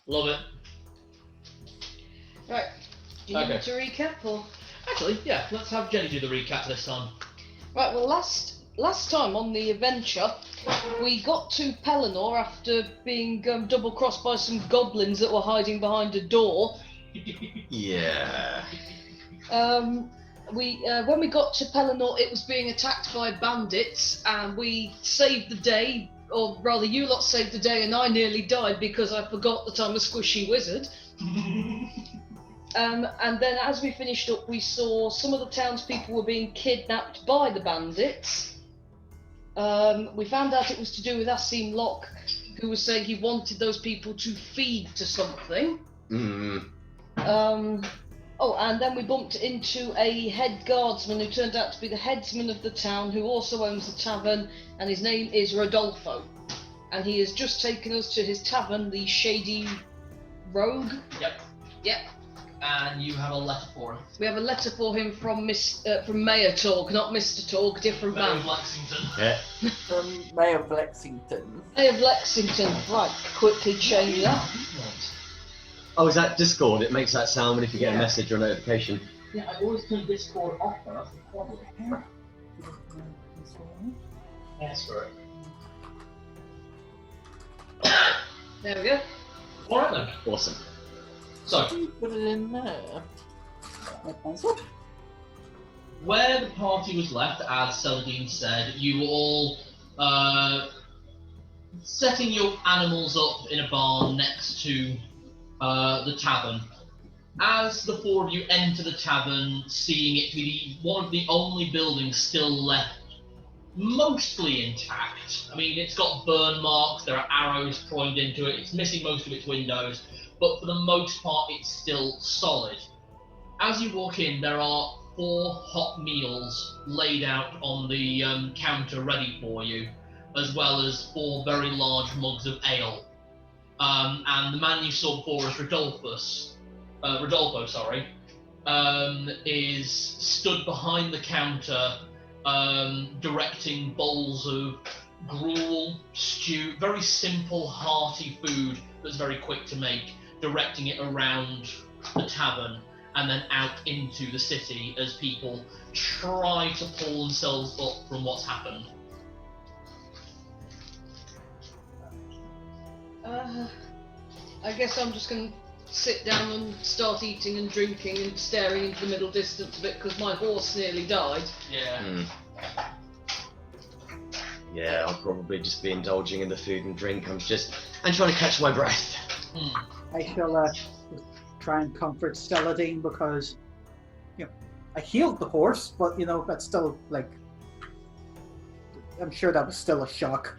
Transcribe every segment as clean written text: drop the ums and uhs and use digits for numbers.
Love it. Right. Do you need me to recap or? Actually, yeah. Let's have Jenny do the recap this time. Right. Well, last time on the adventure, we got to Pelennor after being double-crossed by some goblins that were hiding behind a door. Yeah. When we got to Pelennor, it was being attacked by bandits, and we saved the day, or rather, you lot saved the day, and I nearly died because I forgot that I'm a squishy wizard. And then, as we finished up, we saw some of the townspeople were being kidnapped by the bandits. We found out it was to do with Asim Locke, who was saying he wanted those people to feed to something. Oh, and then we bumped into a head guardsman who turned out to be the headsman of the town, who also owns the tavern, and his name is Rodolfo. And he has just taken us to his tavern, the Shady Rogue. Yep. And you have a letter for him. We have a letter for him from Mayor Torg, not Mr. Torg, different Mayor man. of Lexington. Yeah. From Mayor of Lexington. Mayor of Lexington. Right, quickly change that. Oh, is that Discord? It makes that sound when if you get a message or a notification. Yeah, I always turn Discord off, and that's the problem. Yes, for it. There we go. Alright then. Awesome. So, Put it in there. where the party was left, as Celadine said, you were all setting your animals up in a barn next to the tavern. As the four of you enter the tavern, seeing it to be one of the only buildings still left mostly intact. I mean, it's got burn marks, there are arrows pointed into it, it's missing most of its windows, but for the most part it's still solid. As you walk in, there are 4 hot meals laid out on the counter ready for you, as well as 4 very large mugs of ale. And the man you saw before as Rodolfo, is stood behind the counter, directing bowls of gruel, stew, very simple, hearty food that's very quick to make, directing it around the tavern and then out into the city as people try to pull themselves up from what's happened. I guess I'm just going to sit down and start eating and drinking and staring into the middle distance a bit because my horse nearly died. Yeah. Yeah, I'll probably just be indulging in the food and drink. I'm trying to catch my breath. I shall try and comfort Celadine because, I healed the horse, but that's still I'm sure that was still a shock.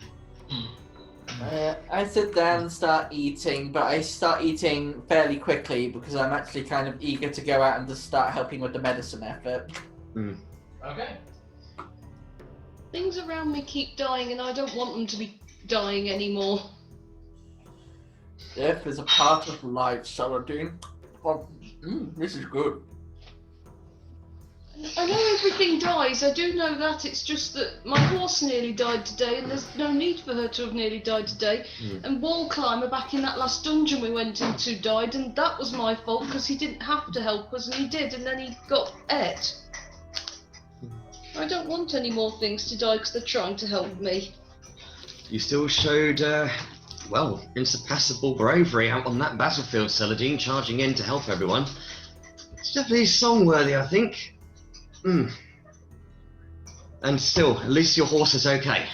I sit down and start eating, but I start eating fairly quickly because I'm actually kind of eager to go out and just start helping with the medicine effort. Okay. Things around me keep dying and I don't want them to be dying anymore. Death is a part of life, Celadine. Oh, this is good. I know everything dies, I do know that, it's just that my horse nearly died today and there's no need for her to have nearly died today. And Wall Climber back in that last dungeon we went into died and that was my fault because he didn't have to help us and he did and then he got ate. I don't want any more things to die because they're trying to help me. You still showed, unsurpassable bravery out on that battlefield, Celadine, charging in to help everyone. It's definitely song-worthy, I think. And still, at least your horse is okay.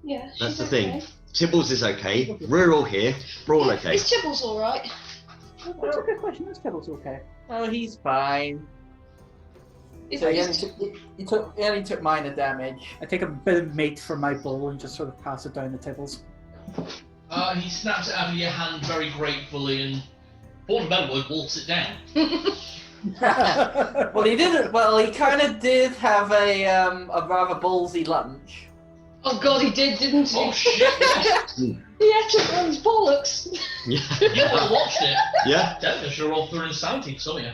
Yeah, That's she's the thing. okay. Tibbles is okay. We're all here. We're all okay. Is Tibbles alright? That's a good question. Is Kettle's okay? Oh, he's fine. Is So he only took minor damage. I take a bit of meat from my bowl and just sort of pass it down to Tibbles. He snaps it out of your hand very gratefully and, for the better word, walks it down. Well, he didn't. Well, he kind of did have a rather ballsy lunch. Oh god, he did, didn't he? Oh shit! He ate it on his bollocks. Yeah. You would have watched it. Yeah. Definitely should have rolled through insanity for some of you.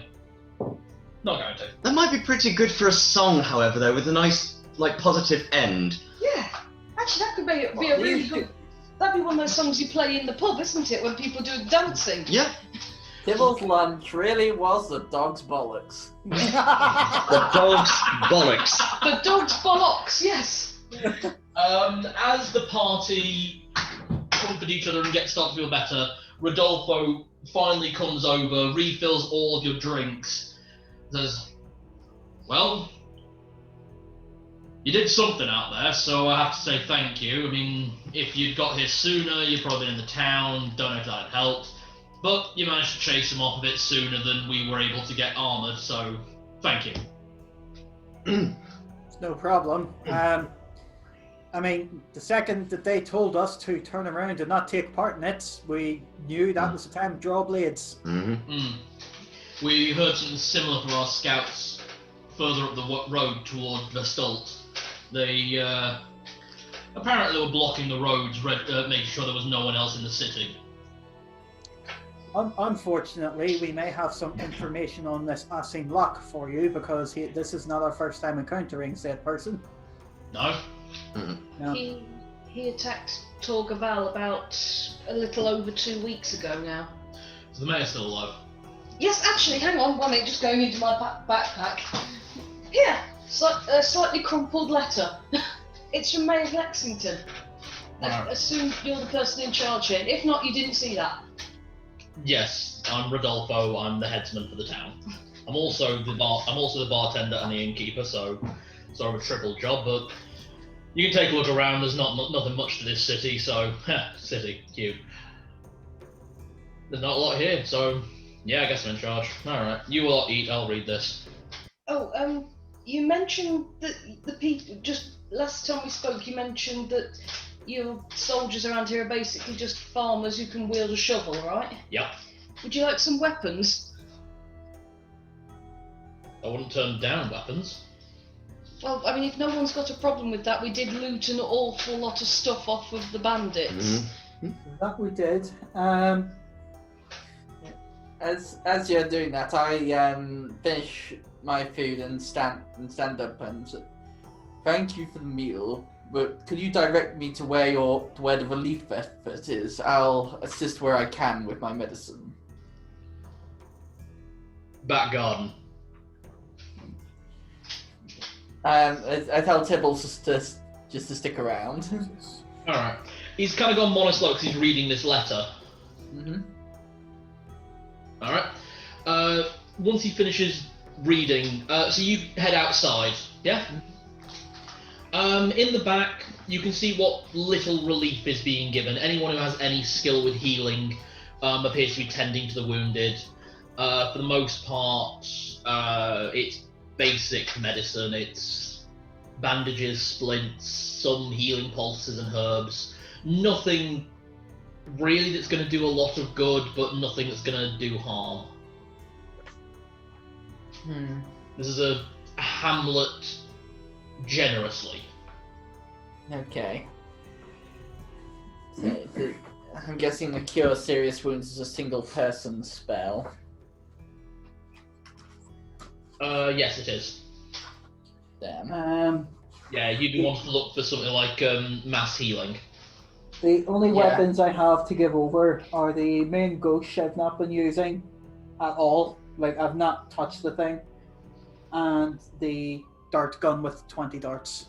Not going to. That might be pretty good for a song, however, though, with a nice, positive end. Yeah, actually, that could be a really good. That'd be one of those songs you play in the pub, isn't it, when people do dancing? Yeah. Tibble's lunch really was the dog's bollocks. The dog's bollocks. The dog's bollocks, yes. As the party comfort each other and start to feel better, Rodolfo finally comes over, refills all of your drinks, says, "Well, you did something out there, so I have to say thank you. I mean, if you'd got here sooner, you'd probably been in the town, don't know if that helped. But you managed to chase them off a bit sooner than we were able to get armoured, so thank you." It's no problem. I mean, the second that they told us to turn around and not take part in it, we knew that was the time to draw blades. We heard something similar from our scouts further up the road toward Vestalt. They apparently were blocking the roads, making sure there was no one else in the city. Unfortunately, we may have some information on this Asim Locke for you, because this is not our first time encountering said person. No? No. He attacked Torgaval about a little over 2 weeks ago now. So the mayor's still alive. Yes, actually, hang on, 1 minute, just going into my backpack. Here, a slightly crumpled letter. It's from Mayor Lexington. Right. I assume you're the person in charge here. If not, you didn't see that. Yes, I'm Rodolfo. I'm the headsman for the town. I'm also the bartender and the innkeeper, so sort of a triple job. But you can take a look around. There's nothing much to this city, so city cute. There's not a lot here, so yeah, I guess I'm in charge. All right, you all eat. I'll read this. Oh, you mentioned that the people just last time we spoke. You mentioned that your soldiers around here are basically just farmers who can wield a shovel, right? Yep. Would you like some weapons? I wouldn't turn down weapons. Well, I mean, if no one's got a problem with that, we did loot an awful lot of stuff off of the bandits. That we did. As you're doing that, I finish my food and stand up and say, "Thank you for the meal, but could you direct me to where the relief effort is? I'll assist where I can with my medicine." Back garden. I tell Tibbles just to stick around. All right. He's kind of gone monoslow because he's reading this letter. All right. Once he finishes reading, so you head outside. Yeah. In the back, you can see what little relief is being given. Anyone who has any skill with healing appears to be tending to the wounded. For the most part, it's basic medicine. It's bandages, splints, some healing pulses and herbs. Nothing really that's going to do a lot of good, but nothing that's going to do harm. This is a hamlet generously. Okay. So, I'm guessing the cure serious wounds is a single person spell. Yes, it is. Damn. Yeah, you'd be wanting to look for something like mass healing. The only Yeah. weapons I have to give over are the main ghost I've not been using at all. Like, I've not touched the thing. And the dart gun with 20 darts.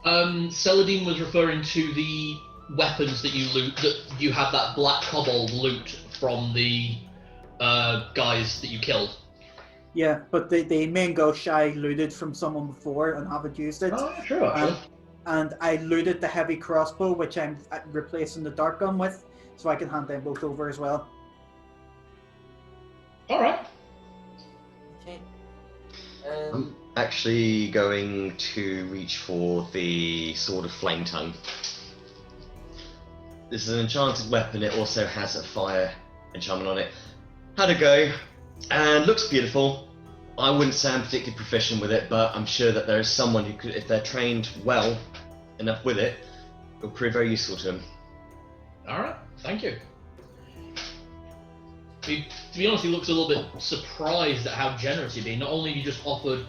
Celadine was referring to the weapons that you loot, that you had that black kobold loot from the guys that you killed. Yeah, but the main ghost I looted from someone before and haven't used it. Oh, sure, actually. And I looted the heavy crossbow, which I'm replacing the dart gun with, so I can hand them both over as well. Alright. Okay. I'm actually going to reach for the Sword of Flame Tongue. This is an enchanted weapon. It also has a fire enchantment on it. Had a go, and looks beautiful. I wouldn't say I'm particularly proficient with it, but I'm sure that there is someone who could, if they're trained well enough with it, it'll prove very useful to them. Alright, thank you. To be honest, he looks a little bit surprised at how generous you've been. Not only have you just offered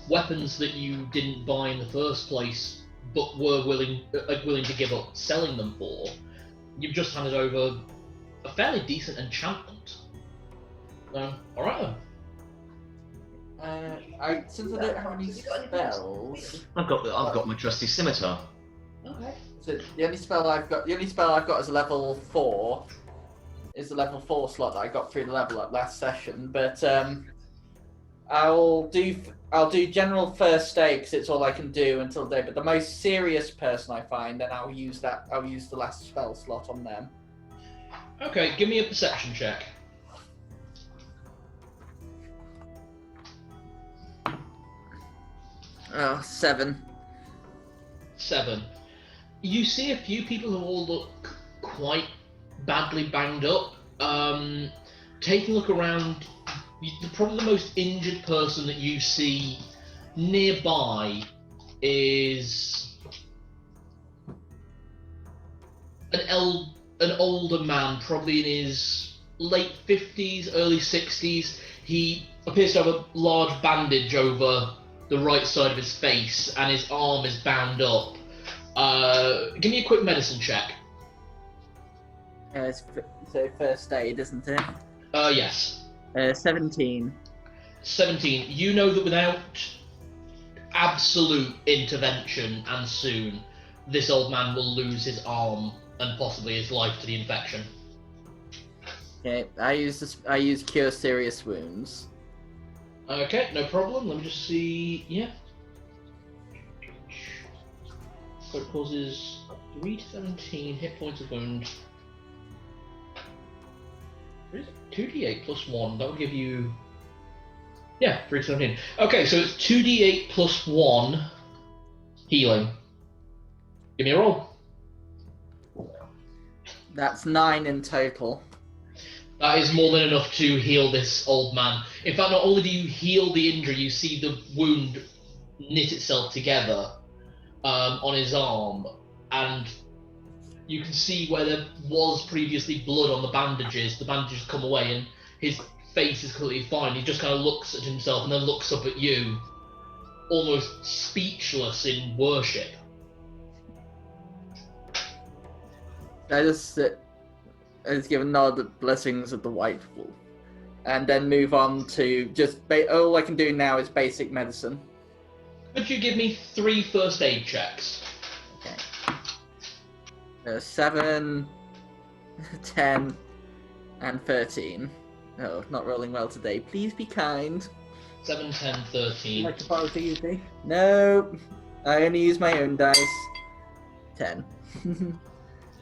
weapons that you didn't buy in the first place, but were willing to give up selling them for, you've just handed over a fairly decent enchantment. Alright then. Since I don't have any spells, I've got my trusty scimitar. Okay. so the only spell I've got is a level 4. Is the level 4 slot that I got through the level up last session, but I'll do general first aid because it's all I can do until day. But the most serious person I find, then I'll use the last spell slot on them. Okay, give me a perception check. Oh, 7. 7. You see a few people who all look quite badly banged up. Taking a look around, probably the most injured person that you see nearby is an older man, probably in his late 50s, early 60s. He appears to have a large bandage over the right side of his face, and his arm is bound up. Give me a quick medicine check. So first aid, isn't it? Yes. 17. 17. You know that without absolute intervention, and soon, this old man will lose his arm and possibly his life to the infection. Okay, I use cure serious wounds. Okay, no problem. Let me just see. Yeah. So it causes 3 to 17 hit points of wound. 2d8 plus 1. That would give you. Yeah, 3 to 17. Okay, so it's 2d8 plus 1 healing. Give me a roll. That's 9 in total. That is more than enough to heal this old man. In fact, not only do you heal the injury, you see the wound knit itself together on his arm, and you can see where there was previously blood on the bandages. The bandages come away, and his face is completely fine. He just kind of looks at himself and then looks up at you, almost speechless in worship. I just give a nod at blessings of the White Wolf, and then move on to just all I can do now is basic medicine. Could you give me 3 first aid checks? Okay. 7, 10, and 13. Oh, not rolling well today. Please be kind. 7, 10, 13. Like to borrow DUD? No, I only use my own dice. 10.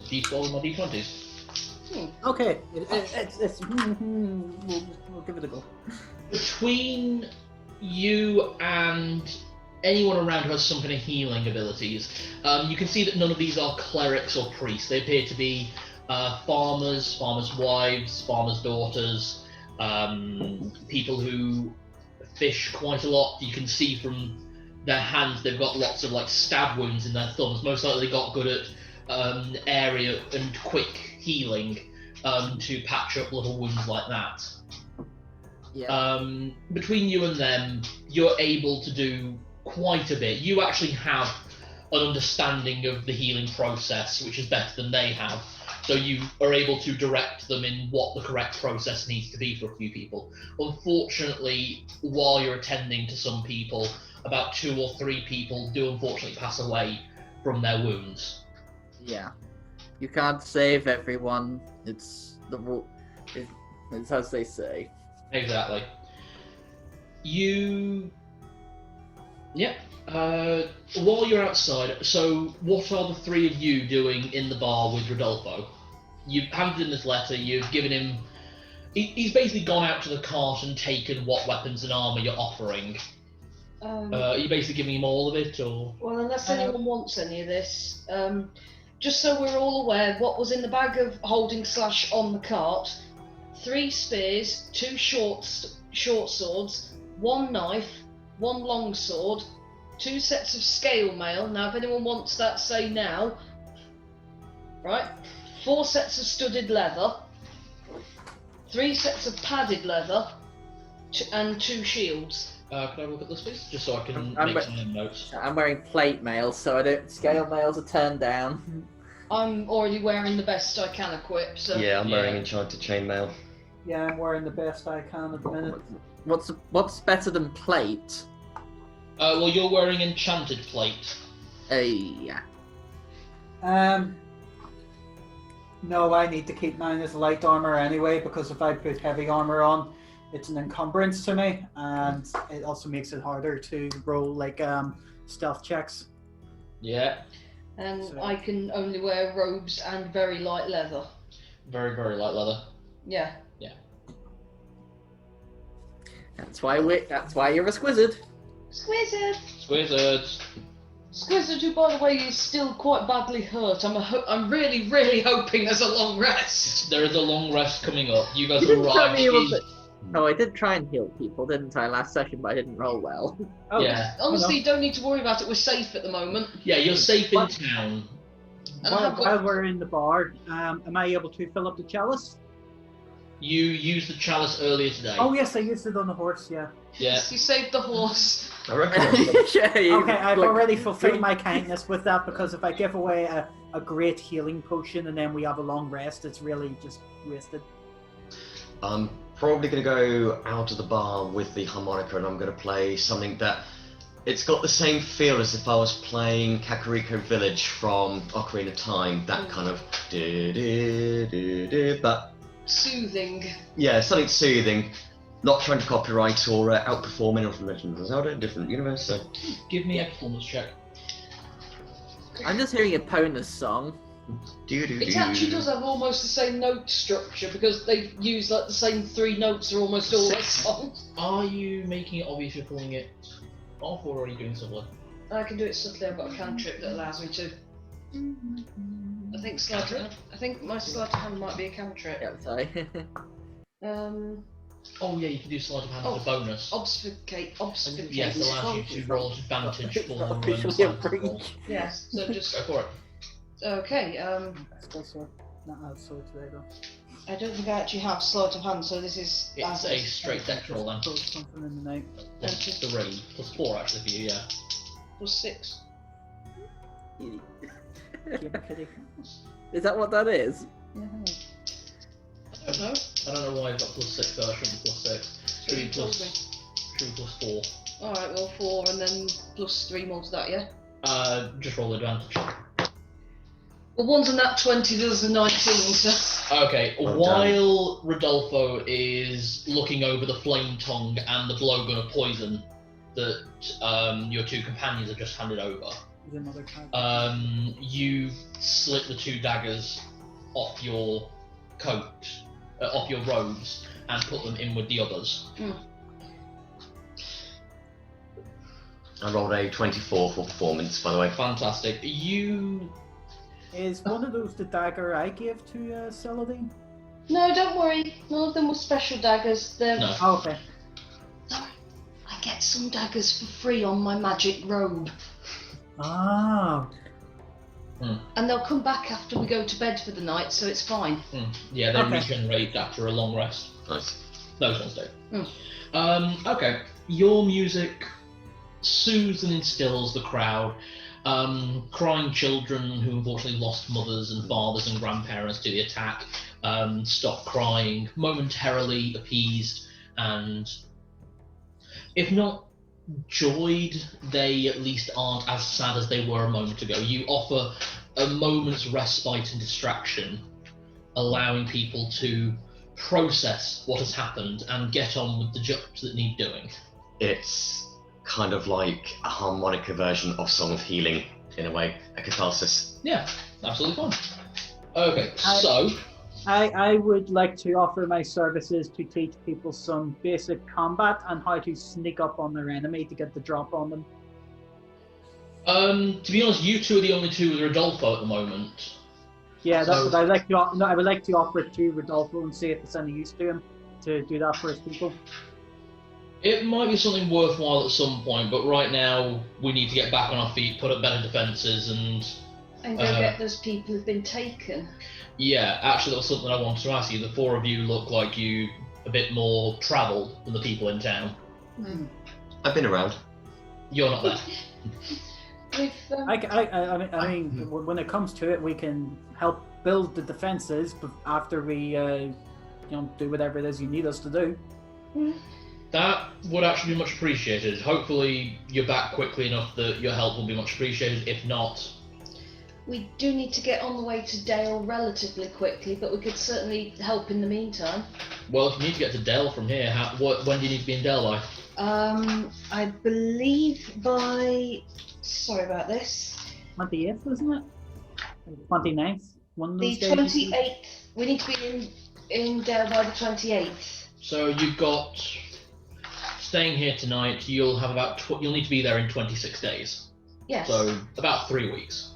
D12 and my D20s. Okay, it's we'll give it a go. Between you and anyone around who has some kind of healing abilities, you can see that none of these are clerics or priests. They appear to be farmers, farmers' wives, farmers' daughters, people who fish quite a lot. You can see from their hands they've got lots of like stab wounds in their thumbs. Most likely they got good at area and quick healing to patch up little wounds like that. Yeah. Between you and them, you're able to do quite a bit. You actually have an understanding of the healing process, which is better than they have. So you are able to direct them in what the correct process needs to be for a few people. Unfortunately, while you're attending to some people, about 2 or 3 people do unfortunately pass away from their wounds. Yeah. You can't save everyone. It's the rule. It's as they say. Exactly. While you're outside, so what are the 3 of you doing in the bar with Rodolfo? You've handed him this letter, you've given him... He's basically gone out to the cart and taken what weapons and armour you're offering. Are you basically giving him all of it, or...? Well, unless anyone wants any of this, just so we're all aware, what was in the bag of holding / on the cart: 3 spears, 2 short swords, 1 knife, 1 long sword, 2 sets of scale mail. Now, if anyone wants that, say now. Right? 4 sets of studded leather, 3 sets of padded leather, and 2 shields. Can I have a look at this, please? Just so I can I'm make some notes. I'm wearing plate mail, so I don't. Scale mails are turned down. I'm already wearing the best I can equip, so... Yeah, I'm wearing enchanted chainmail. Yeah, I'm wearing the best I can at the minute. What's better than plate? Well, you're wearing enchanted plate. Yeah. No, I need to keep mine as light armor anyway, because if I put heavy armor on, it's an encumbrance to me, and it also makes it harder to roll like stealth checks. Yeah. And So- I can only wear robes and very light leather. Very, very light leather. Yeah. That's why you're a squizzard. Squizzard! Squizzards. Squizzard, who by the way is still quite badly hurt. I'm really, really hoping there's a long rest. There is a long rest coming up. You guys You didn't tell arrived. me you were. Oh, I did try and heal people, didn't I, last session, but I didn't roll well. Oh, Yeah. Honestly, you don't need to worry about it. We're safe at the moment. Yeah, you're safe in What? town. And I have While we're in the bar, am I able to fill up the chalice? You used the chalice earlier today. Oh yes, I used it on the horse. Yeah. Yeah. You saved the horse. I reckon. Yeah, you- Okay, I've like, already fulfilled my kindness with that, because if I give away a great healing potion and then we have a long rest, it's really just wasted. I'm probably going to go out of the bar with the harmonica, and I'm going to play something that it's got the same feel as if I was playing Kakariko Village from Ocarina of Time. That kind of but Soothing. yeah, something soothing. Not trying to copyright or outperform any of the Legends of Zelda, different universe. So Give me a performance check. I'm just hearing a Ponus song. It actually does have almost the same note structure because they use like the same 3 notes are almost all their songs. Are you making it obvious you're pulling it off, or are you doing subtly? I can do it subtly. I've got a cantrip that allows me to. I think my sleight of hand might be a cantrip. Yeah, sorry. Oh yeah, you can do sleight of hand as a bonus. Obfuscate. Yes, it allows you to roll advantage for Not officially sleight a of hand roll. breach. Yes. So just Go for it. okay. Still sword. Not out sword today though. I don't think I actually have sleight of hand, so this is. It's a straight dex roll then. Throw something in the night. Plus 3, plus 4 actually for you, yeah. +6. Keep a kitty. Is that what that is? I don't know. I don't know why I've got plus 6 though. I shouldn't be plus 6. Should be plus 4. Alright, well 4 and then +3 more to that, yeah? Just roll advantage. Well, one's a nat 20, the other's a 19, so. Okay, Well while Rodolfo is looking over the flame tongue and the blowgun of poison that your 2 companions have just handed over, There's another card. you slit the 2 daggers off your coat, off your robes, and put them in with the others. I rolled a 24 for performance, by the way. Fantastic. You. Is one of those the dagger I gave to Celadine? No, don't worry. None of them were special daggers. They're. No. Oh, okay. I get some daggers for free on my magic robe. Ah. And they'll come back after we go to bed for the night, so it's fine. Yeah, they Okay. regenerate after a long rest. Nice. Those ones do. Okay. Your music soothes and instills the crowd. Crying children who unfortunately lost mothers and fathers and grandparents to the attack stop crying, momentarily appeased, and if not joyed, they at least aren't as sad as they were a moment ago. You offer a moment's respite and distraction, allowing people to process what has happened and get on with the jobs that need doing. It's kind of like a harmonica version of Song of Healing, in a way, a catharsis. Yeah, absolutely fine. Okay, I- so I would like to offer my services to teach people some basic combat and how to sneak up on their enemy to get the drop on them. to be honest, you 2 are the only 2 with Rodolfo at the moment. Yeah, that's So- what I like to. No, I would like to offer it to Rodolfo and see if it's any use to him to do that for his people. It might be something worthwhile at some point, but right now we need to get back on our feet, put up better defences, and And go get those people who've been taken. yeah, actually that was something I wanted to ask you. The 4 of you look like you a bit more travelled than the people in town. I've been around. You're not there. We've, I mean, when it comes to it, we can help build the defenses, but after we, do whatever it is you need us to do. That would actually be much appreciated. Hopefully you're back quickly enough that your help will be much appreciated. If not... We do need to get on the way to Dale relatively quickly, but we could certainly help in the meantime. Well, if you need to get to Dell from here, when do you need to be in Dell by? I believe by... Sorry about this. 28th, isn't it? 29th? One of The those days? 28th. We need to be in Dale by the 28th. So you've got... Staying here tonight, you'll have about... you'll need to be there in 26 days. Yes. So, about 3 weeks.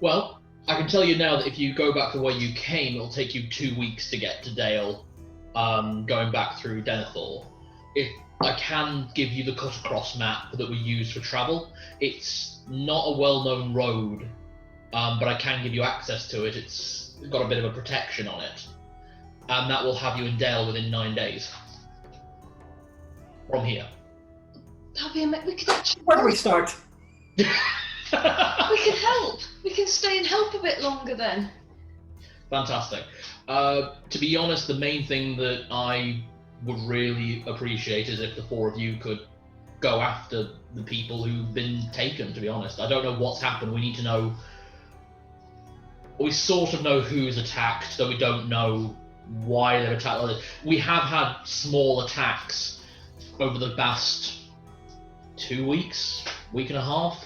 Well, I can tell you now that if you go back the way you came, it'll take you 2 weeks to get to Dale, going back through Denethor. If I can give you the cut-across map that we use for travel. It's not a well-known road, but I can give you access to it. It's got a bit of a protection on it. And that will have you in Dale within 9 days. From here. That'll be amazing. We could actually... Where do we start? We can help. We can stay and help a bit longer then. Fantastic. To be honest, the main thing that I would really appreciate is if the four of you could go after the people who've been taken, to be honest. I don't know what's happened. We need to know... We sort of know who's attacked, though we don't know why they've attacked. We have had small attacks over the past 2 weeks, week and a half.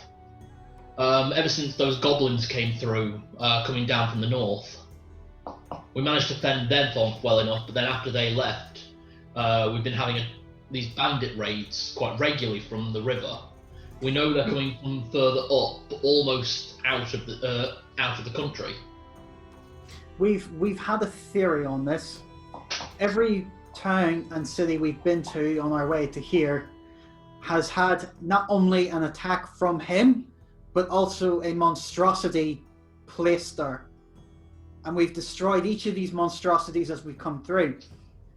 Ever since those goblins came through, coming down from the north. We managed to fend them off well enough, but then after they left, we've been having these bandit raids quite regularly from the river. We know they're coming from further up, but almost out of the country. We've had a theory on this. Every town and city we've been to on our way to here has had not only an attack from him, but also a monstrosity placed there. And we've destroyed each of these monstrosities as we come through.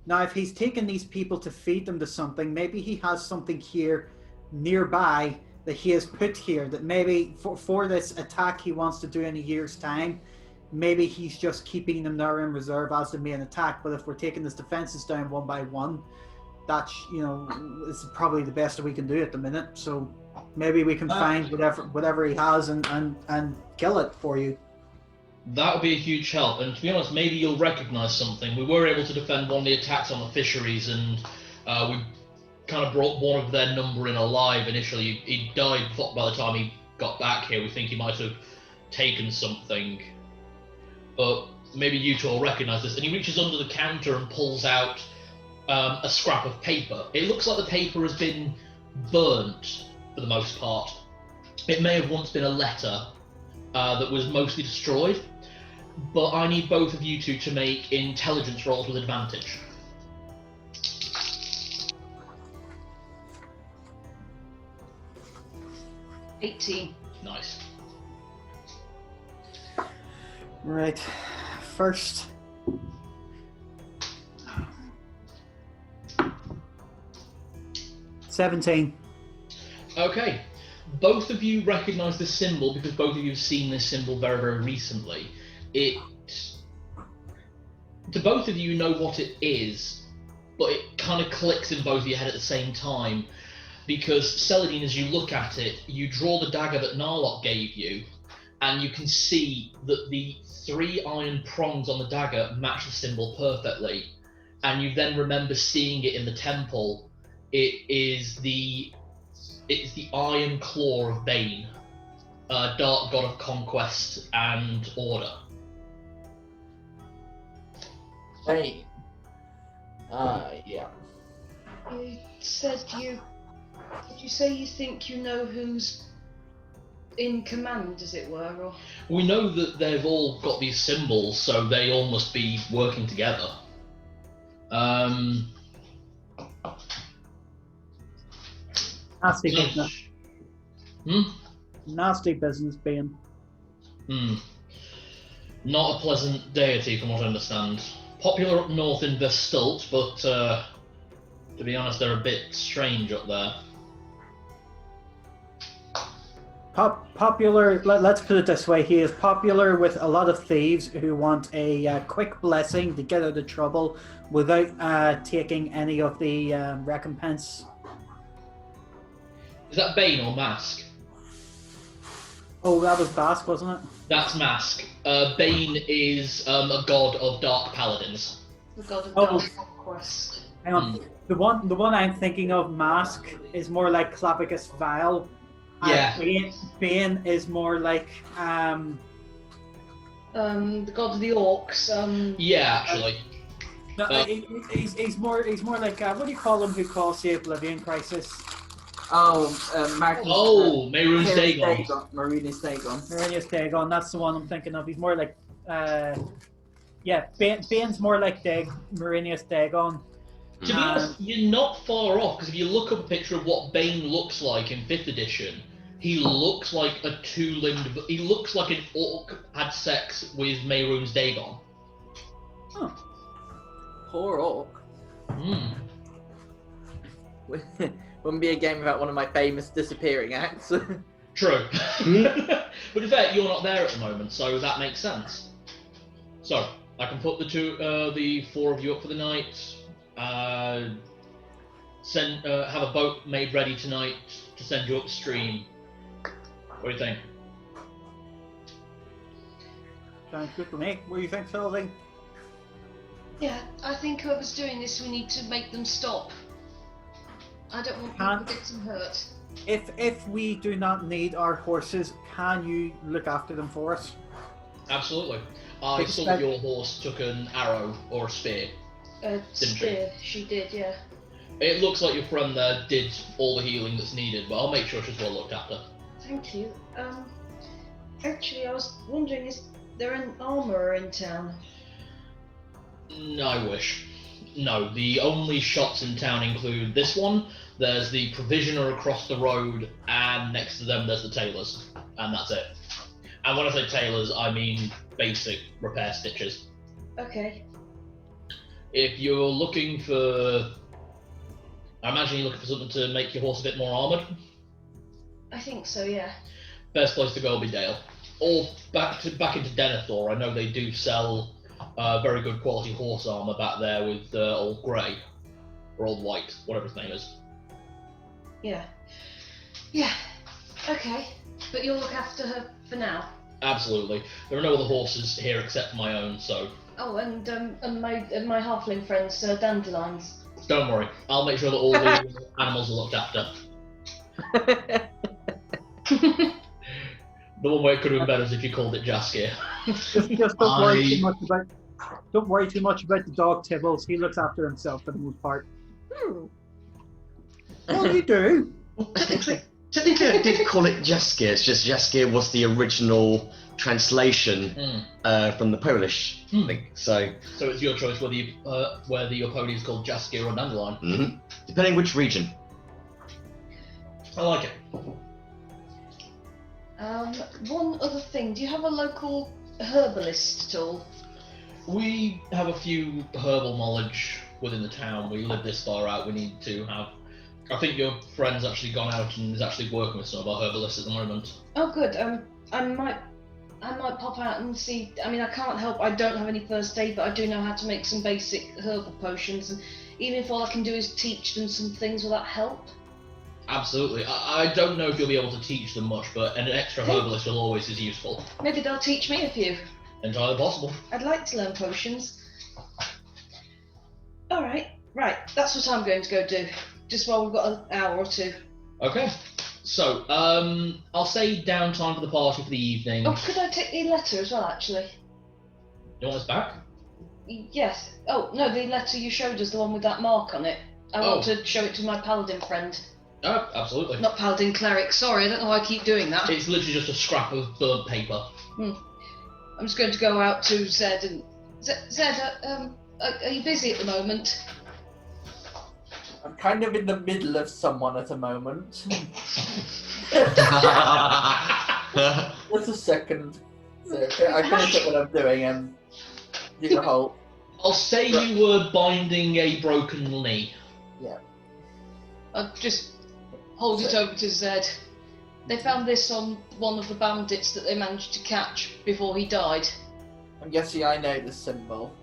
Now, if he's taken these people to feed them to something, maybe he has something here nearby that he has put here that maybe for this attack he wants to do in a year's time, maybe he's just keeping them there in reserve as the main attack. But if we're taking his defenses down one by one, that's, is probably the best that we can do at the minute. So maybe we can find whatever he has and kill it for you. That would be a huge help, and to be honest, maybe you'll recognise something. We were able to defend one of the attacks on the fisheries, and we kind of brought one of their number in alive initially. He died by the time he got back here. We think he might have taken something, but maybe you two will recognise this. And he reaches under the counter and pulls out a scrap of paper. It looks like the paper has been burnt for the most part. It may have once been a letter that was mostly destroyed, but I need both of you two to make intelligence rolls with advantage. $18. Nice. Right. First. $17. Okay. Both of you recognise this symbol because both of you have seen this symbol very, very recently. To both of you know what it is, but it kind of clicks in both of your head at the same time. Because, Celadine, as you look at it, you draw the dagger that Narlock gave you, and you can see that the 3 iron prongs on the dagger match the symbol perfectly. And you then remember seeing it in the temple. It's the Iron Claw of Bane, dark god of conquest and order. Bane. Yeah. You said did you say you think you know who's in command, as it were, or? We know that they've all got these symbols, so they all must be working together. Nasty business. Nasty business, Bane. Not a pleasant deity, from what I understand. Popular up north in Vestult, but to be honest, they're a bit strange up there. Popular. Let's put it this way: he is popular with a lot of thieves who want a quick blessing to get out of trouble without taking any of the recompense. Is that Bane or Mask? Oh, that was Bask, wasn't it? That's Mask. Bane is a god of dark paladins. The god of Oh. dark conquest. Hang on. The one I'm thinking of, Mask, is more like Clavicus Vile. Yeah. Bane is more like The god of the orcs. Yeah, actually. no, he's more like what do you call him? Who calls the Oblivion Crisis? Magnus. Mehrunes Dagon. Marinus Dagon. Marinius Dagon. That's the one I'm thinking of. He's more like Bane's more like Marinius Dagon. To be honest, you're not far off, because if you look up a picture of what Bane looks like in 5th edition, he looks like a two-limbed... He looks like an orc had sex with Mehrunes Dagon. Oh. Poor orc. Hmm. Wouldn't be a game without one of my famous disappearing acts. True. But in fact, you're not there at the moment, so that makes sense. So, I can put the 4 of you up for the night. Have a boat made ready tonight to send you upstream. What do you think? Sounds good to me. What do you think, Sylvie? Yeah, I think whoever's doing this, we need to make them stop. I don't want people to get some hurt. If we do not need our horses, can you look after them for us? Absolutely. I saw that your horse took an arrow or a spear. Spear, she did, yeah. It looks like your friend there did all the healing that's needed, but I'll make sure she's well looked after. Thank you. Actually, I was wondering, is there an armourer in town? I wish. No, the only shops in town include this one, there's the provisioner across the road, and next to them there's the tailors. And that's it. And when I say tailors, I mean basic repair stitches. Okay. If you're looking for... I imagine you're looking for something to make your horse a bit more armoured. I think so, yeah. Best place to go will be Dale. Or back into Denethor. I know they do sell very good quality horse armour back there with Old Grey. Or Old White, whatever his name is. Yeah. Yeah. Okay. But you'll look after her for now? Absolutely. There are no other horses here except my own, so... Oh, and my halfling friends, dandelions. Don't worry. I'll make sure that all the animals are looked after. The one way it could have been better is if you called it Jaskier. Just don't worry too much about. Don't worry too much about the dog Tibbles. He looks after himself for the most part. Well, you do. Technically, I did call it Jaskier. It's just Jaskier was the original translation from the Polish thing. So it's your choice whether your pony is called Jaskier or Dandelion. Depending which region. I like it. One other thing. Do you have a local herbalist at all? We have a few herbal knowledge within the town. We live this far out. We need to have... I think your friend's actually gone out and is actually working with some of our herbalists at the moment. Oh, good. I might pop out and see. I mean, I can't help. I don't have any first aid, but I do know how to make some basic herbal potions. And even if all I can do is teach them some things, will that help? Absolutely. I don't know if you'll be able to teach them much, but an extra herbalist will always is useful. Maybe they'll teach me a few. Entirely possible. I'd like to learn potions. All right. Right. That's what I'm going to go do. Just while we've got an hour or two. Okay. So, I'll say downtime for the party for the evening. Oh, could I take the letter as well, actually? You want us back? Yes. Oh, no, the letter you showed us, the one with that mark on it. I want to show it to my paladin friend. Oh, absolutely. Not paladin cleric, sorry, I don't know why I keep doing that. It's literally just a scrap of burnt paper. I'm just going to go out to Zed and... Zed, are you busy at the moment? I'm kind of in the middle of someone at the moment. Just a second. So, I finish up what I'm doing and do the whole... I'll say you were binding a broken knee. Yeah. I'll just hold it over to Zed. They found this on one of the bandits that they managed to catch before he died. I'm guessing I know the symbol.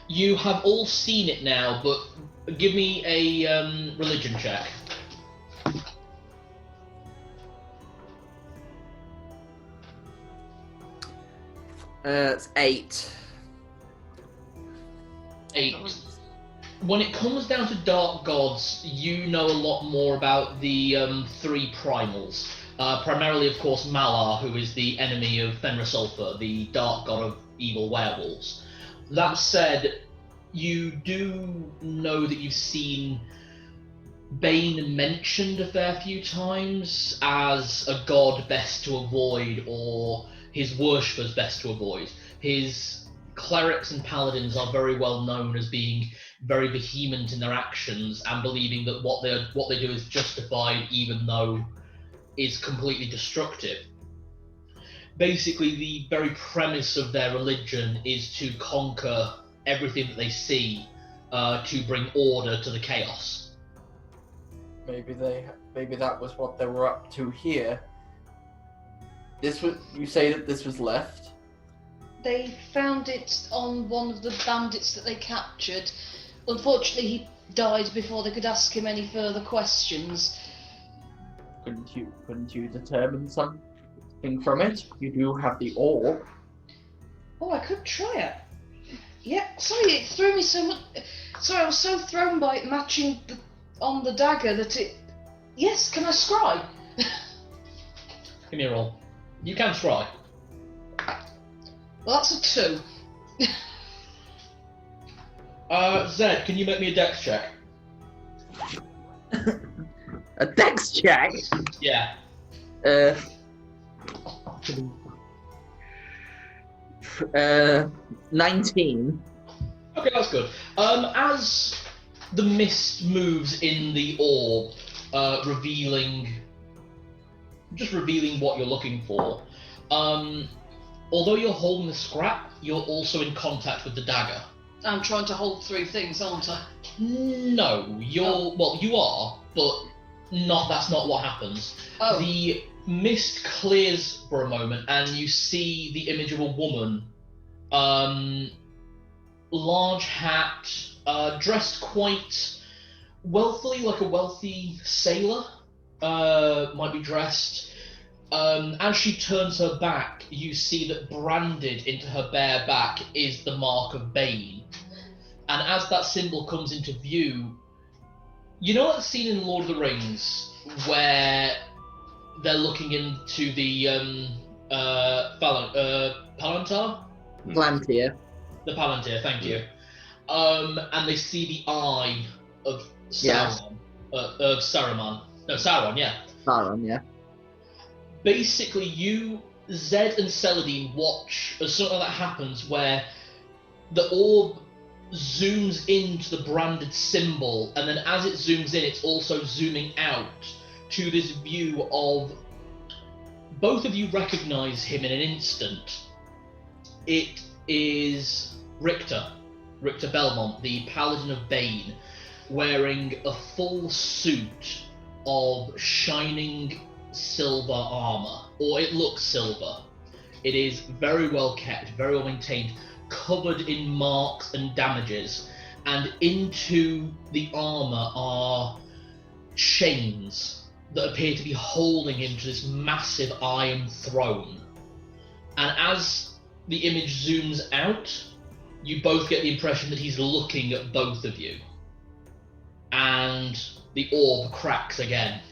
You have all seen it now, but give me a religion check. It's 8. 8. When it comes down to dark gods, you know a lot more about the 3 primals. Primarily, of course, Malar, who is the enemy of Fenrisulfur, the dark god of evil werewolves. That said, you do know that you've seen Bane mentioned a fair few times as a god best to avoid, or his worshippers best to avoid. His clerics and paladins are very well known as being very vehement in their actions and believing that what they do is justified, even though is completely destructive. Basically, the very premise of their religion is to conquer everything that they see, to bring order to the chaos. Maybe that was what they were up to here. You say that this was left? They found it on one of the bandits that they captured. Unfortunately, he died before they could ask him any further questions. Couldn't you determine something from it? You do have the orb. Oh, I could try it. Yeah, sorry, it threw me so much. Sorry, I was so thrown by it matching on the dagger that it. Yes, can I scry? Give me a roll. You can try. Well, that's a 2. Zed, can you make me a dex check? A dex check? Yeah. 19. Okay, that's good. As the mist moves in the orb, revealing what you're looking for, although you're holding the scrap, you're also in contact with the dagger. I'm trying to hold 3 things, aren't I? No, well, you are, but that's not what happens. Oh. The mist clears for a moment, and you see the image of a woman, large hat, dressed quite wealthily, like a wealthy sailor might be dressed. As she turns her back, you see that branded into her bare back is the mark of Bane. And as that symbol comes into view, you know that scene in Lord of the Rings where they're looking into the Palantir? Palantir. The Palantir, thank you. And they see the eye of Sauron. Of Saruman. No, Sauron, yeah. Sauron, yeah. Basically, Zed and Celadine watch as something like that happens where the orb zooms into the branded symbol, and then as it zooms in, it's also zooming out to this view of both of you recognize him in an instant. It is Richter Belmont, the Paladin of Bane, wearing a full suit of shining silver armor, or it looks silver. It is very well kept, very well maintained, covered in marks and damages, and into the armor are chains that appear to be holding him to this massive iron throne. And as the image zooms out, you both get the impression that he's looking at both of you. And the orb cracks again.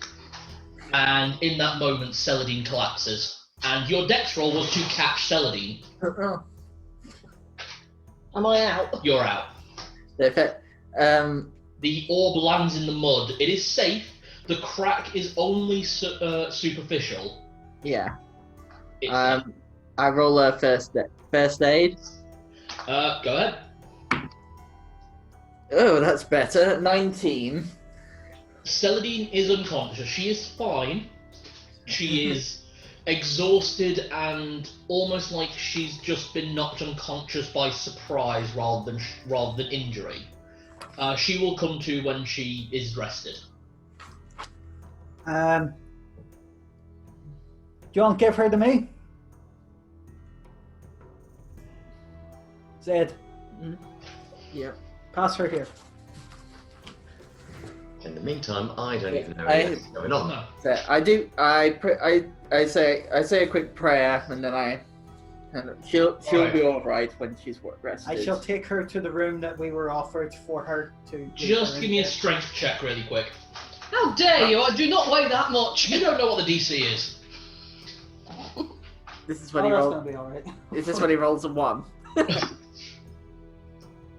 And in that moment, Celadine collapses. And your dex roll was to catch Celadine. Am I out? You're out. The orb lands in the mud. It is safe. The crack is only superficial. Yeah. It's I roll a first aid. Go ahead. Oh, that's better. 19. Celadine is unconscious. She is fine. She is exhausted and almost like she's just been knocked unconscious by surprise rather than injury. She will come to when she is rested. you want to give her to me? Zed, Yeah. pass her here. In the meantime, I don't even know I- what's going on. No. So I say a quick prayer, and then she'll be all right when she's rested. I shall take her to the room that we were offered for her to. Just give me a strength check really quick. How dare you? I do not weigh that much. You don't know what the DC is. This is Oh, when he that's rolls. gonna be alright. Is this when he rolls a 1?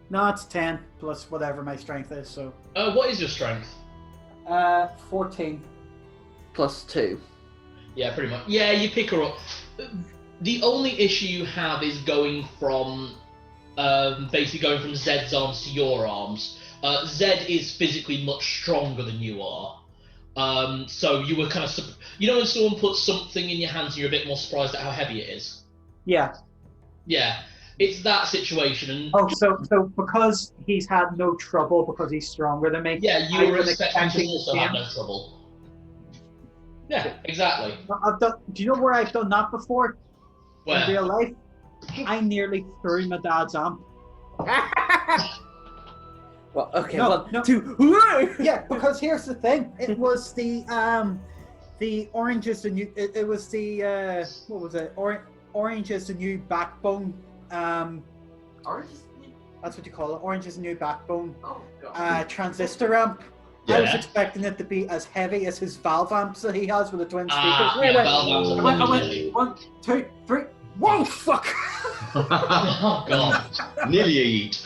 No, it's 10 plus whatever my strength is. So, What is your strength? 14. Plus 2. Yeah, pretty much. Yeah, you pick her up. The only issue you have is going from, basically going from Zed's arms to your arms. Zed is physically much stronger than you are. So you were kind of, you know when someone puts something in your hands and you're a bit more surprised at how heavy it is? Yeah. Yeah, it's that situation. And Oh, so because he's had no trouble because he's stronger than me. yeah, I you were was expecting to expecting also the have same. no trouble. Yeah, exactly. I've done. Do you know where I've done that before? In Where? real life, I nearly threw my dad's amp. Well, okay, No, 1, no. 2. Yeah, because here's the thing. It was the orange is the new. It was the what was it? Orange is the new backbone. Orange? That's what you call it. Orange is the new backbone. Oh god. Transistor amp. I was Yeah. expecting it to be as heavy as his valve amps that he has with the twin speakers. Yeah, valve amps are I went really- 1, 2, 3. Whoa, fuck! Oh god. Nearly a yeet.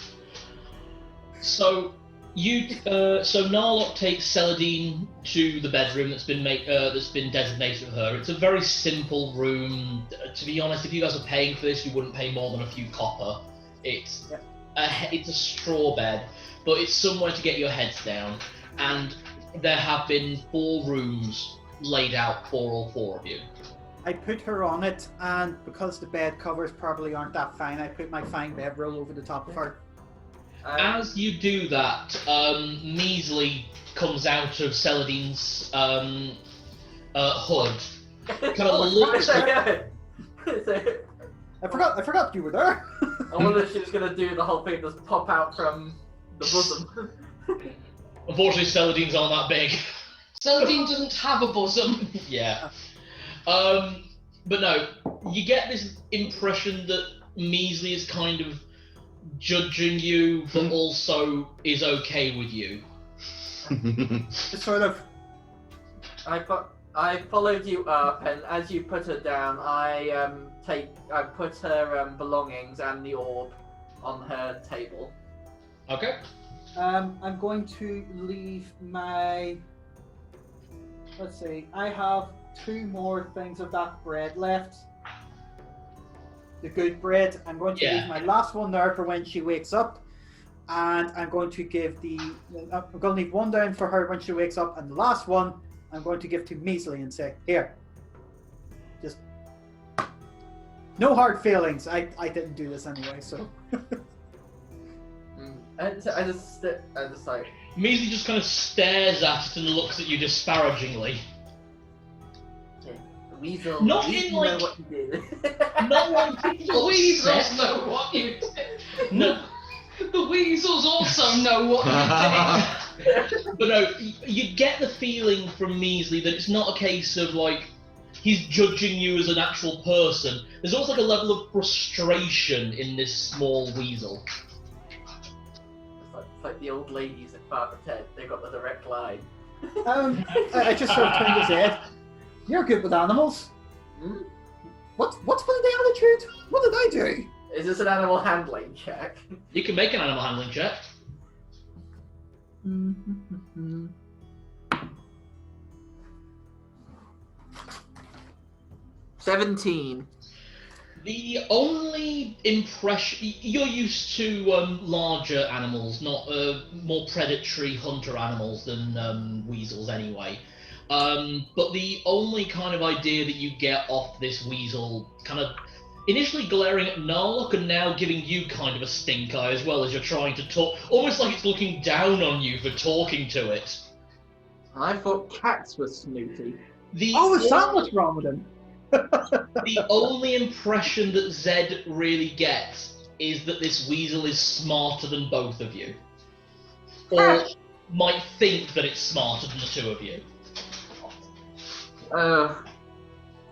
So so Narlock takes Celadine to the bedroom that's been designated for her. It's a very simple room. To be honest, if you guys are paying for this, you wouldn't pay more than a few copper. It's a straw bed, but it's somewhere to get your heads down. And there have been 4 rooms laid out for all 4 of you. I put her on it, and because the bed covers probably aren't that fine, I put my fine bedroll over the top of her. As you do that, Measley comes out of Celadine's hood. Kind of looks. I I forgot you were there. wonder if she was gonna do the whole thing, just pop out from the bosom. Unfortunately, Celadine's aren't that big. Celadine doesn't have a bosom. Yeah. But no, you get this impression that Measley is kind of judging you, but also is okay with you. It's sort of. I followed you up, and as you put her down, I put her belongings and the orb on her table. Okay. I'm going to leave my. Let's see. I have 2 more things of that bread left. The good bread. I'm going to leave my last one there for when she wakes up, and I'm going to give I'm going to leave one down for her when she wakes up, and the last one I'm going to give to Measley and say, "Here, just no hard feelings. I didn't do this anyway, so." I just like. Measley just kind of stares at it and looks at you disparagingly. Weasel. Not you in, know like- what you did. No one The weasels know what you did. No, The weasels also know what you did. but no, you get the feeling from Measley that it's not a case of like he's judging you as an actual person. There's also like a level of frustration in this small weasel. It's like the old ladies at Father Ted. They got the direct line. I just sort of turned his head. You're good with animals. Hmm? What's with the attitude? What did I do? Is this an animal handling check? You can make an animal handling check. 17. The only impression you're used to larger animals, not more predatory hunter animals than weasels anyway. But the only kind of idea that you get off this weasel, kind of initially glaring at Narlock and now giving you kind of a stink eye as well as you're trying to talk, almost like it's looking down on you for talking to it. I thought cats were snooty. Oh, is that what's wrong with him? The only impression that Zed really gets is that this weasel is smarter than both of you. Or might think that it's smarter than the two of you.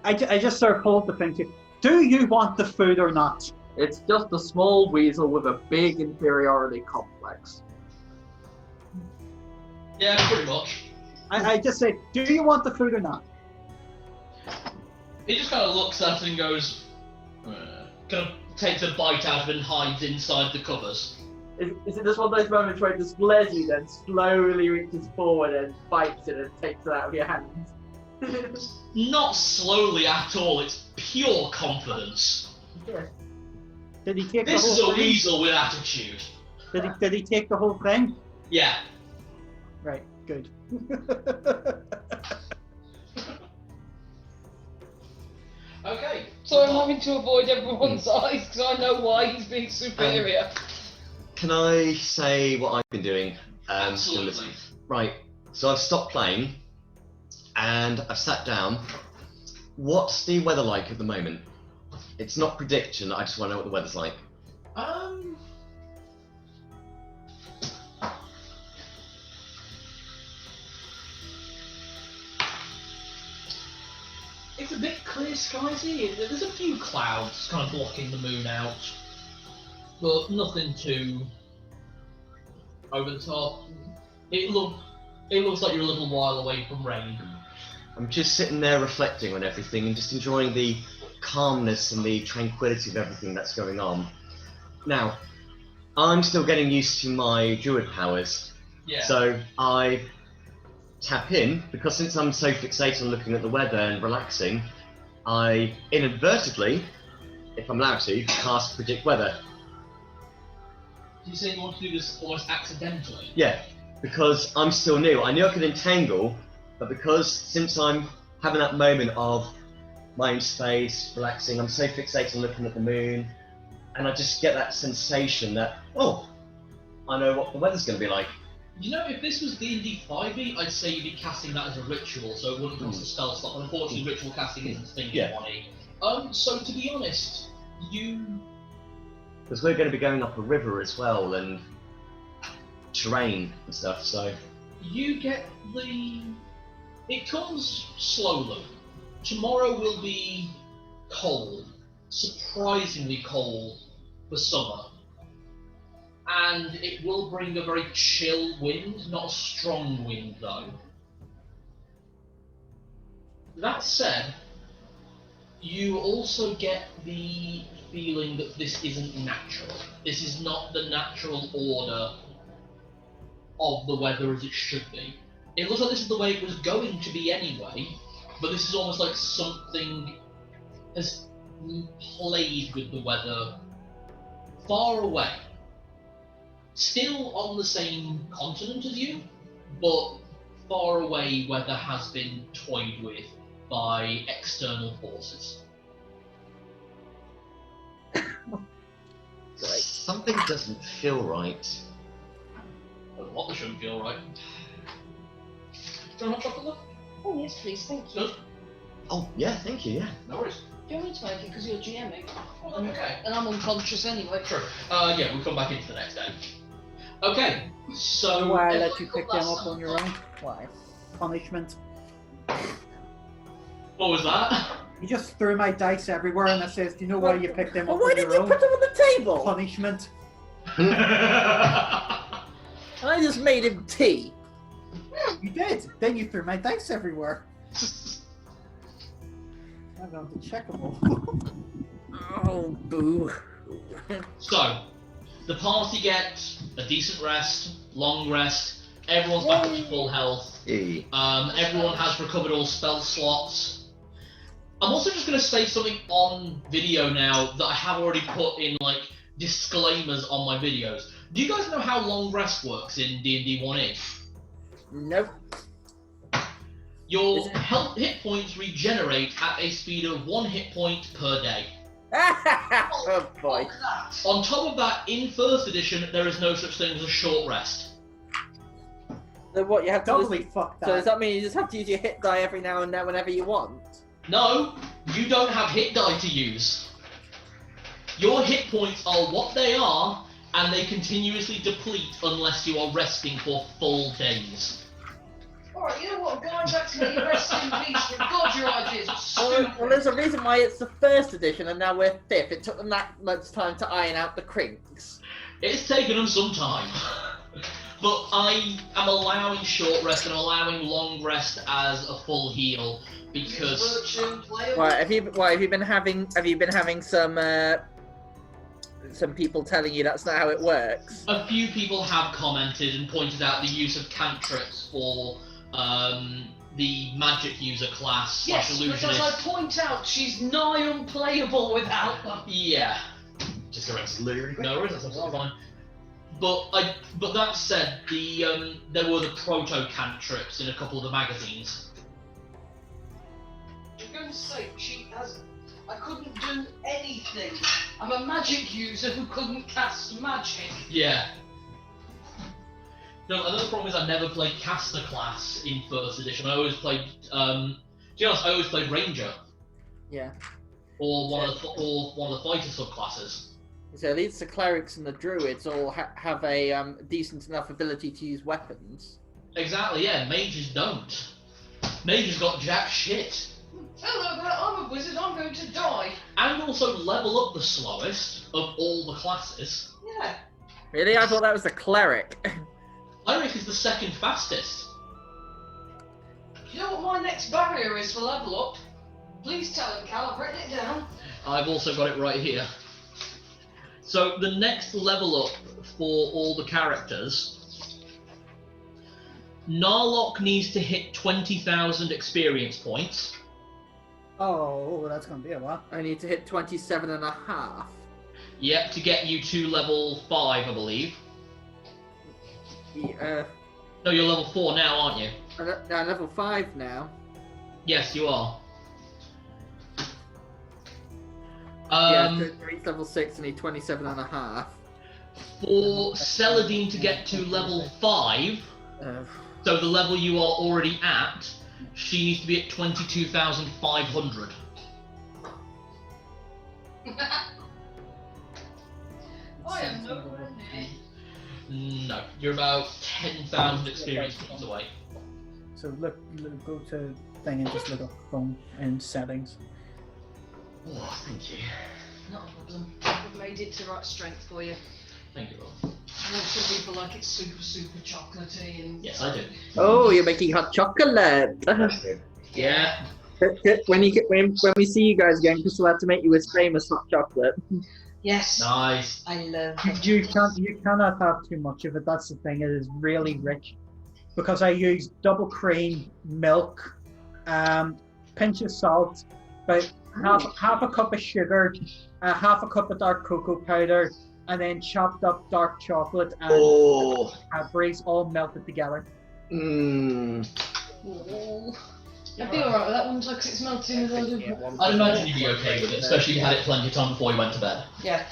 I just sort of hold the thing to, do you want the food or not? It's just a small weasel with a big inferiority complex. Yeah, pretty much. I just say, do you want the food or not? He just kind of looks at it and goes, kind of takes a bite out of it and hides inside the covers. Is it just one of those moments where it just glares you, then slowly reaches forward and bites it and takes it out of your hands? Not slowly at all, it's pure confidence. Yeah. Did he take This the is whole a thing? weasel with attitude. Did he take the whole thing? Yeah. Right, good. Okay. So I'm having to avoid everyone's eyes because I know why he's being superior. Can I say what I've been doing? Absolutely. Right, so I've stopped playing and I've sat down. What's the weather like at the moment? It's not prediction, I just want to know what the weather's like. It's a bit clear skiesy. There's a few clouds kind of blocking the moon out, but nothing too over the top. It looks like you're a little while away from rain. I'm just sitting there reflecting on everything and just enjoying the calmness and the tranquility of everything that's going on. Now, I'm still getting used to my druid powers, Yeah. so I tap in, because since I'm so fixated on looking at the weather and relaxing, I inadvertently, if I'm allowed to, cast predict weather. You saying you want to do this almost accidentally? Yeah, because I'm still new. I knew I could entangle, but because since I'm having that moment of my own space, relaxing, I'm so fixated on looking at the moon, and I just get that sensation that, oh, I know what the weather's going to be like. You know, if this was D&D 5e, I'd say you'd be casting that as a ritual, so it wouldn't cost a spell slot, but unfortunately ritual casting isn't a thing in 1e. So to be honest, Because we're going to be going up a river as well, and terrain and stuff, so... You get the... It comes slowly. Tomorrow will be cold, surprisingly cold for summer. And it will bring a very chill wind, not a strong wind though. That said, you also get the feeling that this isn't natural. This is not the natural order of the weather as it should be. It looks like this is the way it was going to be anyway, but this is almost like something has played with the weather far away. Still on the same continent as you, but far away weather has been toyed with by external forces. Something doesn't feel right. What the shouldn't feel right. Do you want hot chocolate? Oh yes, please, thank you. Good. Oh, yeah, thank you, yeah. No worries. Do you want me to make it because you're GMing? Okay. And I'm unconscious anyway. True. Yeah, we'll come back into the next day. Okay, so... Why I let you pick them up on your own? Why? Punishment. What was that? You just threw my dice everywhere and it says, do you know why you picked them up Why on did your you own? put them on the table? Punishment. And I just made him tea. You did. Then you threw my dice everywhere. I'm going to check them all. Oh, boo. So, the party gets a decent rest, long rest, everyone's back up to full health, Yay. everyone has recovered all spell slots. I'm also just going to say something on video now that I have already put in, like, disclaimers on my videos. Do you guys know how long rest works in D&D 1e? Nope. Your health hit points regenerate at a speed of 1 hit point per day. Oh boy. On top of that, in 1st edition, there is no such thing as a short rest. So what, you have to Totally fuck So does that. that mean you just have to use your hit die every now and then whenever you want? No, You don't have hit die to use. Your hit points are what they are, and they continuously deplete unless you are resting for full days. Alright, you know what? I'm going back to let you rest in peace. God, your ideas are stupid. Well, there's a reason why it's the 1st edition and now we're 5th. It took them that much time to iron out the crinks. It's taken them some time. But I am allowing short rest and allowing long rest as a full heal because Right, have you been having some people telling you that's not how it works? a few people have commented and pointed out the use of cantrips for the magic user class Yes, slash but as I illusionist. point out, she's nigh unplayable without them. Yeah. Just go into Lurie. No worries, that's absolutely fine. But that said, there were the proto cantrips in a couple of the magazines. For goodness sake, she hasn't. I couldn't do anything. I'm a magic user who couldn't cast magic. Yeah. No, another problem is I never played caster class in 1st edition. I always played, to be honest, I always played ranger Yeah. or one of the fighter subclasses. So at least the clerics and the druids all have a decent enough ability to use weapons. Exactly, yeah. Mages don't. Mages got jack shit. Hello there, I'm a wizard, I'm going to die. And also level up the slowest of all the classes. Yeah. Really? I thought that was the cleric. Cleric is the 2nd fastest. You know what my next barrier is for level up? Please tell him, Cal, I've written it down. I've also got it right here. So the next level up for all the characters, Narlock needs to hit 20,000 experience points. Oh, that's going to be a lot. I need to hit 27.5. Yep, to get you to level 5, I believe. No, you're level 4 now, aren't you? I'm level 5 now. Yes, you are. He's level 6 and he's 27.5. For Celadine to get to level 5, so the level you are already at, she needs to be at 22,500. I am nowhere near. No, you're about 10,000 experience points away. So look, go to thing and just look up phone and settings. Oh, thank you. Not a problem. I've made it to right strength for you. Thank you, Rob. I know some people like it super chocolatey and... Yes, I do. Oh, you're making hot chocolate. Yeah. when we see you guys again, Chris will have to make you a famous hot chocolate. Yes. Nice. I love it. You cannot have too much of it. That's the thing. It is really rich because I use double cream, milk, pinch of salt, about half a cup of sugar, half a cup of dark cocoa powder, and then chopped up dark chocolate and Cadbury's all melted together. Mmm. I'd be alright with that one because it's melted in as well. I'd imagine you'd be okay with it, especially if you had it plenty of time before you went to bed. Yeah.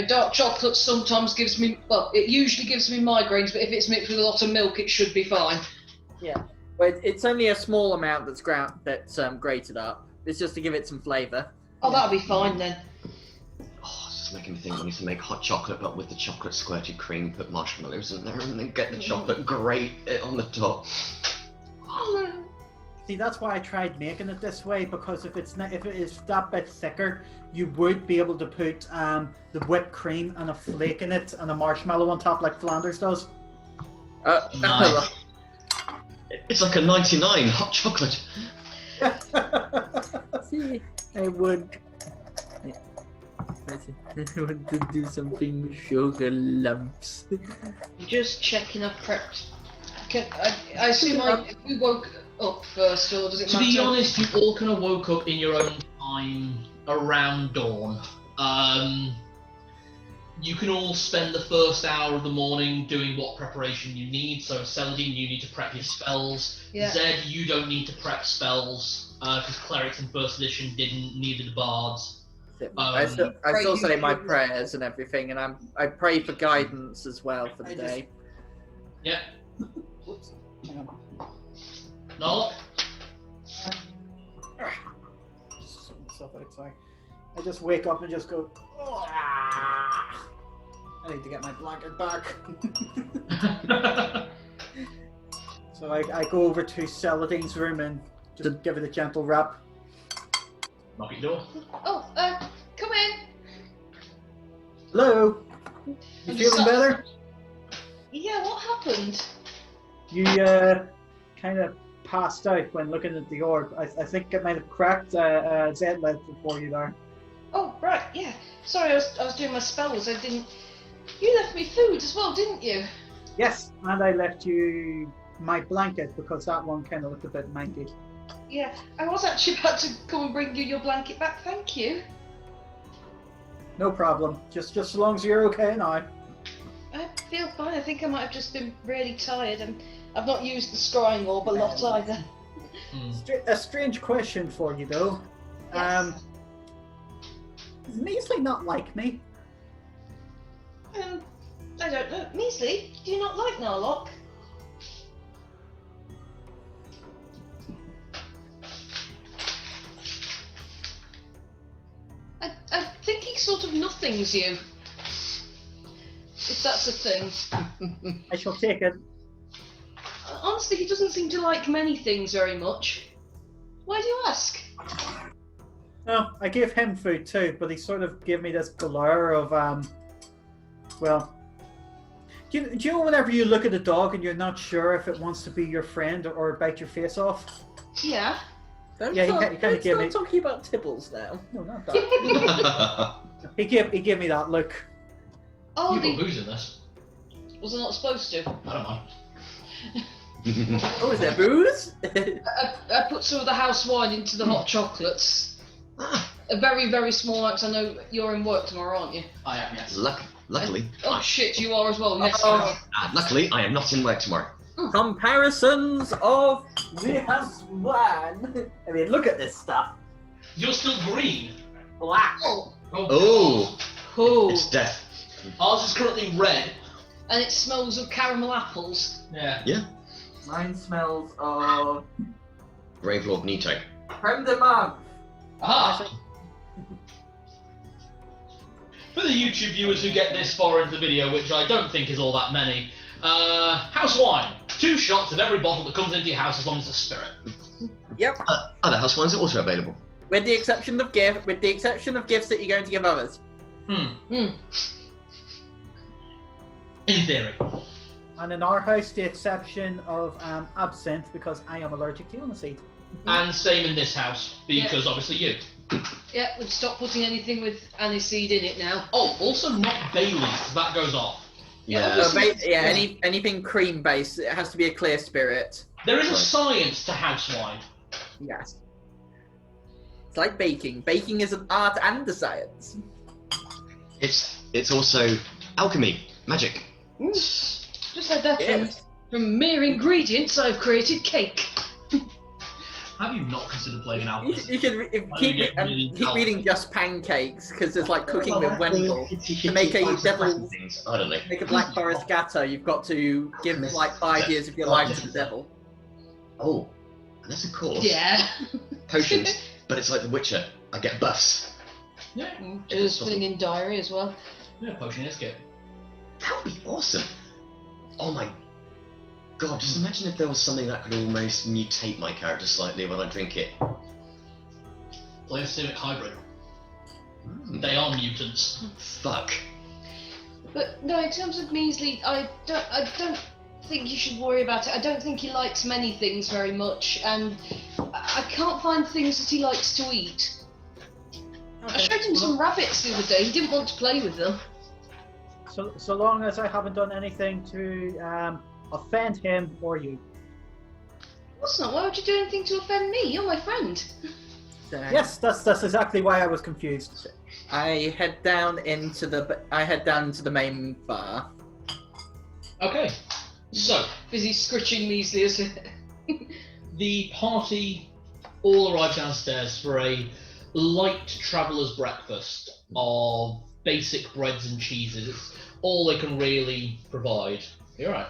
Dark chocolate sometimes gives me, well, it usually gives me migraines, but if it's mixed with a lot of milk, it should be fine. Yeah. But it's only a small amount that's grated up. It's just to give it some flavour. Oh, that'll be fine then. Oh, it's just making me think I need to make hot chocolate, but with the chocolate squirted cream, put marshmallows in there, and then get the chocolate, grate it on the top. See, that's why I tried making it this way, because if it is that bit thicker, you would be able to put the whipped cream and a flake in it and a marshmallow on top like Flanders does. Nice. It's like a 99 hot chocolate. See, I would want to do something with sugar lumps. Just checking I've prepped. I assume we woke up first, or does it matter? To be honest, you all kind of woke up in your own time around dawn. You can all spend the first hour of the morning doing what preparation you need. So, Celadine, you need to prep your spells. Yeah. Zed, you don't need to prep spells, because clerics in first edition didn't, neither did bards. I still say my prayers and everything, and I pray for guidance as well for the day. Yeah. Whoops. Hang on. Narlock? stuff outside. I just wake up and just go, "Ah." I need to get my blanket back. So I go over to Saladine's room and just give it a gentle wrap. Knock at your door. Oh, come in. Hello? You I'm feeling just- better? Yeah, what happened? You kind of passed out when looking at the orb. I think it might have cracked Zed left before you there. Oh, right, yeah. Sorry, I was doing my spells. I didn't. You left me food as well, didn't you? Yes, and I left you my blanket because that one kind of looked a bit manky. Yeah, I was actually about to come and bring you your blanket back. Thank you. No problem. Just as long as you're okay now. I feel fine. I think I might have just been really tired, and I've not used the scrying orb a lot either. A strange question for you though. Yes. Does Measley not like me? I don't know. Measley, do you not like Narlock? I think he sort of nothings you. If that's a thing. I shall take it. Honestly, he doesn't seem to like many things very much. Why do you ask? No, I gave him food too, but he sort of gave me this glare of well. Do you know whenever you look at a dog and you're not sure if it wants to be your friend or bite your face off? Yeah. Don't Yeah, he start, kinda don't gave start me- talking about Tibbles now. No, not that. he gave me that look. Oh, You've got booze in this. was I not supposed to? I don't mind. Oh, is there booze? I put some of the house wine into the hot chocolates. A very, very small amount, 'cause I know you're in work tomorrow, aren't you? I am, yes. Luckily, Oh shit, you are as well. Yes, Oh. you are. luckily, I am not in work tomorrow. Comparisons of this one. I mean, look at this stuff. You're still green. Black. Oh. Oh, Oh. it's death. Ours is currently red. And it smells of caramel apples. Yeah. Mine smells of Gravelord Nito. creme de menthe. Aha! For the YouTube viewers who get this far into the video, which I don't think is all that many, house wine. 2 shots of every bottle that comes into your house as long as it's a spirit. Yep. Other house wines are also available. With the exception of gifts that you're going to give others. In theory. And in our house, the exception of absinthe because I am allergic to aniseed. And same in this house, because obviously you. Yeah, we'd stop putting anything with aniseed in it now. Oh, also not Bailey's, 'cause that goes off. Yeah. Anything cream based, it has to be a clear spirit. There is a Right. science to house wine. Yes. It's like baking. Baking is an art and a science. It's also alchemy, magic. Just like that Yes. from mere ingredients I've created cake. Have you not considered playing an You, alchemist? you should keep reading Just Pancakes because there's like cooking with Wendell. To make a devil- I don't know. Make a Black Forest Gatto, you've got to give like 5 years of your life to the devil. Oh, and that's a course. Yeah. Potions, but it's like The Witcher. I get buffs. Yeah, Just filling in diary as well. yeah, potion escape. That would be awesome. Oh my god, just imagine if there was something that could almost mutate my character slightly when I drink it. Play a Civic hybrid. Mm, They are mutants. fuck. But no, in terms of Measley, I don't think you should worry about it. I don't think he likes many things very much, and I can't find things that he likes to eat. I showed him some rabbits the other day. He didn't want to play with them. So long as I haven't done anything to offend him or you. Of course not. Why would you do anything to offend me? You're my friend. So Yes, that's exactly why I was confused. I head down into the main bar. Okay, so Busy scritching Measley as the party all arrive downstairs for a light traveller's breakfast of basic breads and cheeses. It's all they can really provide. You're right.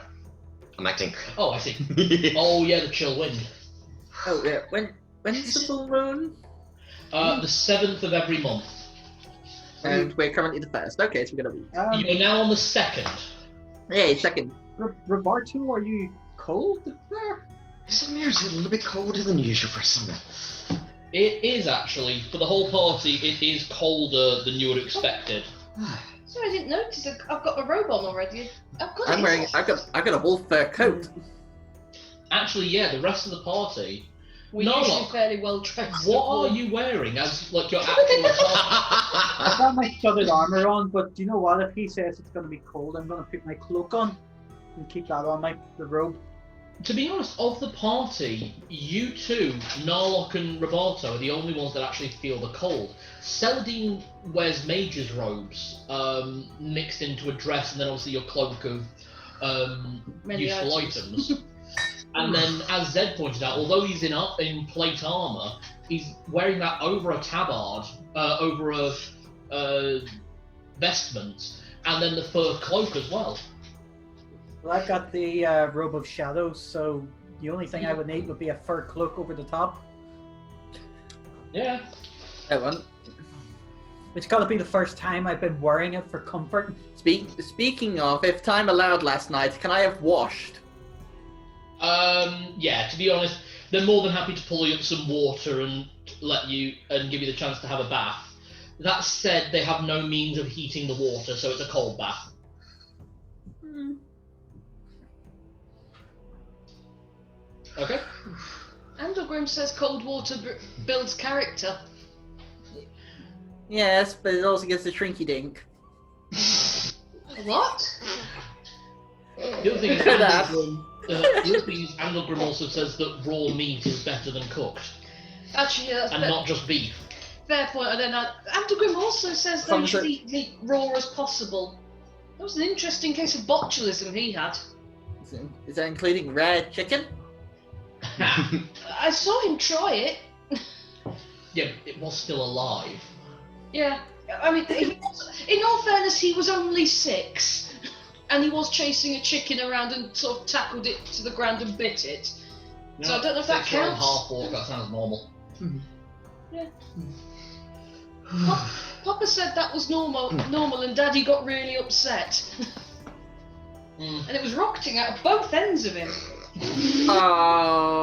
I'm acting. Oh, I see. Oh yeah, the chill wind. Oh yeah, when's the full moon? The 7th of every month. And we're currently the 1st. Okay, so we're gonna be. You're now on the 2nd. Yay, 2nd. Roberto, are you cold there? Summer's a little bit colder than usual for summer. It is actually. For the whole party, it is colder than you would have expected. Sorry, I didn't notice. I've got my robe on already. I've got I'm it. wearing. I got a wool fur coat. Actually, yeah, the rest of the party. We're No, usually look. fairly well dressed. What are you wearing as like your actual I've got my studded armor on, but do you know what? If he says it's going to be cold, I'm going to put my cloak on and keep that on the robe. To be honest, of the party, you two, Narlock and Roberto, are the only ones that actually feel the cold. Celadine wears mage's robes, mixed into a dress, and then obviously your cloak of Many useful items. And then, as Zed pointed out, although he's in plate armor, he's wearing that over a tabard, over a vestment, and then the fur cloak as well. Well, I've got the robe of shadows, so the only thing I would need would be a fur cloak over the top. Yeah. That one. It's got to be the first time I've been wearing it for comfort. Speaking of, if time allowed last night, can I have washed? Yeah, to be honest, they're more than happy to pull you up some water and give you the chance to have a bath. That said, they have no means of heating the water, so it's a cold bath. Okay. Andalgrim says cold water builds character. Yes, but it also gets a shrinky dink. What? The other thing is Andalgrim also says that raw meat is better than cooked, Actually, yeah, that's and not just beef. fair point. And then Andalgrim also says they should eat meat raw as possible. That was an interesting case of botulism he had. Is that including rare chicken? I saw him try it. Yeah, it was still alive. Yeah, I mean, in all fairness, he was only 6, and he was chasing a chicken around and sort of tackled it to the ground and bit it. So I don't know if that 6 or a counts. half orc, that sounds normal. Yeah. Papa said that was normal, and Daddy got really upset. And it was rocketing out of both ends of him. Oh.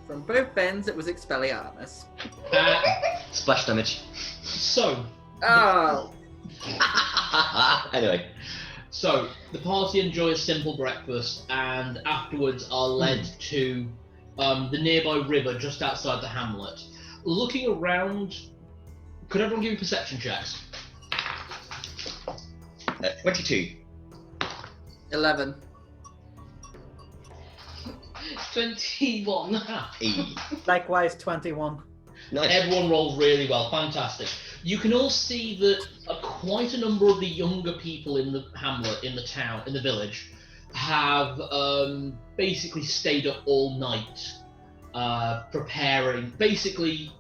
From both ends, it was Expelliarmus. Splash damage. So, Oh. Anyway. So, the party enjoy a simple breakfast and afterwards are led to the nearby river just outside the hamlet. Looking around, could everyone give me perception checks? 22. 11. 21. Likewise, 21. Nice. Everyone rolled really well, fantastic. You can all see that quite a number of the younger people in the hamlet, in the town, in the village, have basically stayed up all night, preparing, basically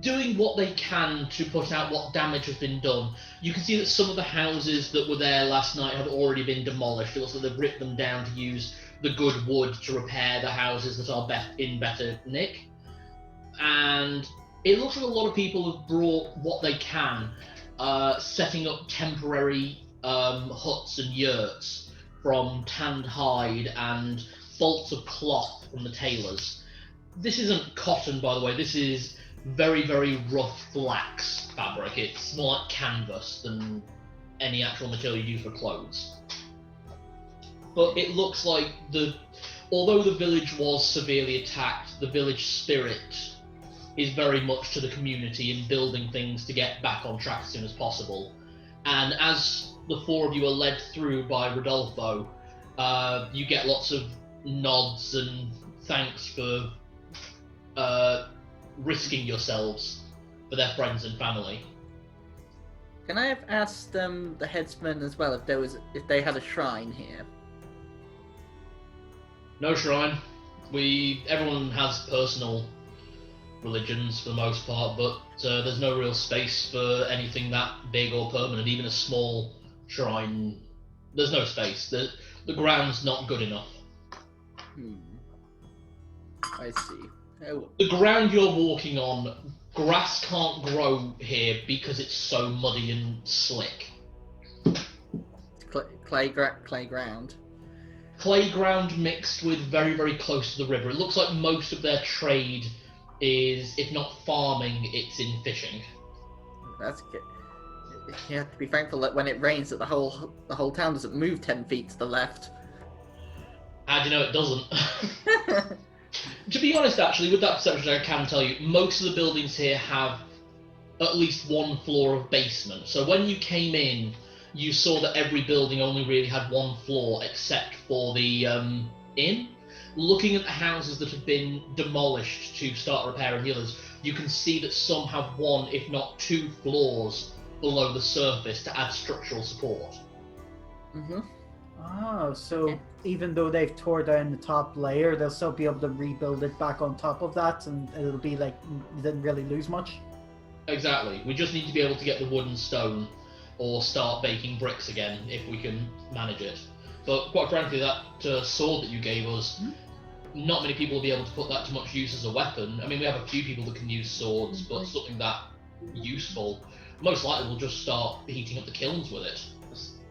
doing what they can to put out what damage has been done. You can see that some of the houses that were there last night have already been demolished. It looks like they've ripped them down to use the good wood to repair the houses that are in better nick. And it looks like a lot of people have brought what they can, setting up temporary huts and yurts from tanned hide and bolts of cloth from the tailors. This isn't cotton, by the way, this is very, very rough flax fabric. It's more like canvas than any actual material you use for clothes. But it looks like although the village was severely attacked, the village spirit is very much to the community in building things to get back on track as soon as possible. And as the 4 of you are led through by Rodolfo, you get lots of nods and thanks for risking yourselves for their friends and family. Can I have asked the headsman as well if they had a shrine here? No shrine. Everyone has personal religions for the most part, but there's no real space for anything that big or permanent. Even a small shrine, there's no space. The ground's not good enough. I see. Oh. The ground you're walking on, grass can't grow here because it's so muddy and slick. Clay ground. Playground mixed with very, very close to the river. It looks like most of their trade is, if not farming, it's in fishing. That's good. You have to be thankful that when it rains, that the whole town doesn't move 10 feet to the left. How do you know it doesn't? To be honest, actually, with that perception, I can tell you, most of the buildings here have at least one floor of basement. So when you came in, you saw that every building only really had one floor, except for the inn. Looking at the houses that have been demolished to start repairing the others, you can see that some have one, if not two floors below the surface to add structural support. Mm-hmm. Oh, so even though they've tore down the top layer, they'll still be able to rebuild it back on top of that, and it'll be like you didn't really lose much. Exactly. We just need to be able to get the wood and stone, or start baking bricks again if we can manage it. But quite frankly, that sword that you gave us, not many people will be able to put that to much use as a weapon. I mean, we have a few people that can use swords, but something that useful, most likely we'll just start heating up the kilns with it.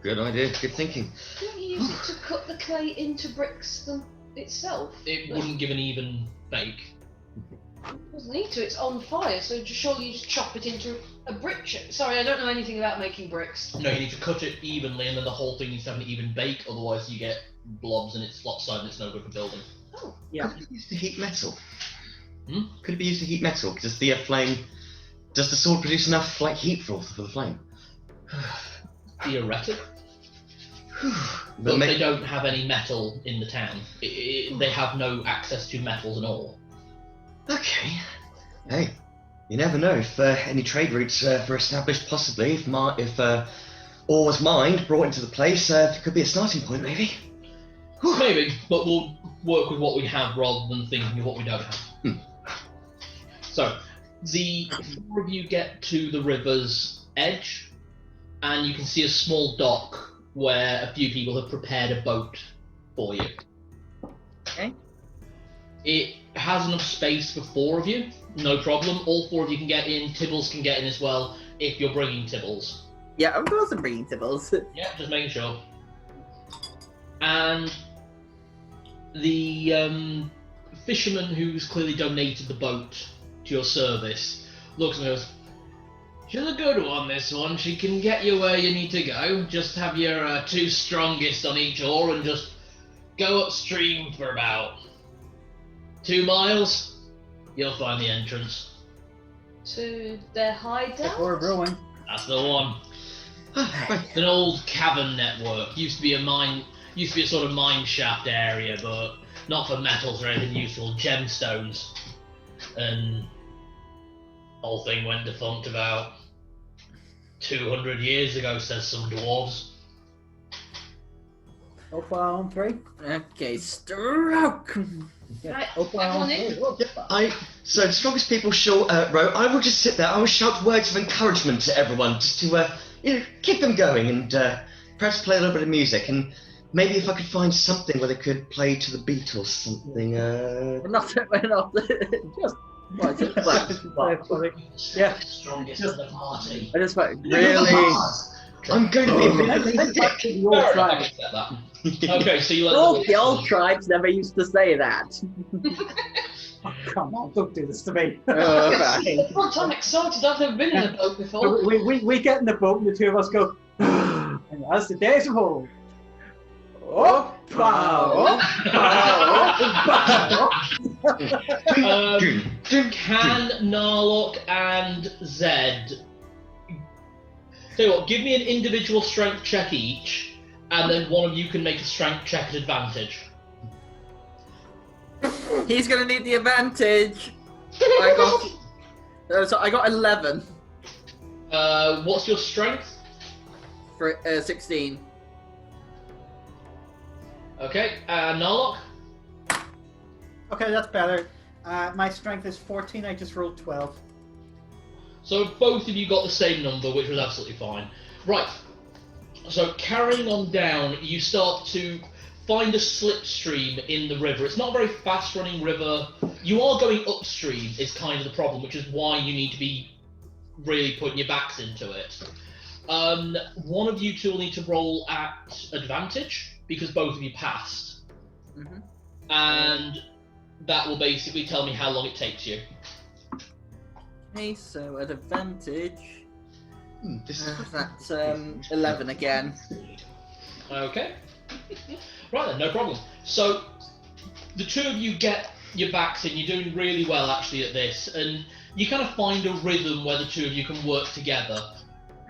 Good idea. Good thinking. Don't you use it to cut the clay into bricks itself? It wouldn't give an even bake. It doesn't need to, it's on fire, so surely you just chop it into a brick Sorry, I don't know anything about making bricks. No, you need to cut it evenly, and then the whole thing needs to have an even bake, otherwise you get blobs and it's lopsided and it's no good for building. Oh. Yeah. Could it be used to heat metal? Hmm? Could it be used to heat metal? Does the flame... Does the sword produce enough like heat for the flame? Theoretic. But they don't have any metal in the town. They have no access to metals and all. Okay. Hey, you never know if any trade routes were established. Possibly, if ore was mined, brought into the place, it could be a starting point, maybe. Maybe, but we'll work with what we have rather than thinking of what we don't have. So, the four of you get to the river's edge, and you can see a small dock where a few people have prepared a boat for you. Okay. It has enough space for four of you, no problem. All four of you can get in. Tibbles can get in as well if you're bringing Tibbles. Yeah, of course I'm bringing Tibbles. Yeah, just making sure. And the fisherman who's clearly donated the boat to your service looks and goes, "She's a good one, this one. She can get you where you need to go. Just have your two strongest on each oar and just go upstream for about 2 miles. You'll find the entrance." To their hideout? Or rowing. That's the one. It's an old cavern network. Used to be a sort of mine shaft area, but not for metals or anything useful. Gemstones. And whole thing went defunct about 200 years ago, says some dwarves. Up on 3. Okay, stroke. Right, Up back on on in. 3. So the strongest people row. I will just sit there. I will shout words of encouragement to everyone, just to keep them going, and perhaps play a little bit of music, and maybe if I could find something where they could play to the beat or something. We're not just. What is it? Yeah. Strongest of the party. I just like really. I'm going to be really Fair enough, I can accept that. Okay, so you let All the old tribes never used to say that. Oh, come on, don't do this to me. Fine. God, I'm excited. I've never been in a boat before. We get in the boat and the two of us go, and as the days of old. Can Narlock and Zed, tell you what, give me an individual strength check each, and then one of you can make a strength check at advantage. He's gonna need the advantage. I got 11 What's your strength? for 16. Okay, Narlock? Okay, that's better. My strength is 14, I just rolled 12. So both of you got the same number, which was absolutely fine. Right, so carrying on down, you start to find a slipstream in the river. It's not a very fast-running river. You are going upstream is kind of the problem, which is why you need to be really putting your backs into it. One of you two will need to roll at advantage, because both of you passed. Mm-hmm. And that will basically tell me how long it takes you. Okay, so at advantage, That's 11 again. Okay. Right then, no problem. So, the two of you get your backs in, you're doing really well actually at this, and you kind of find a rhythm where the two of you can work together.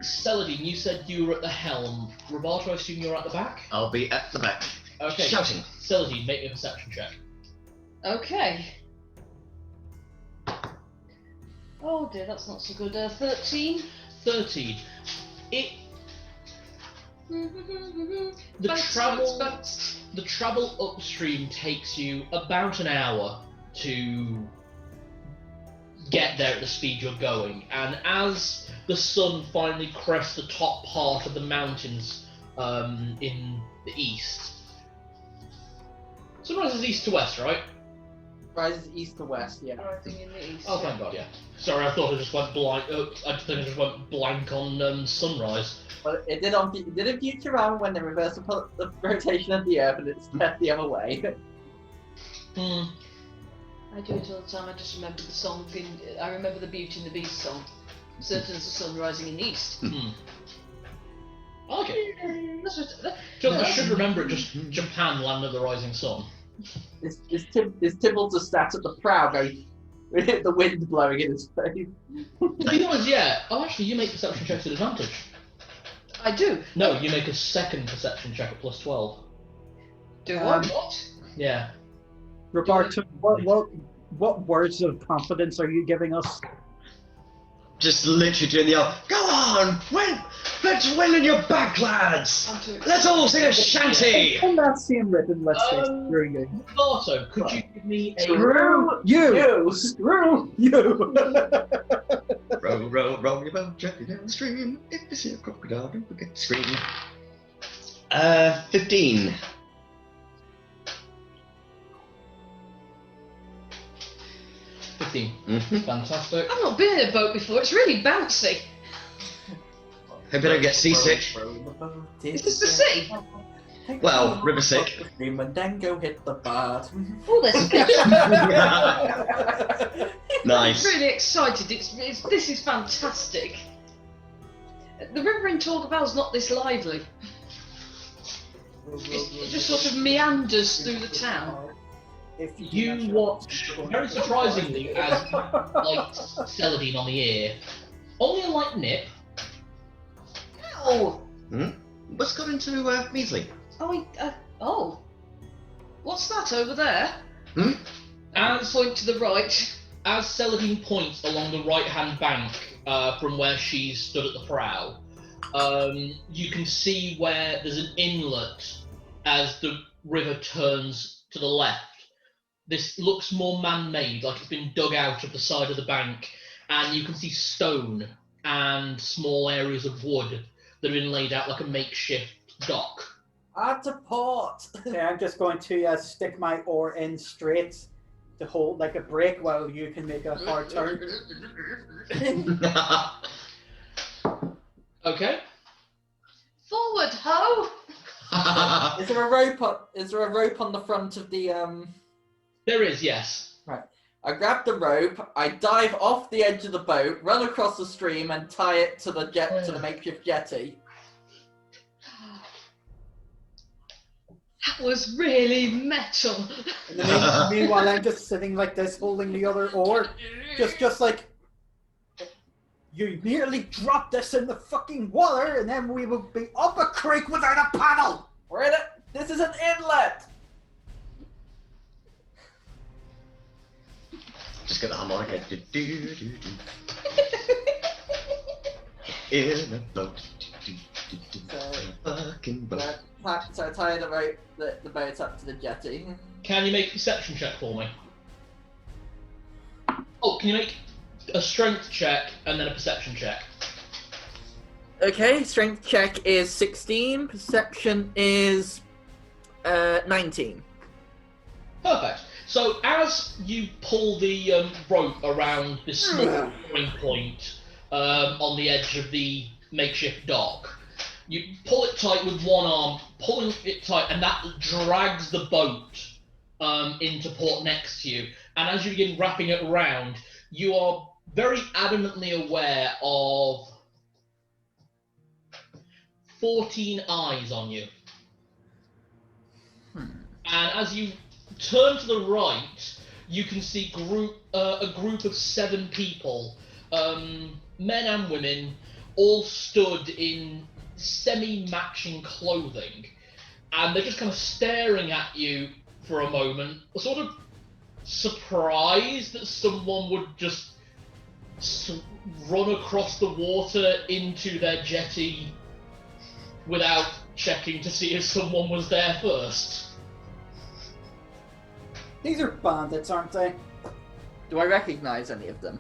Celadine, you said you were at the helm. Roberto, I assume you're at the back? I'll be at the back. Okay. Shouting. Celadine, make me a perception check. Okay. Oh dear, that's not so good. 13. 13. It The Bounce, travel, bounce, bounce. the travel upstream takes you about an hour to get there at the speed you're going, and as the sun finally crests the top part of the mountains in the east. Sunrise is east to west, right? Rises east to west, yeah. Rising in the east. Oh, thank God, yeah. Sorry, I thought I just went blank. I think I just went blank on sunrise. Well, it did a future round when they reversed the rotation of the Earth and it's set the other way. Hmm. I do it all the time. I just remember the song. I remember the Beauty and the Beast song. Certain as the sun rising in the east. Hmm. Okay. That's what, I should remember it. Just Japan, land of the rising sun. Is Tibbles a stat at the prow going with the wind blowing in his face? To be honest, yeah. Oh, actually, you make perception checks at advantage. I do. No, you make a second perception check at plus 12. Do I? What? Yeah. Roberto, what words of confidence are you giving us? Just literally doing the old, go on, let's win in your back, lads! I'm too Let's all sing a shanty! In that same rhythm, let's say screw you. Barto, could you give me a... Screw you! Screw you! Row, row, row your boat gently down the stream. If you see a crocodile, don't forget to scream. 15. 15. Mm-hmm. Fantastic. I've not been in a boat before. It's really bouncy. Hope I don't get seasick. Is this the sea? Well, river sick. And then go hit the bar. Oh, there's Nice. I'm really excited. This is fantastic. The river in Torgabel's not this lively. It just sort of meanders through the town. If You watch, very surprisingly, as light Celadine on the ear. Only a light nip. Oh, What's got into Measley? oh. What's that over there? As Point to the right. As Celadine points along the right-hand bank from where she's stood at the prow, you can see where there's an inlet as the river turns to the left. This looks more man-made, like it's been dug out of the side of the bank, and you can see stone and small areas of wood that have been laid out like a makeshift dock. Add to port! Okay, I'm just going to stick my oar in straight to hold like a brake while you can make a hard turn. Okay. Forward, ho! Is there a rope on the front of the There is, yes. I grab the rope, I dive off the edge of the boat, run across the stream and tie it to the makeshift jetty. That was really metal. And then meanwhile, I'm just sitting like this, holding the other oar, just like you nearly dropped us in the fucking water, and then we will be up a creek without a paddle. We're in it. This is an inlet. Just get the harmonica. In a boat. Fucking boat. So I tie the boat up to the jetty. Can you make a perception check for me? Oh, can you make a strength check and then a perception check? Okay, strength check is 16, perception is 19. Perfect. So as you pull the rope around this small point on the edge of the makeshift dock, you pull it tight with one arm, pulling it tight, and that drags the boat into port next to you. And as you begin wrapping it around, you are very adamantly aware of 14 eyes on you. And as you turn to the right, you can see a group of 7 people, men and women, all stood in semi-matching clothing, and they're just kind of staring at you for a moment, sort of surprised that someone would just run across the water into their jetty without checking to see if someone was there first. These are bandits, aren't they? Do I recognise any of them?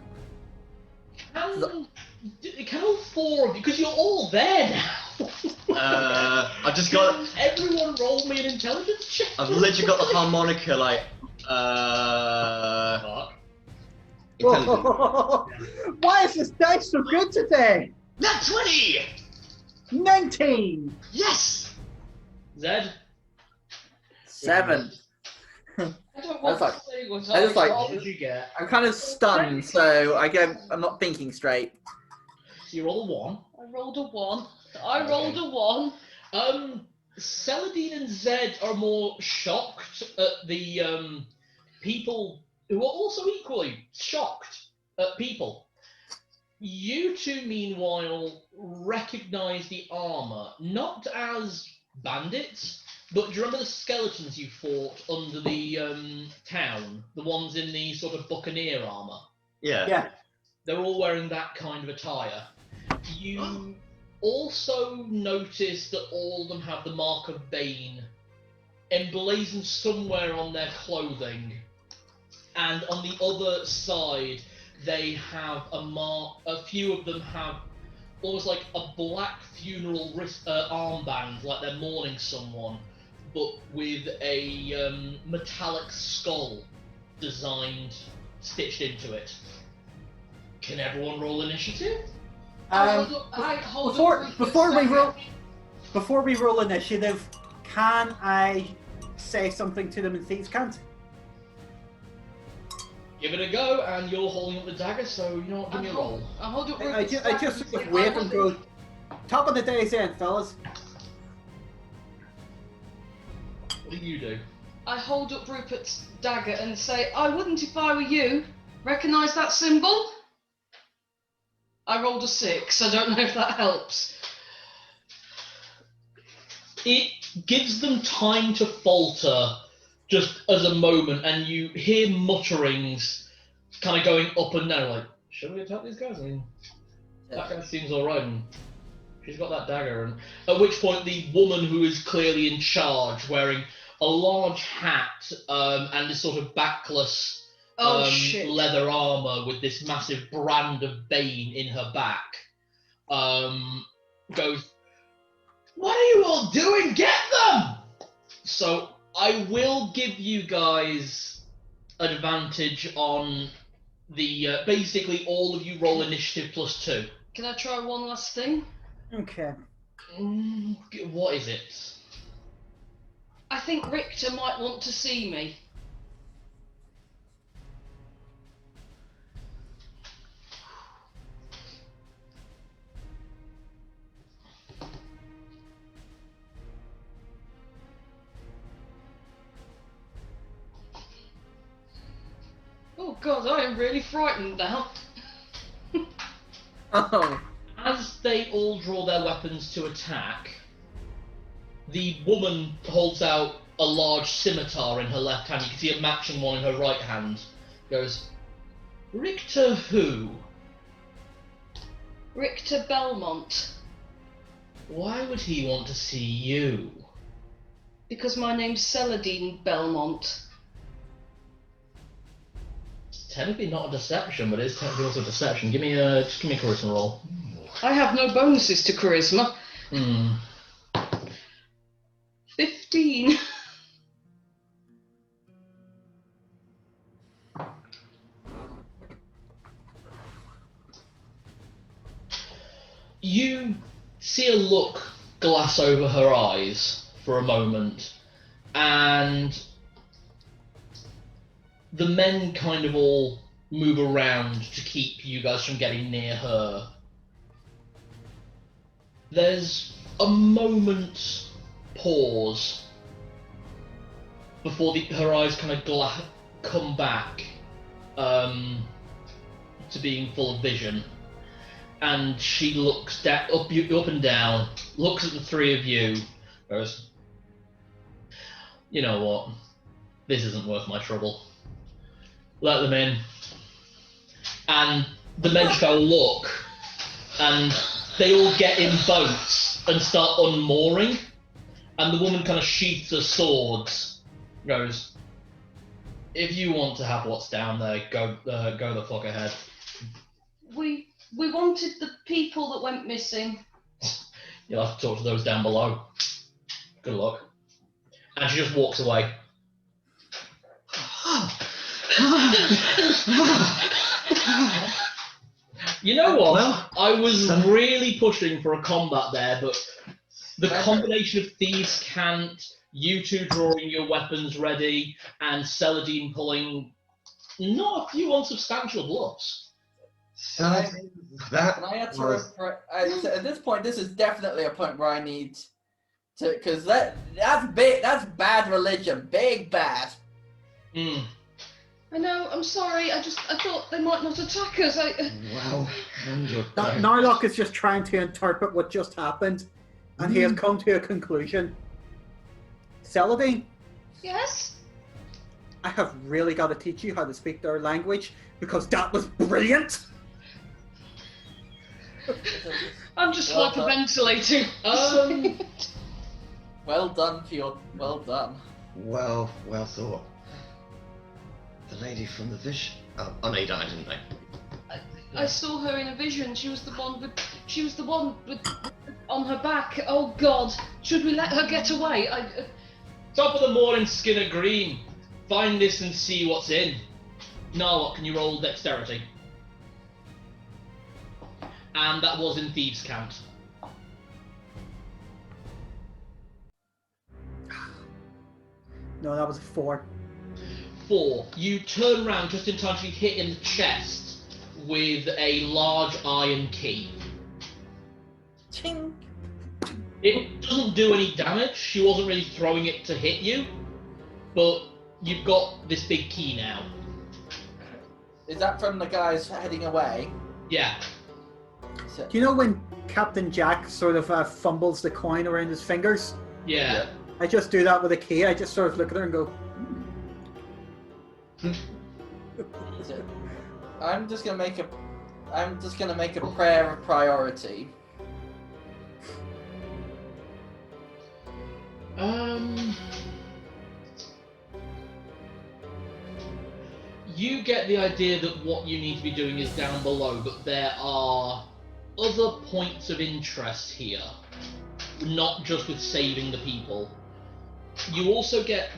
Can all 4 of you, because you're all there now. I've just got. Everyone roll me an intelligence check. I've literally got the harmonica, like. Fuck. Intelligence. Why is this dice so good today? Nat 20! 19! Yes! Zed? 7. I don't want That's to say what I just like- What did you get? I'm kind of stunned, so I'm not thinking straight. You roll a 1. I rolled a 1. I rolled a 1. Celadine and Zed are more shocked at the people who are also equally shocked at people. You two, meanwhile, recognize the armor, not as bandits, but do you remember the skeletons you fought under the town? The ones in the sort of buccaneer armor? Yeah. Yeah. They're all wearing that kind of attire. You also notice that all of them have the mark of Bane emblazoned somewhere on their clothing, and on the other side they have a mark. A few of them have almost like a black funeral armband, like they're mourning someone, but with a metallic skull stitched into it. Can everyone roll initiative? Before we roll initiative, can I say something to them in Thieves' Cant? Give it a go, and you're holding up the dagger, so you know what, give me a roll. I hold up I Rupert's just back sort of wave and go, top of the day's end, fellas. What do you do? I hold up Rupert's dagger and say, I wouldn't if I were you. Recognise that symbol? I rolled a 6. I don't know if that helps. It gives them time to falter just as a moment, and you hear mutterings kind of going up and down, like, should we attack these guys? I mean, that guy seems alright, and she's got that dagger. And at which point the woman who is clearly in charge, wearing a large hat and this sort of backless leather armor with this massive brand of Bane in her back, goes, "What are you all doing? Get them!" So I will give you guys advantage on the basically all of you roll initiative +2. Can I try one last thing? Okay. What is it? I think Richter might want to see me. Oh god, I am really frightened now. Oh. As they all draw their weapons to attack, the woman holds out a large scimitar in her left hand. You can see a matching one in her right hand. Goes, "Richter who? Richter Belmont. Why would he want to see you?" Because my name's Celadine Belmont. It's technically not a deception, but it is technically also a deception. Just give me a charisma roll. I have no bonuses to charisma. 15. You see a look glass over her eyes for a moment, and the men kind of all move around to keep you guys from getting near her. There's a moment's pause before her eyes kind of come back to being full of vision, and she looks up and down, looks at the three of you, goes, "You know what? This isn't worth my trouble. Let them in." And the men just go look, and they all get in boats and start unmooring, and the woman kind of sheaths her swords, goes, "If you want to have what's down there, go the fuck ahead." We wanted the people that went missing. You'll have to talk to those down below. Good luck. And she just walks away. You know what? Well, I was really pushing for a combat there, but the combination of Thieves' Cant, you two drawing your weapons ready, and Celadine pulling not a few unsubstantial bluffs. Can I utter at this point, this is definitely a point where I need to, because that's big, that's bad religion, big bad. Mm. I know, I'm sorry, I thought they might not attack us. Well, Narlock is just trying to interpret what just happened, and he has come to a conclusion. Celadine, Yes? I have really got to teach you how to speak their language, because that was brilliant! I'm just Well hyperventilating. Well done, Fjord. Well done. Well thought. The lady from the vision. Oh no, you don't. I didn't know. I saw her in a vision. She was the one with on her back. Oh God! Should we let her get away? Top of the morning, Skinner Green. Find this and see what's in. Narlock, can you roll dexterity? And that was in Thieves' Cant. No, that was a 4. 4. You turn around just in time to be hit in the chest with a large iron key. Ching. It doesn't do any damage. She wasn't really throwing it to hit you, but you've got this big key now. Is that from the guys heading away? Yeah. So, Do you know when Captain Jack sort of fumbles the coin around his fingers? Yeah. I just do that with a key. I just sort of look at her and go, so, I'm just gonna make a prayer a priority. You get the idea that what you need to be doing is down below, but there are other points of interest here, not just with saving the people. You also get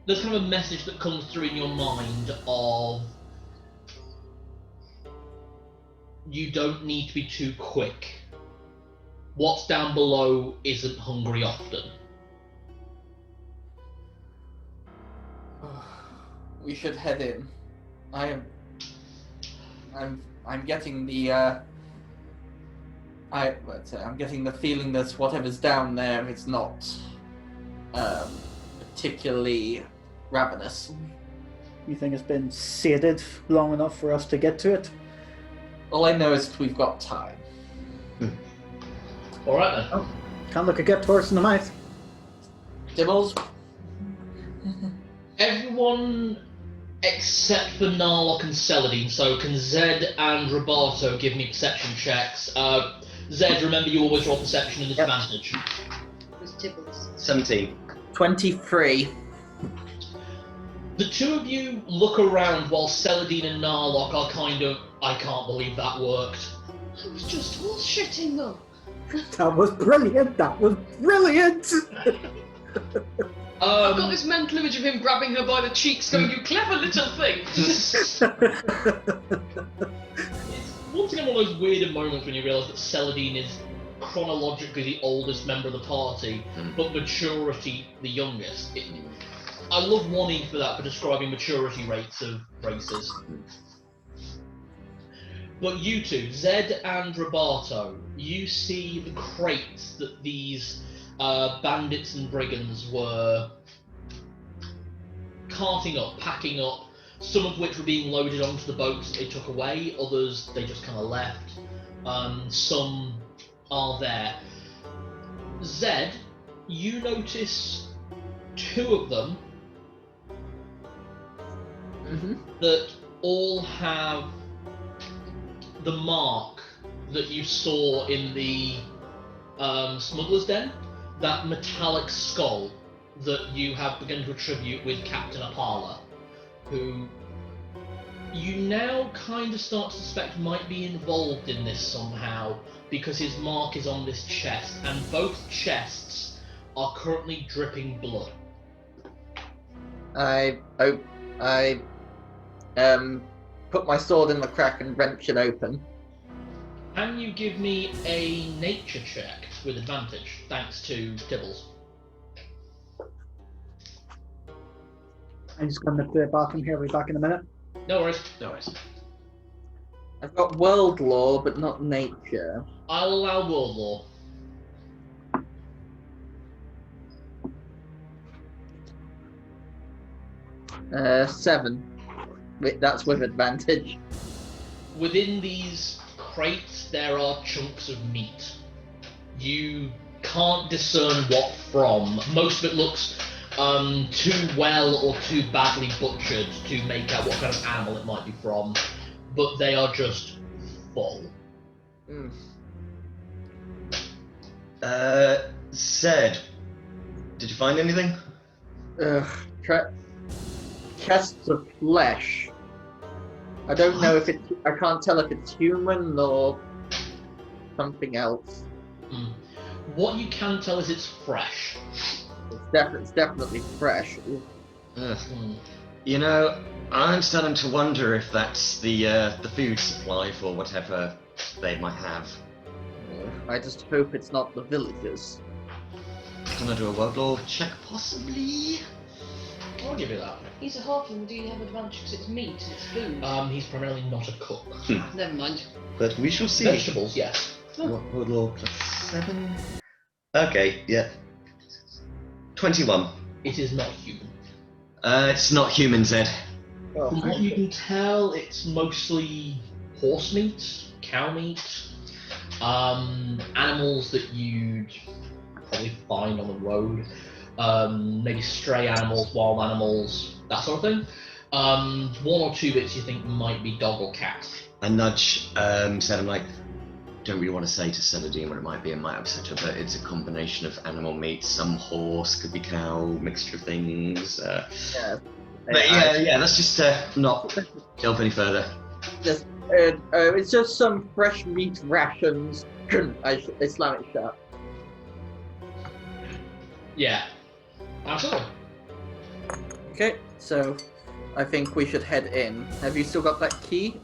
there's kind of a message that comes through in your mind of you don't need to be too quick. What's down below isn't hungry often. We should head in. I'm getting the I'm getting the feeling that whatever's down there is not particularly ravenous. you think it's been sated long enough for us to get to it? All I know is that we've got time. Alright then. Oh, can't look a get horse in the mouth. Dibbles? Everyone except for Narlock and Celadine, so can Zed and Roboto give me perception checks? Zed, remember you always roll perception and advantage. There's Tibbles. 17. 23. The two of you look around while Celadine and Narlock are kind of, I can't believe that worked. I was just bullshitting them. That was brilliant. That was brilliant. I've got this mental image of him grabbing her by the cheeks going, "You clever little thing." once again one of those weird moments when you realise that Celadine is chronologically the oldest member of the party, but maturity the youngest. I love Wani for that, for describing maturity rates of races. But you two, Zed and Roberto, you see the crates that these bandits and brigands were carting up, packing up, some of which were being loaded onto the boats that they took away, others they just kind of left, some are there. Zed, you notice 2 of them that all have the mark that you saw in the smuggler's den, that metallic skull that you have begun to attribute with Captain Apala, who you now kind of start to suspect might be involved in this somehow, because his mark is on this chest, and both chests are currently dripping blood. I put my sword in the crack and wrench it open. Can you give me a nature check with advantage, thanks to Tibbles? I'm just going to do it back in here. We'll be back in a minute. No worries. I've got world law, but not nature. I'll allow world law. Seven. That's with advantage. Within these crates, there are chunks of meat. You can't discern what from. Most of it looks too well or too badly butchered to make out what kind of animal it might be from, but they are just full. Zed, did you find anything? Chests of flesh. I don't know if it's. I can't tell if it's human or something else. What you can tell is it's fresh. It's definitely fresh. You know, I'm starting to wonder if that's the food supply for whatever they might have. I just hope it's not the villagers. Can I do a world law check, possibly? I'll give you that. He's a halfling. Do you have advantage because it's meat? It's food. He's primarily not a cook. Never mind. But we shall see. Vegetables, yes. World law plus 7. Okay, yeah. 21. It is not human. It's not human, Zed. From what you can tell, it's mostly horse meat, cow meat, animals that you'd probably find on the road, maybe stray animals, wild animals, that sort of thing. 1 or 2 bits you think might be dog or cat. I nudge Zed, I'm like, don't really want to say to Celadine what it might be, it might upset her, but it's a combination of animal meat, some horse, could be cow, mixture of things. Yeah. But yeah, let's just not delve any further. It's just some fresh meat rations. I slam it shut. Yeah, absolutely. Okay, so I think we should head in. Have you still got that key?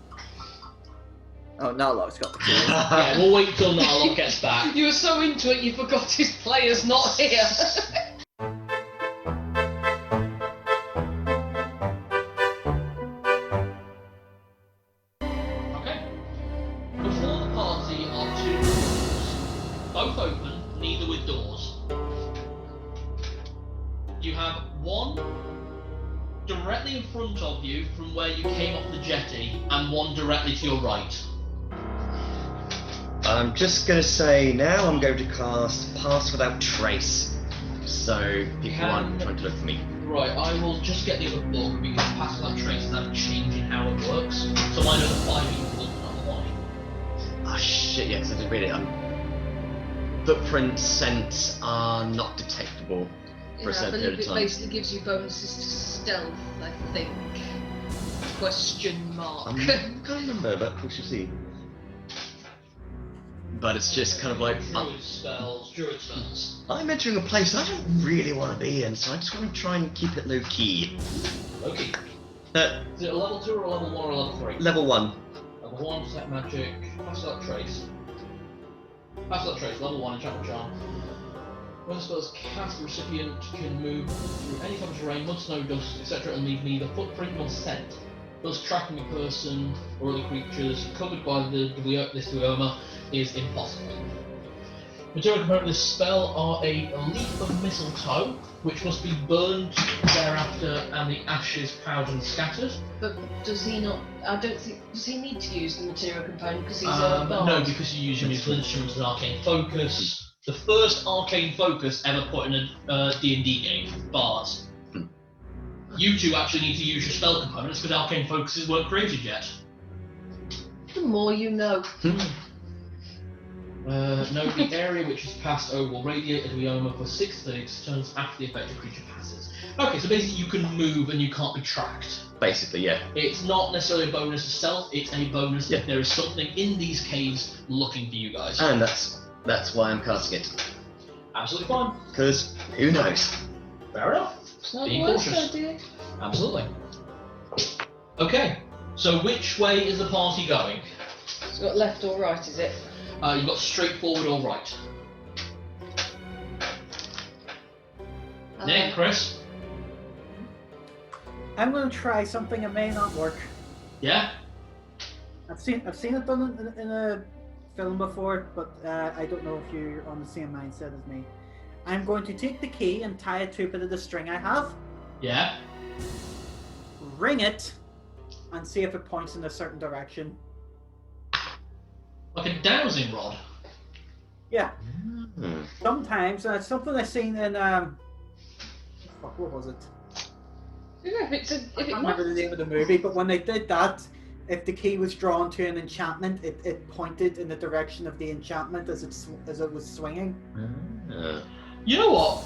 Oh, Narlock's got the key. Yeah, we'll wait till Narlock gets back. You were so into it, you forgot his player's not here. Okay. Before the party are 2 rooms, both open, neither with doors. You have one directly in front of you from where you came off the jetty, and one directly to your right. I'm just going to say now I'm going to cast Pass Without Trace. So pick one trying to look for me. Right, I will just get the other book because Pass Without Trace is a change in how it works. So I know the 5 equals not 1. Oh shit, yeah, because I did read it. Footprint scents are not detectable for a I certain believe period of it time. basically gives you bonuses to stealth, I think. Question mark. I can't remember, but we shall see. But it's just kind of like, Druid spells. I'm entering a place I don't really want to be in, so I just want to try and keep it low key. Okay. Is it a level 2 or a level 1 or a level 3? Level 1. Level Level 1, detect magic, pass that trace. Pass that trace, level 1, enchantment charm. When the spell is cast, the recipient can move through any type of terrain, mud, snow, dust, etc., and leave neither footprint nor scent, thus tracking a person or other creatures covered by this duoma is impossible. Material component of this spell are a leaf of mistletoe, which must be burned thereafter and the ashes powdered and scattered. But does he not? I don't think. Does he need to use the material component because he's a bard? No, because you use your musical instruments as arcane focus. The first arcane focus ever put in a D&D game, bards. You two actually need to use your spell components because arcane focuses weren't created yet. The more you know. Note the area which is passed over will radiate a duoma for 6 turns after the affected creature passes. Okay, so basically you can move and you can't be tracked. Basically, yeah. It's not necessarily a bonus to stealth, it's a bonus if there is something in these caves looking for you guys. And that's why I'm casting it. Absolutely fine. Because who knows? Fair enough. It's not Be the worst cautious. idea. Absolutely. Okay, so which way is the party going? It's got left or right, is it? You've got straight forward or right. Nick, Chris? I'm going to try something that may not work. Yeah? I've seen it done in a film before, but I don't know if you're on the same mindset as me. I'm going to take the key and tie it to a bit of the string I have, Yeah? ring it, and see if it points in a certain direction. Like a dowsing rod? Yeah. Hmm. Sometimes, it's something I've seen in what was it? Yeah, if I can't remember the name of the movie, but when they did that, if the key was drawn to an enchantment, it pointed in the direction of the enchantment as it was swinging. You know what?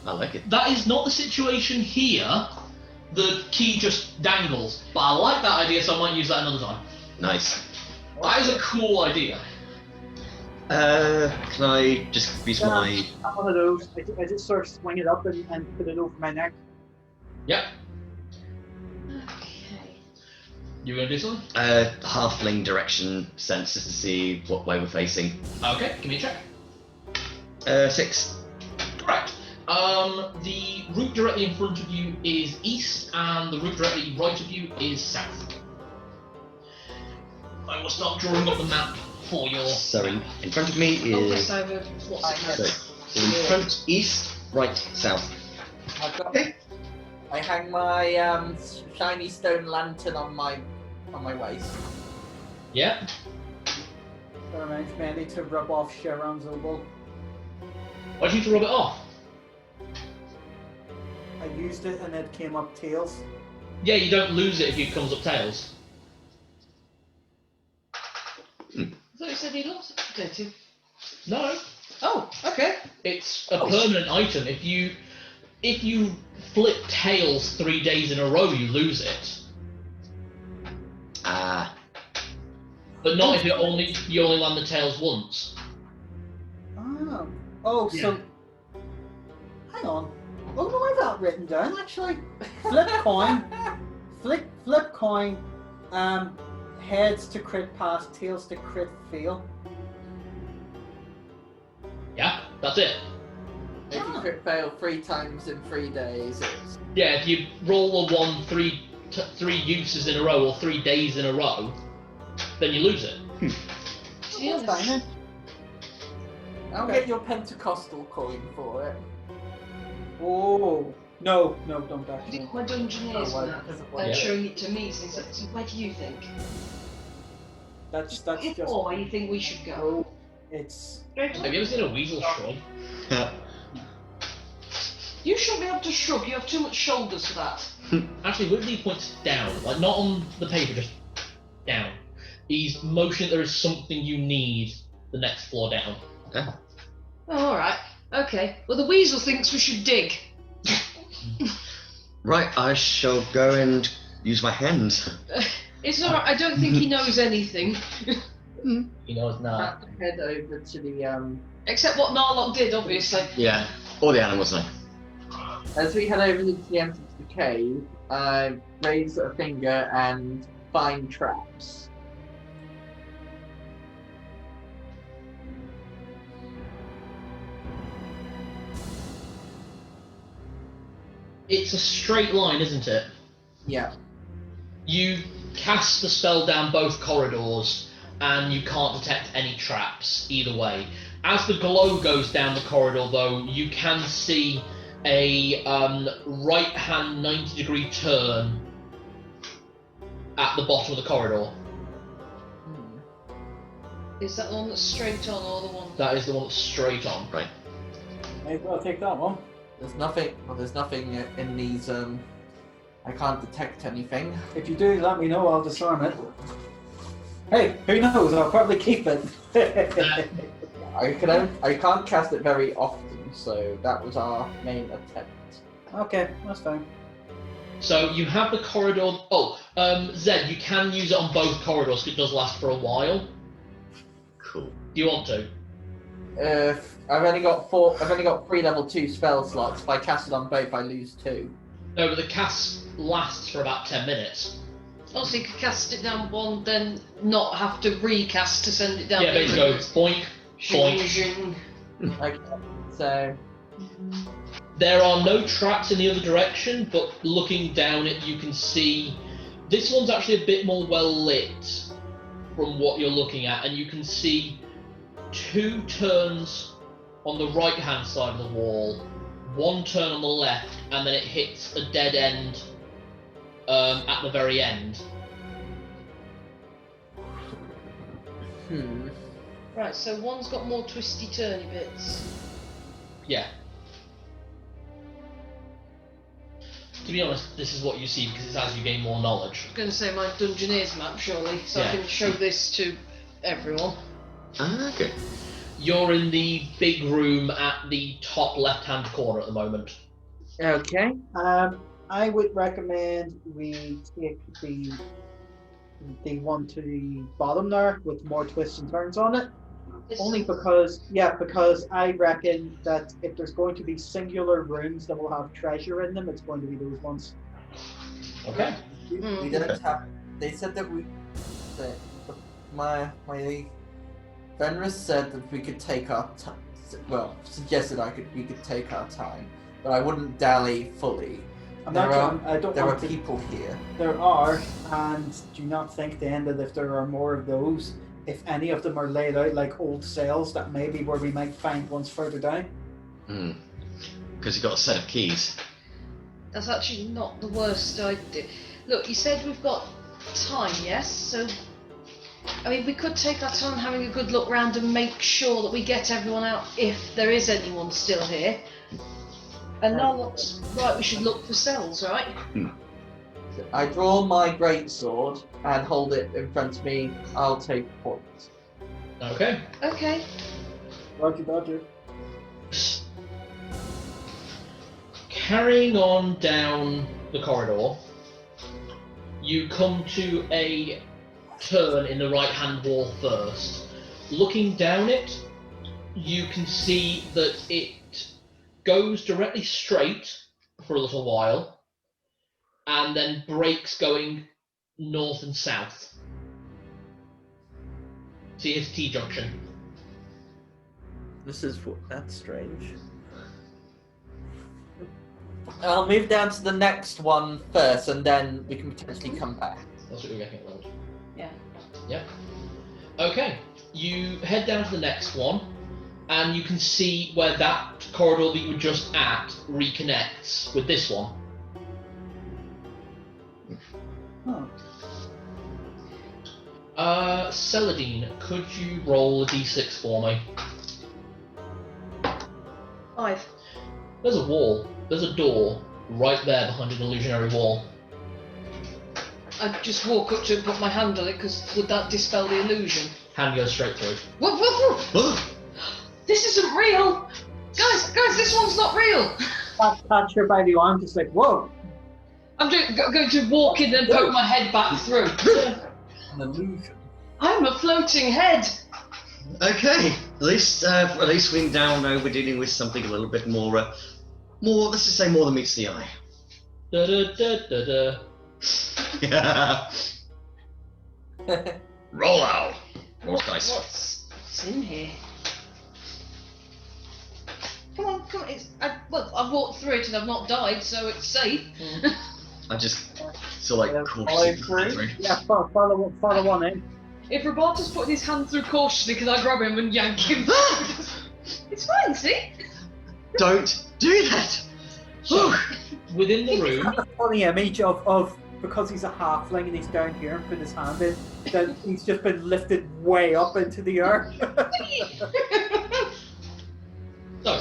I like it. That is not the situation here. The key just dangles. But I like that idea, so I might use that another time. Nice. That is a cool idea. Can I just use my... I'm one of those. I just sort of swing it up and put it over my neck. Yep. Okay. You gonna do something? Halfling direction senses to see what way we're facing. Okay, give me a check. 6. Correct. The route directly in front of you is east, and the route directly right of you is south. I will start drawing up the map for your... So in front of me Oh, is... yes, over. What's it? So in front, east, right, south. I've got. Okay. I hang my shiny stone lantern on my waist. Yeah? That reminds me, I need to rub off Sharon's oboe. Why do you need to rub it off? I used it and it came up tails. Yeah, you don't lose it if it comes up tails. I thought you said he lost it. Did you? No. Oh, okay. It's a permanent item. If you flip tails 3 days in a row, you lose it. Ah. But not if you only land the tails once. Oh. Oh, so... Hang on. Oh, no, I've got written down, actually. Flip coin. Flip coin. Heads to crit pass, tails to crit fail. Yeah, that's it. If you crit fail 3 times in 3 days, it's... Yeah, if you roll a 1 3 uses in a row or 3 days in a row, then you lose it. Yes. Fine. I'll Okay. get your Pentecostal coin for it. Oh. No, don't I actually. think my dungeoneers Oh, were well, and yeah. showing it to me. So where do you think? That's If just... or where you think we should go? Oh, it's... Have you ever seen a weasel shrug? You shouldn't be able to shrug. You have too much shoulders for that. Actually, Whitley points down, like not on the paper, just down. He's motioning there is something you need the next floor down. Okay. Oh, all right. Okay. Well, the weasel thinks we should dig. Right, I shall go and use my hands. It's all right. I don't think he knows anything. He knows now. Head over to the Except what Narlock did, obviously. Yeah, all the animals know. as we head over to the entrance of the cave, I raise a finger and find traps. It's a straight line, isn't it? Yeah. You cast the spell down both corridors, and you can't detect any traps either way. As the glow goes down the corridor, though, you can see a right-hand 90-degree turn at the bottom of the corridor. Is that the one that's straight on or the one? That is the one that's straight on. Right. Maybe I'll take that one. There's nothing. Well, there's nothing in these. I can't detect anything. If you do, let me know. I'll disarm it. Hey, who knows? I'll probably keep it. I can't cast it very often, so that was our main attempt. Okay, that's fine. So you have the corridor. Oh, Zed, you can use it on both corridors because it does last for a while. Cool. Do you want to? I've only got 4. I've only got 3 level 2 spell slots. If I cast it on both, I lose 2. No, but the cast lasts for about 10 minutes. Also, you could cast it down one, then not have to recast to send it down. Yeah, the basically other. go boink, boink. Zing. Okay, so There are no traps in the other direction, but looking down it, you can see this one's actually a bit more well lit from what you're looking at, and you can see 2 turns on the right hand side of the wall, 1 turn on the left, and then it hits a dead end at the very end. Right, so one's got more twisty turny bits. Yeah. To be honest, this is what you see because it's as you gain more knowledge. I was going to say my Dungeoneer's map, surely, so Yeah. I can show this to everyone. Ah, okay. You're in the big room at the top left-hand corner at the moment. okay. I would recommend we take the one to the bottom there with more twists and turns on it. Only because I reckon that if there's going to be singular rooms that will have treasure in them, it's going to be those ones. Okay. We don't have. They said that my Fenris said that we could take our time. Well, suggested we could take our time, but I wouldn't dally fully. I don't There are want to. people here. There are, and do not think then that if there are more of those, if any of them are laid out like old cells, that may be where we might find ones further down. Because you've got a set of keys. That's actually not the worst idea. Look, you said we've got time, yes? So, I mean, we could take our time having a good look round and make sure that we get everyone out if there is anyone still here. And now what's right, we should look for cells, right? I draw my greatsword and hold it in front of me. I'll take points. Okay. Okay. Roger. Carrying on down the corridor, you come to a turn in the right-hand wall first. Looking down it, you can see that it goes directly straight for a little while, and then breaks going north and south. See, it's T-junction. That's strange. I'll move down to the next one first, and then we can potentially come back. That's what we're getting at. Yeah. Yep. Okay, you head down to the next one, and you can see where that corridor that you were just at reconnects with this one. Celadine, could you roll a d6 for me? 5. There's a wall. There's a door right there behind an illusionary wall. I'd just walk up to it and put my hand on it, because would that dispel the illusion? Hand goes straight through. Woof, woof, woof. This isn't real! Guys, this one's not real! Catch her by the arm, just like, whoa! I'm going to walk in and poke my head back through. An illusion. I'm a floating head! Okay, at least we now know we're dealing with something a little bit more, let's just say more than meets the eye. Da da da da da. Yeah. Roll out. More dice. What's in here? Come on. I've walked through it and I've not died, so it's safe. I just sort of like Follow cautiously through? Yeah, follow one in. If Roberto's putting his hand through cautiously, can I grab him and yank him? It's fine, see? Don't do that! So, within the room, Got a funny image of because he's a halfling and he's down here and put his hand in, that he's just been lifted way up into the air. so,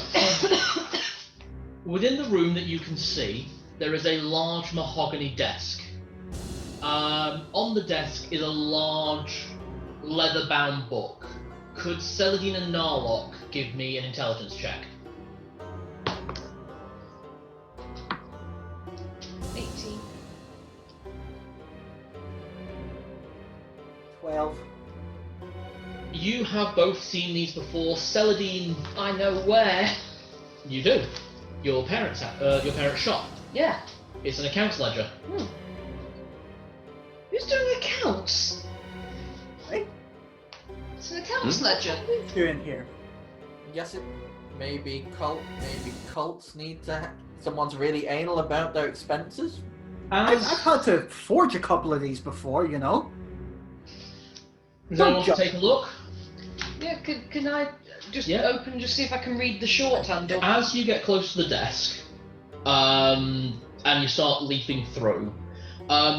within the room that you can see, there is a large mahogany desk. On the desk is a large leather-bound book. Could Celadine and Narlock give me an intelligence check? 18. 12. You have both seen these before. Celadine, I know where. you do. Your parents' shop. Yeah. It's an accounts ledger. Who's doing accounts? Right? It's an accounts ledger. What are you doing here? Yes, it maybe cults need to. Someone's really anal about their expenses. I've had to forge a couple of these before, you know. Does anyone want to take a look? Yeah, can I just Yeah. open, just see if I can read the shorthand? Or... As you get close to the desk, and you start leafing through,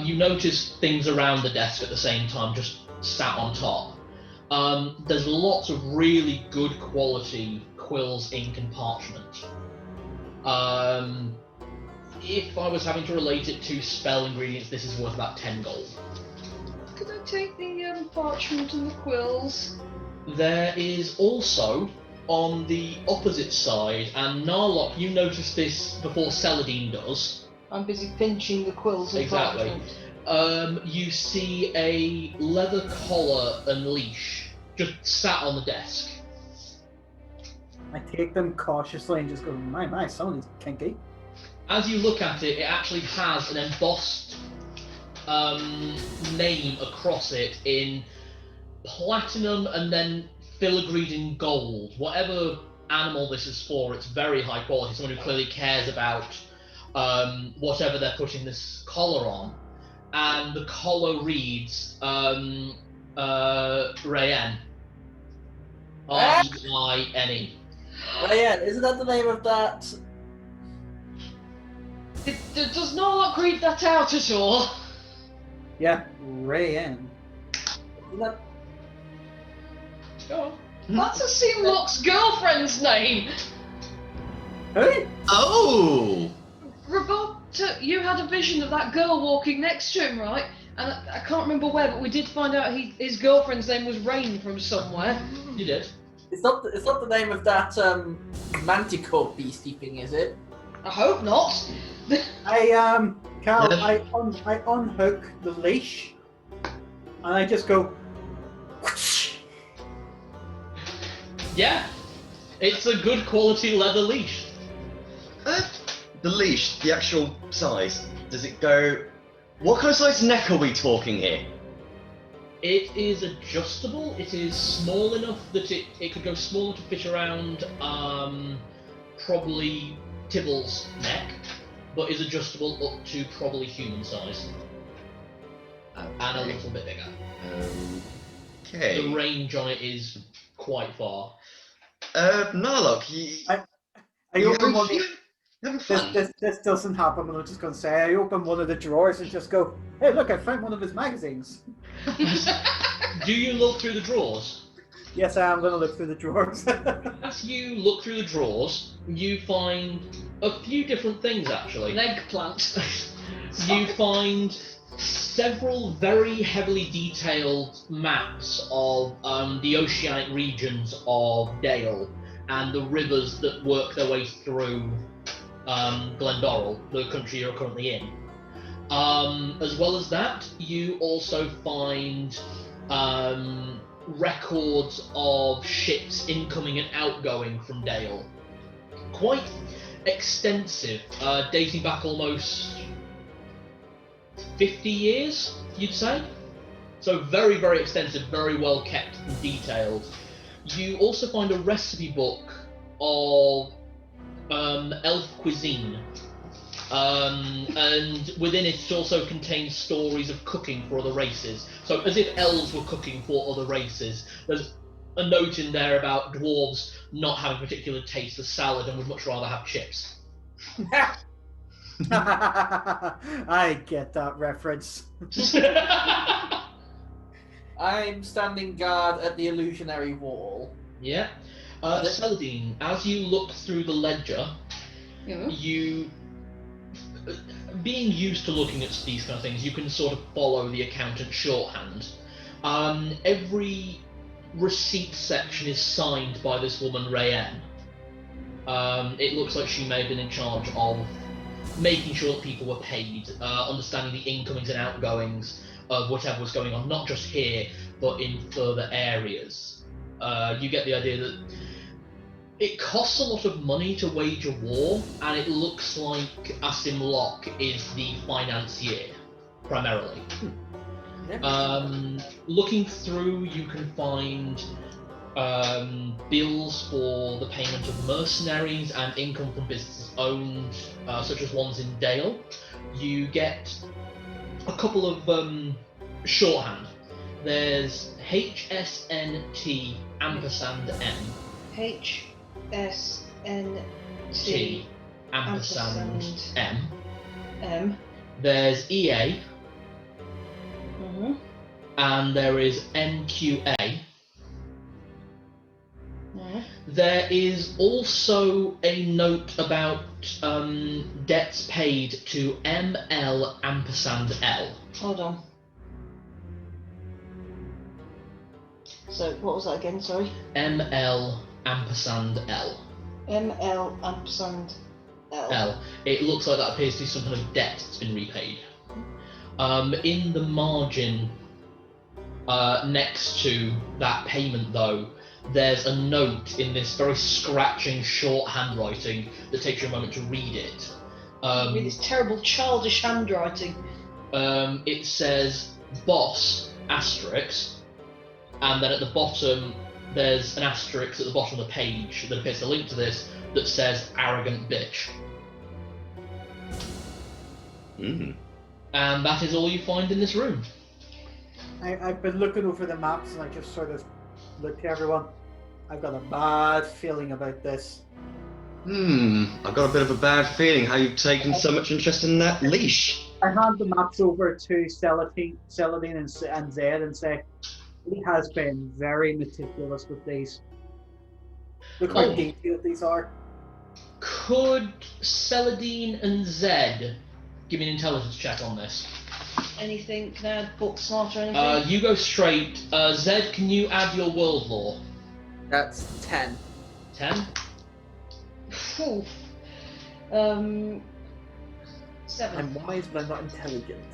you notice things around the desk at the same time, just sat on top. There's lots of really good quality quills, ink, and parchment. If I was having to relate it to spell ingredients, this is worth about 10 gold. Could I take the parchment and the quills? There is also, on the opposite side, and Narlock, you notice this before Celadine does. I'm busy pinching the quills and Exactly. parchment. You see a leather collar and leash just sat on the desk. I take them cautiously and just go, my, some of these kinky. As you look at it, it actually has an embossed name across it in platinum and then filigreed in gold. Whatever animal this is for, it's very high quality. Someone who clearly cares about whatever they're putting this collar on. And the collar reads Rayen. R-E-I-N-E. Rayen, isn't that the name of that? Does Norlock read that out at all? Yeah, Rayen. Isn't that Go on. That's a Seamlock's girlfriend's name! Hey! Oh! Roberta, you had a vision of that girl walking next to him, right? And I can't remember where, but we did find out his girlfriend's name was Rain from somewhere. You did. It's not the name of that manticore beastie thing, is it? I hope not. Carol, Yeah. I unhook the leash and I just go Yeah, it's a good quality leather leash. The leash, the actual size, does it go... What kind of size neck are we talking here? It is adjustable. It is small enough that it could go small enough to fit around probably Tybalt's neck, but is adjustable up to probably human size. And a little bit bigger. Okay. The range on it is quite far. Narlock, I open one. having fun? This doesn't happen, but I'm just going to say I open one of the drawers and just go, hey, look, I found one of his magazines. Do you look through the drawers? Yes, I am going to look through the drawers. As you look through the drawers, you find a few different things actually. An eggplant. You find several very heavily detailed maps of the oceanic regions of Dale and the rivers that work their way through Glendorrel, the country you're currently in. As well as that, you also find records of ships incoming and outgoing from Dale. Quite extensive, dating back almost 50 years, you'd say. So very, very extensive, very well kept and detailed. You also find a recipe book of elf cuisine. And within it also contains stories of cooking for other races. So as if elves were cooking for other races. There's a note in there about dwarves not having a particular taste for salad and would much rather have chips. I get that reference. I'm standing guard at the illusionary wall. Yeah. Celadine, as you look through the ledger, you, being used to looking at these kind of things, you can sort of follow the accountant's shorthand. Every receipt section is signed by this woman, Rayen. It looks like she may have been in charge of making sure that people were paid, understanding the incomings and outgoings of whatever was going on, not just here, but in further areas. You get the idea that it costs a lot of money to wage a war, and it looks like Asim Locke is the financier, primarily. Looking through, you can find bills for the payment of mercenaries and income from businesses owned, such as ones in Dale. You get a couple of shorthand. There's HSNT ampersand M. HSNT ampersand M. M. There's EA. Mm-hmm. And there is NQA. Mm-hmm. There is also a note about debts paid to ML ampersand L. Hold on. So, what was that again, sorry? ML ampersand L. ML ampersand L. L. It looks like that appears to be some kind of debt that's been repaid. In the margin next to that payment, though, there's a note in this very scratching short handwriting that takes you a moment to read it. With this terrible childish handwriting. It says boss asterisk, and then at the bottom there's an asterisk at the bottom of the page that appears to link to this that says arrogant bitch. And that is all you find in this room. I've been looking over the maps and I just sort of look to everyone. I've got a bad feeling about this. I've got a bit of a bad feeling how you've taken so much interest in that leash. I hand the maps over to Celadine and Zed and say, he has been very meticulous with these. Look how detailed these are. Could Celadine and Zed give me an intelligence check on this? Anything? Can I add book smart or anything? You go straight. Zed, can you add your world lore? That's 10. 10? Ooh. 7. I'm wise, but I'm not intelligent.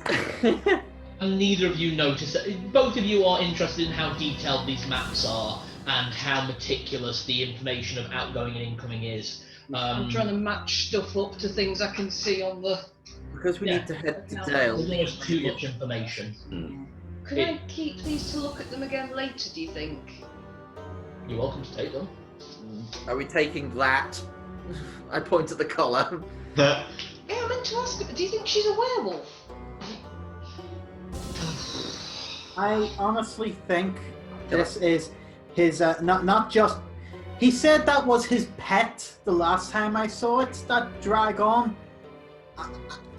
And neither of you notice that. Both of you are interested in how detailed these maps are and how meticulous the information of outgoing and incoming is. I'm trying to match stuff up to things I can see on the... Because we need to head to Dale. There's almost too much information. Could I keep these to look at them again later, do you think? You're welcome to take them. Are we taking that? I point at the collar. Yeah, I meant to ask her, do you think she's a werewolf? I honestly think this is his, not just... He said that was his pet the last time I saw it, that dragon.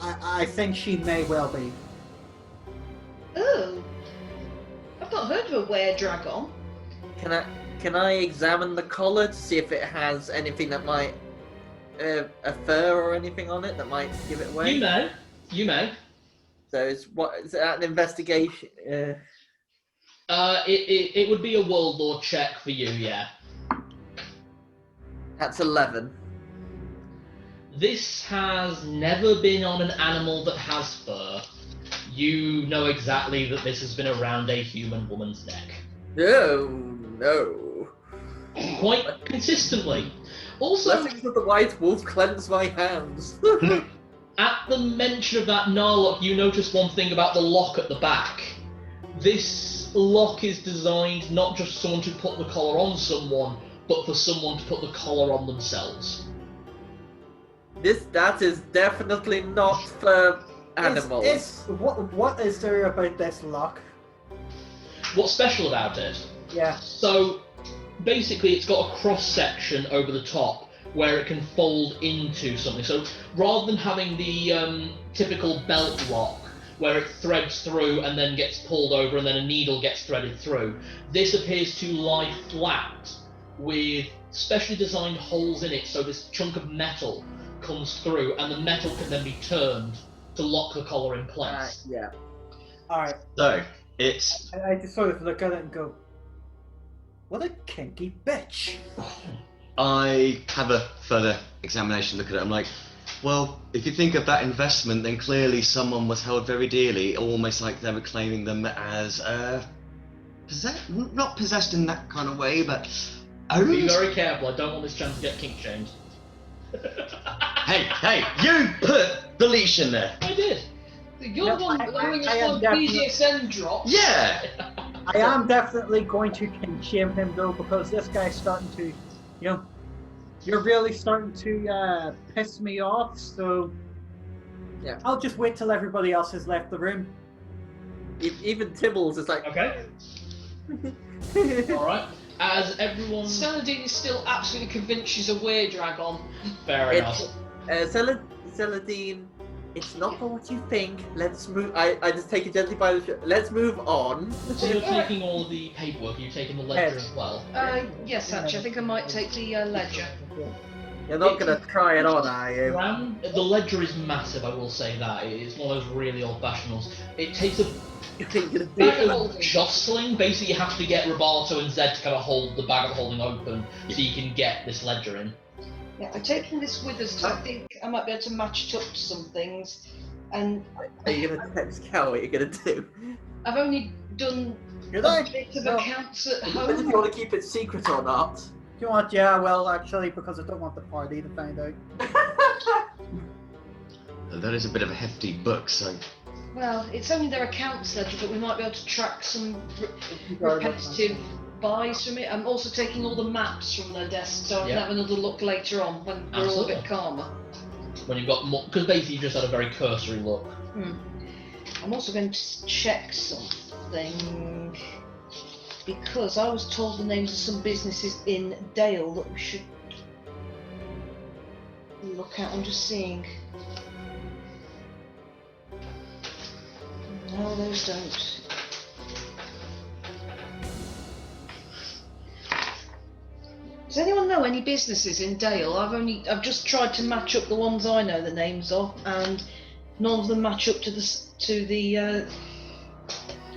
I think she may well be. Oh. I've not heard of a were-dragon. Can I examine the collar to see if it has anything that might... a fur or anything on it that might give it away? You may. So is that an investigation? It would be a world lore check for you, yeah. That's 11. This has never been on an animal that has fur. You know exactly that this has been around a human woman's neck. No. Quite consistently. Also, Blessings of the White Wolf cleanse my hands. at the mention of that Narlock, you notice one thing about the lock at the back. This lock is designed not just for someone to put the collar on someone, but for someone to put the collar on themselves. That is definitely not for animals. What is there about this lock? What's special about it? Yeah. So basically, it's got a cross section over the top where it can fold into something. So rather than having the typical belt lock where it threads through and then gets pulled over and then a needle gets threaded through, this appears to lie flat with specially designed holes in it, so this chunk of metal comes through and the metal can then be turned to lock the collar in place. Yeah. Alright. So it's I just sort of look at it and go, what a kinky bitch. I have a further examination look at it. I'm like, well, if you think of that investment, then clearly someone was held very dearly, almost like they were claiming them as not possessed in that kind of way, but owned. Be very careful, I don't want this chance to get kink shamed. Hey, you put the leash in there. I did. You're No, the one I allowing am us to definitely- BDSM drop. Yeah. I am definitely going to shame him though, because this guy's starting to, you're really starting to piss me off, so Yeah. I'll just wait till everybody else has left the room. Even Tibbles is like. Okay, alright. As everyone... Saladin is still absolutely convinced she's a weird dragon. Fair enough. Celadine, it's not for what you think. Let's move. I just take it gently by the. Let's move on. So you're taking all the paperwork, you're taking the ledger as well? Yes, actually, I think I might take the ledger. You're not gonna try it on, are you? The ledger is massive, I will say that. It's one of those really old-fashioned ones. It takes a bit of jostling. Basically, you have to get Roberto and Zed to kind of hold the bag of holding open so you can get this ledger in. Yeah, I'm taking this with us because I think I might be able to match it up to some things. And Are you gonna text Cal what you're gonna do? I've only done Good a night. bit of No. accounts at But if home. you want to keep it secret or not. You want? Yeah, well, actually, because I don't want the party to find out. That is a bit of a hefty book, so Well, it's only their accounts ledger, but we might be able to track some repetitive buys from it. I'm also taking all the maps from their desk, so I can have another look later on when we're all a bit calmer. When you've got more, because basically you just had a very cursory look. I'm also going to check something because I was told the names of some businesses in Dale that we should look at. I'm just seeing. No, those don't. Does anyone know any businesses in Dale? I've just tried to match up the ones I know the names of, and none of them match up to the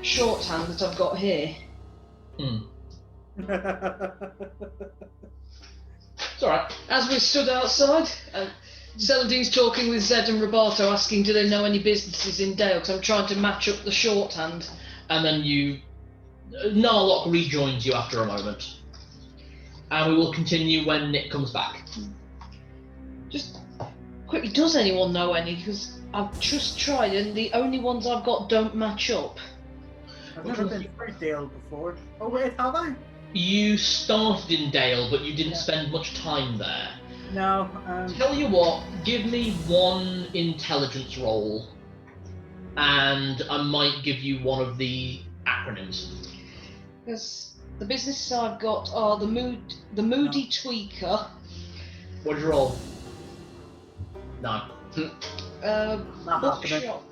shorthand that I've got here. It's alright. As we stood outside, Celadine's talking with Zed and Roberto, asking do they know any businesses in Dale, because I'm trying to match up the shorthand. And then Narlock rejoins you after a moment. And we will continue when Nick comes back. Just quickly, does anyone know any? Because I've just tried and the only ones I've got don't match up. I've never been through Dale before. Oh wait, have I? You started in Dale, but you didn't spend much time there. No. Tell you what, give me one intelligence roll, and I might give you one of the acronyms. Because the businesses I've got are the Moody Tweaker, What did you roll? No. Not happening. Bookshop.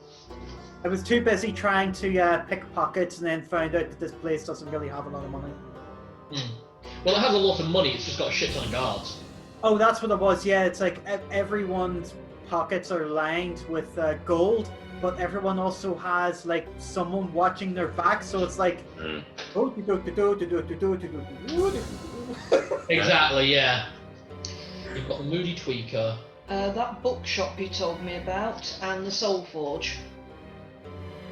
I was too busy trying to pick pockets and then found out that this place doesn't really have a lot of money. Well, it has a lot of money, it's just got a shit ton of guards. Oh, that's what it was. Yeah, it's like everyone's pockets are lined with gold, but everyone also has like someone watching their back, so it's like Exactly, yeah. You've got the Moody Tweaker. That bookshop you told me about, and the Soul Forge.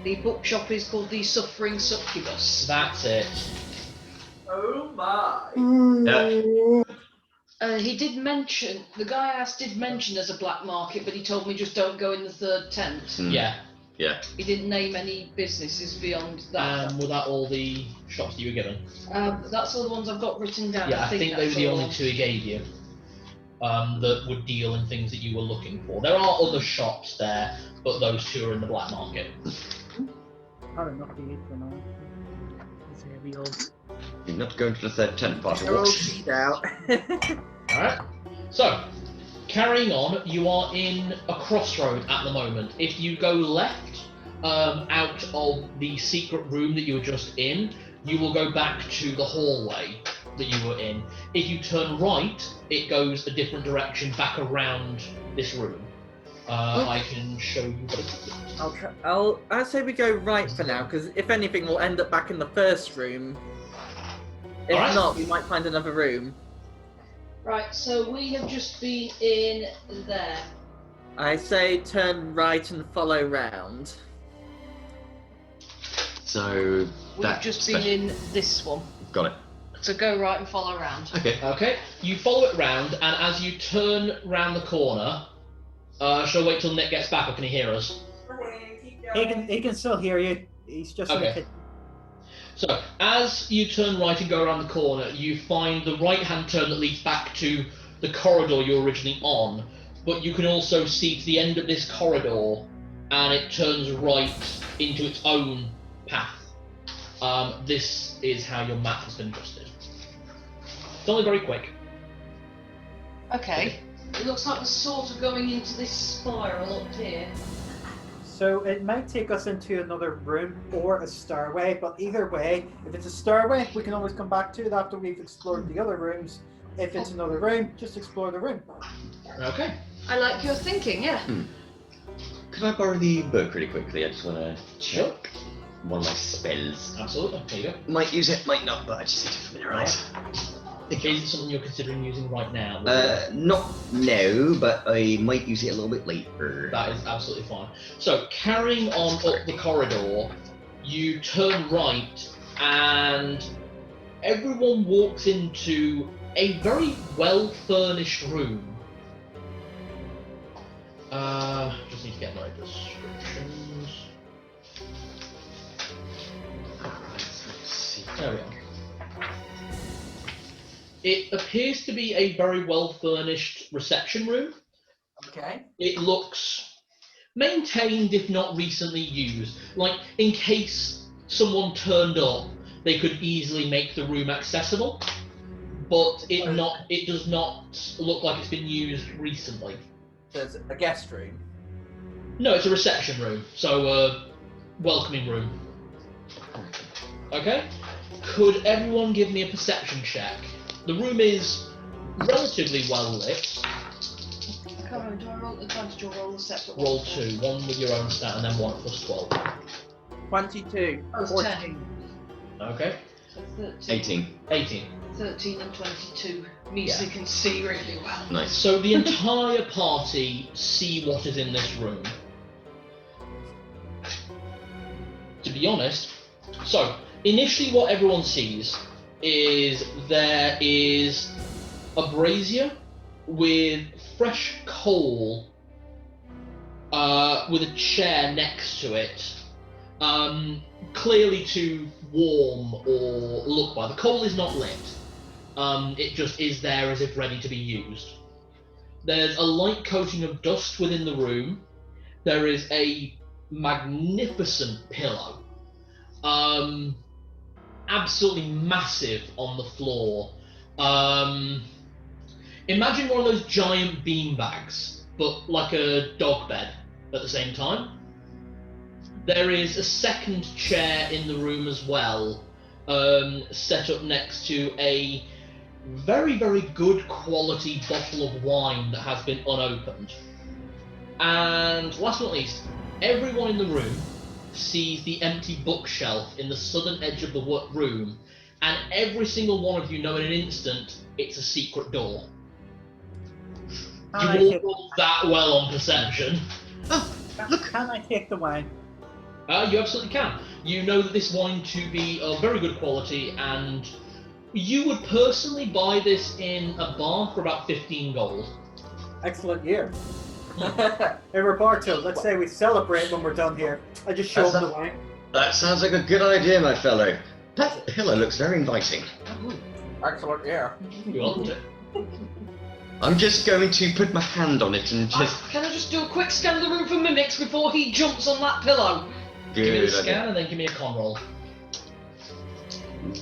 The bookshop is called the Suffering Succubus. That's it. Oh my! He did mention, the guy I asked did mention there's a black market, but he told me just don't go in the third tent. Yeah. He didn't name any businesses beyond that. Were that all the shops that you were given? That's all the ones I've got written down. Yeah, I think those that's are the all. only two he gave you. that would deal in things that you were looking for. There are other shops there, but those two are in the black market. I don't know if you eat for now. It's heavy old. You're not going to the third tent party. They're all feed out. Alright, so carrying on, you are in a crossroad at the moment. If you go left out of the secret room that you were just in, you will go back to the hallway that you were in. If you turn right, it goes a different direction back around this room. I can show you what it is. I'd say we go right for now, because if anything, we'll end up back in the first room. If Alright. not, we might find another room. Right, so we have just been in there. I say turn right and follow round. So We've that just been in this one. got it. So go right and follow around. Okay. Okay, you follow it round, and as you turn round the corner, shall I wait till Nick gets back, or can he hear us? He can still hear you. He's just in the Okay. kitchen. So, as you turn right and go around the corner, you find the right-hand turn that leads back to the corridor you were originally on, but you can also see to the end of this corridor, and it turns right into its own path. This is how your map has been adjusted. It's only very quick. Okay. It looks like we're sort of going into this spiral up here. So it might take us into another room or a stairway, but either way, if it's a stairway, we can always come back to it after we've explored the other rooms. If it's another room, just explore the room. Okay. I like your thinking, yeah. Could I borrow the book really quickly? I just want to check one of my spells. Absolutely. There you go. Might use it, might not, but I just need to familiarise. Is it something you're considering using right now? Not now, but I might use it a little bit later. That is absolutely fine. So, carrying on up the corridor, you turn right, and everyone walks into a very well-furnished room. Just need to get my descriptions. There we are. It appears to be a very well-furnished reception room. Okay. It looks maintained, if not recently used. Like, in case someone turned up, they could easily make the room accessible. But it does not look like it's been used recently. There's a guest room. No, it's a reception room, so a welcoming room. Okay? Could everyone give me a perception check? The room is relatively well lit. I can't remember, do I roll advantage or roll a separate one? Roll 2, one with your own stat and then one at plus 12. 22. Oh, it's 14. Okay? So 13. 18. 18. 13 and 22. Means Yeah. they can see really well. Nice. So the entire party see what is in this room. To be honest, so initially what everyone sees is there is a brazier with fresh coal with a chair next to it, clearly to warm or look by. The coal is not lit. It just is there as if ready to be used. There's a light coating of dust within the room. There is a magnificent pillow. Absolutely massive on the floor. Imagine one of those giant beanbags, but like a dog bed at the same time. There is a second chair in the room as well, set up next to a very, very good quality bottle of wine that has been unopened. And last but not least, everyone in the room sees the empty bookshelf in the southern edge of the room, and every single one of you know in an instant it's a secret door. You all roll that well on perception. Can I take the wine? You absolutely can. You know that this wine to be of very good quality, and you would personally buy this in a bar for about 15 gold. Excellent year. Hey Roberto, let's say we celebrate when we're done here. I just showed him the wine. That sounds like a good idea, my fellow. That pillow looks very inviting. Excellent, yeah. You want it? I'm just going to put my hand on it and just. Can I just do a quick scan of the room for mimics before he jumps on that pillow? Give me the Good scan idea. and then give me a con roll.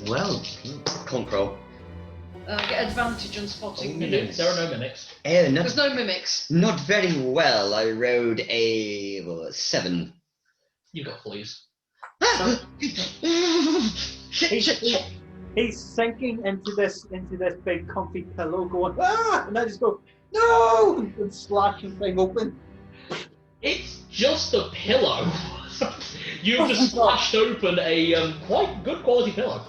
Well, conk roll. Get advantage on spotting Mimics. mimics. There are no mimics. There's no mimics. Not very well. I rode a 7. You've got fleas. Shit. He's sinking into this big comfy pillow, going and I just go no, and slash the thing open. It's just a pillow. You've just slashed open a quite good quality pillow.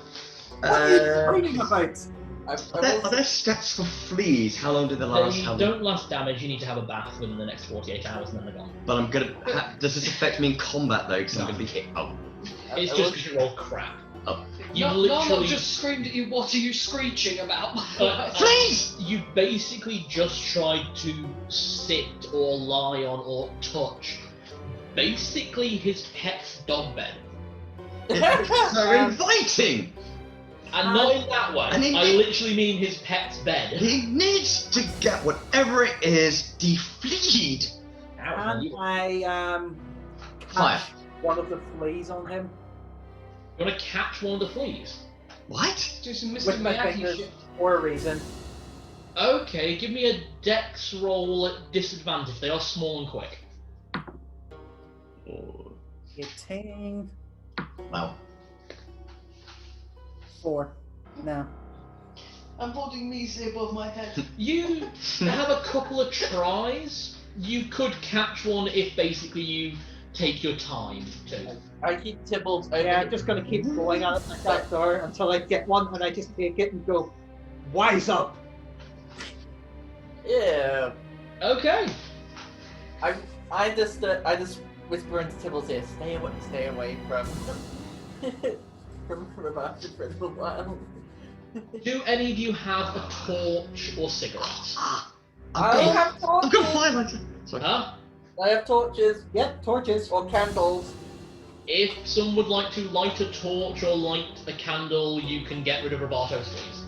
What are you screaming about? Are there stats for fleas? How long do they last? They How long? don't last damage. You need to have a bath within the next 48 hours and then they're gone. But I'm gonna. Does this affect me in combat though? Because I'm No. gonna be hit. Oh. It's just because you roll crap. Oh. You No, literally. not just screamed at you. What are you screeching about? Please! You basically just tried to sit or lie on or touch basically his pet's dog bed. So inviting. And not in that way. And I literally mean his pet's bed. He needs to get whatever it is defleed. Ow, Can you I Fire. catch one of the fleas on him want to catch one of the fleas? What? Do some Mr. with my Miyagi fingers shit. for a reason? Okay, give me a dex roll at disadvantage. They are small and quick. 18. Wow. 4. No. I'm holding measly above my head. You have a couple of tries. You could catch one if basically you take your time to. I keep Tibbles over. Yeah, I'm just gonna keep going at it like that door until I get one, and I just take it and go, wise up. Yeah. Okay. I just whisper into Tibble's ear, stay away from Roberta for a little while. Do any of you have a torch or cigarettes? I have I've torches. got fire. Sorry. Huh? I have torches Yep, torches. or candles. If someone would like to light a torch or light a candle, you can get rid of Roberto's fleas.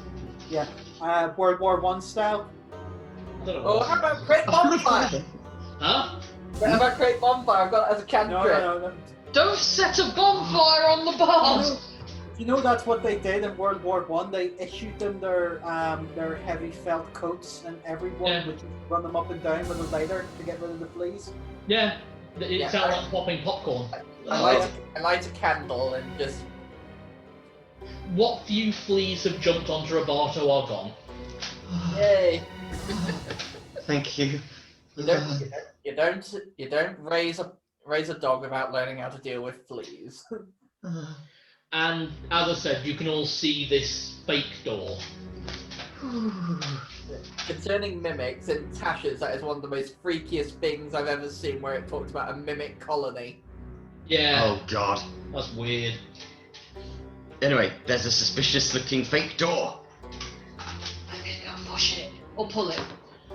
Yeah. World War One style. I don't know Oh, what- how about create bonfire? Huh? How about create bonfire? I've got it as a cantrip. No. Don't set a bonfire on the bars! You know that's what they did in World War One. They issued them their heavy felt coats, and everyone Yeah. would just run them up and down with a lighter to get rid of the fleas. Yeah. It Yeah, sounds like popping popcorn. I light a candle and just. What few fleas have jumped onto Roberto are gone. Yay! Thank you. You don't raise a dog without learning how to deal with fleas. And as I said, you can all see this fake door. Concerning mimics in Tasha's, that is one of the most freakiest things I've ever seen, where it talks about a mimic colony. Yeah, Oh god. that's weird. Anyway, there's a suspicious-looking fake door. I'm gonna go push it. Or pull it.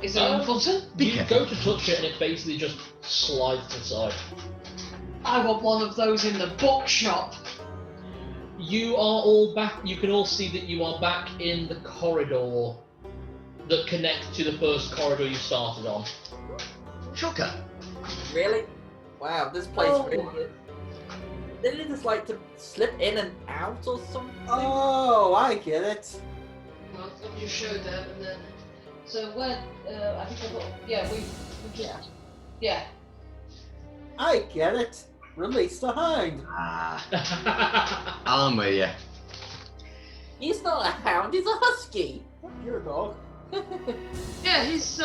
Is there a button? Be You careful. go to touch it and it basically just slides to the side. I want one of those in the bookshop. You are all back. You can all see that you are back in the corridor that connects to the first corridor you started on. Shocker. Really? Wow, this place Oh. really. Didn't it just like to slip in and out or something? Oh, I get it. Well, I've just showed that, and then. So where? I think I got. Yeah, we just. Yeah. I get it. Release the hound. Ah, I'm with ya. He's not a hound, he's a husky. You're a dog. Yeah, his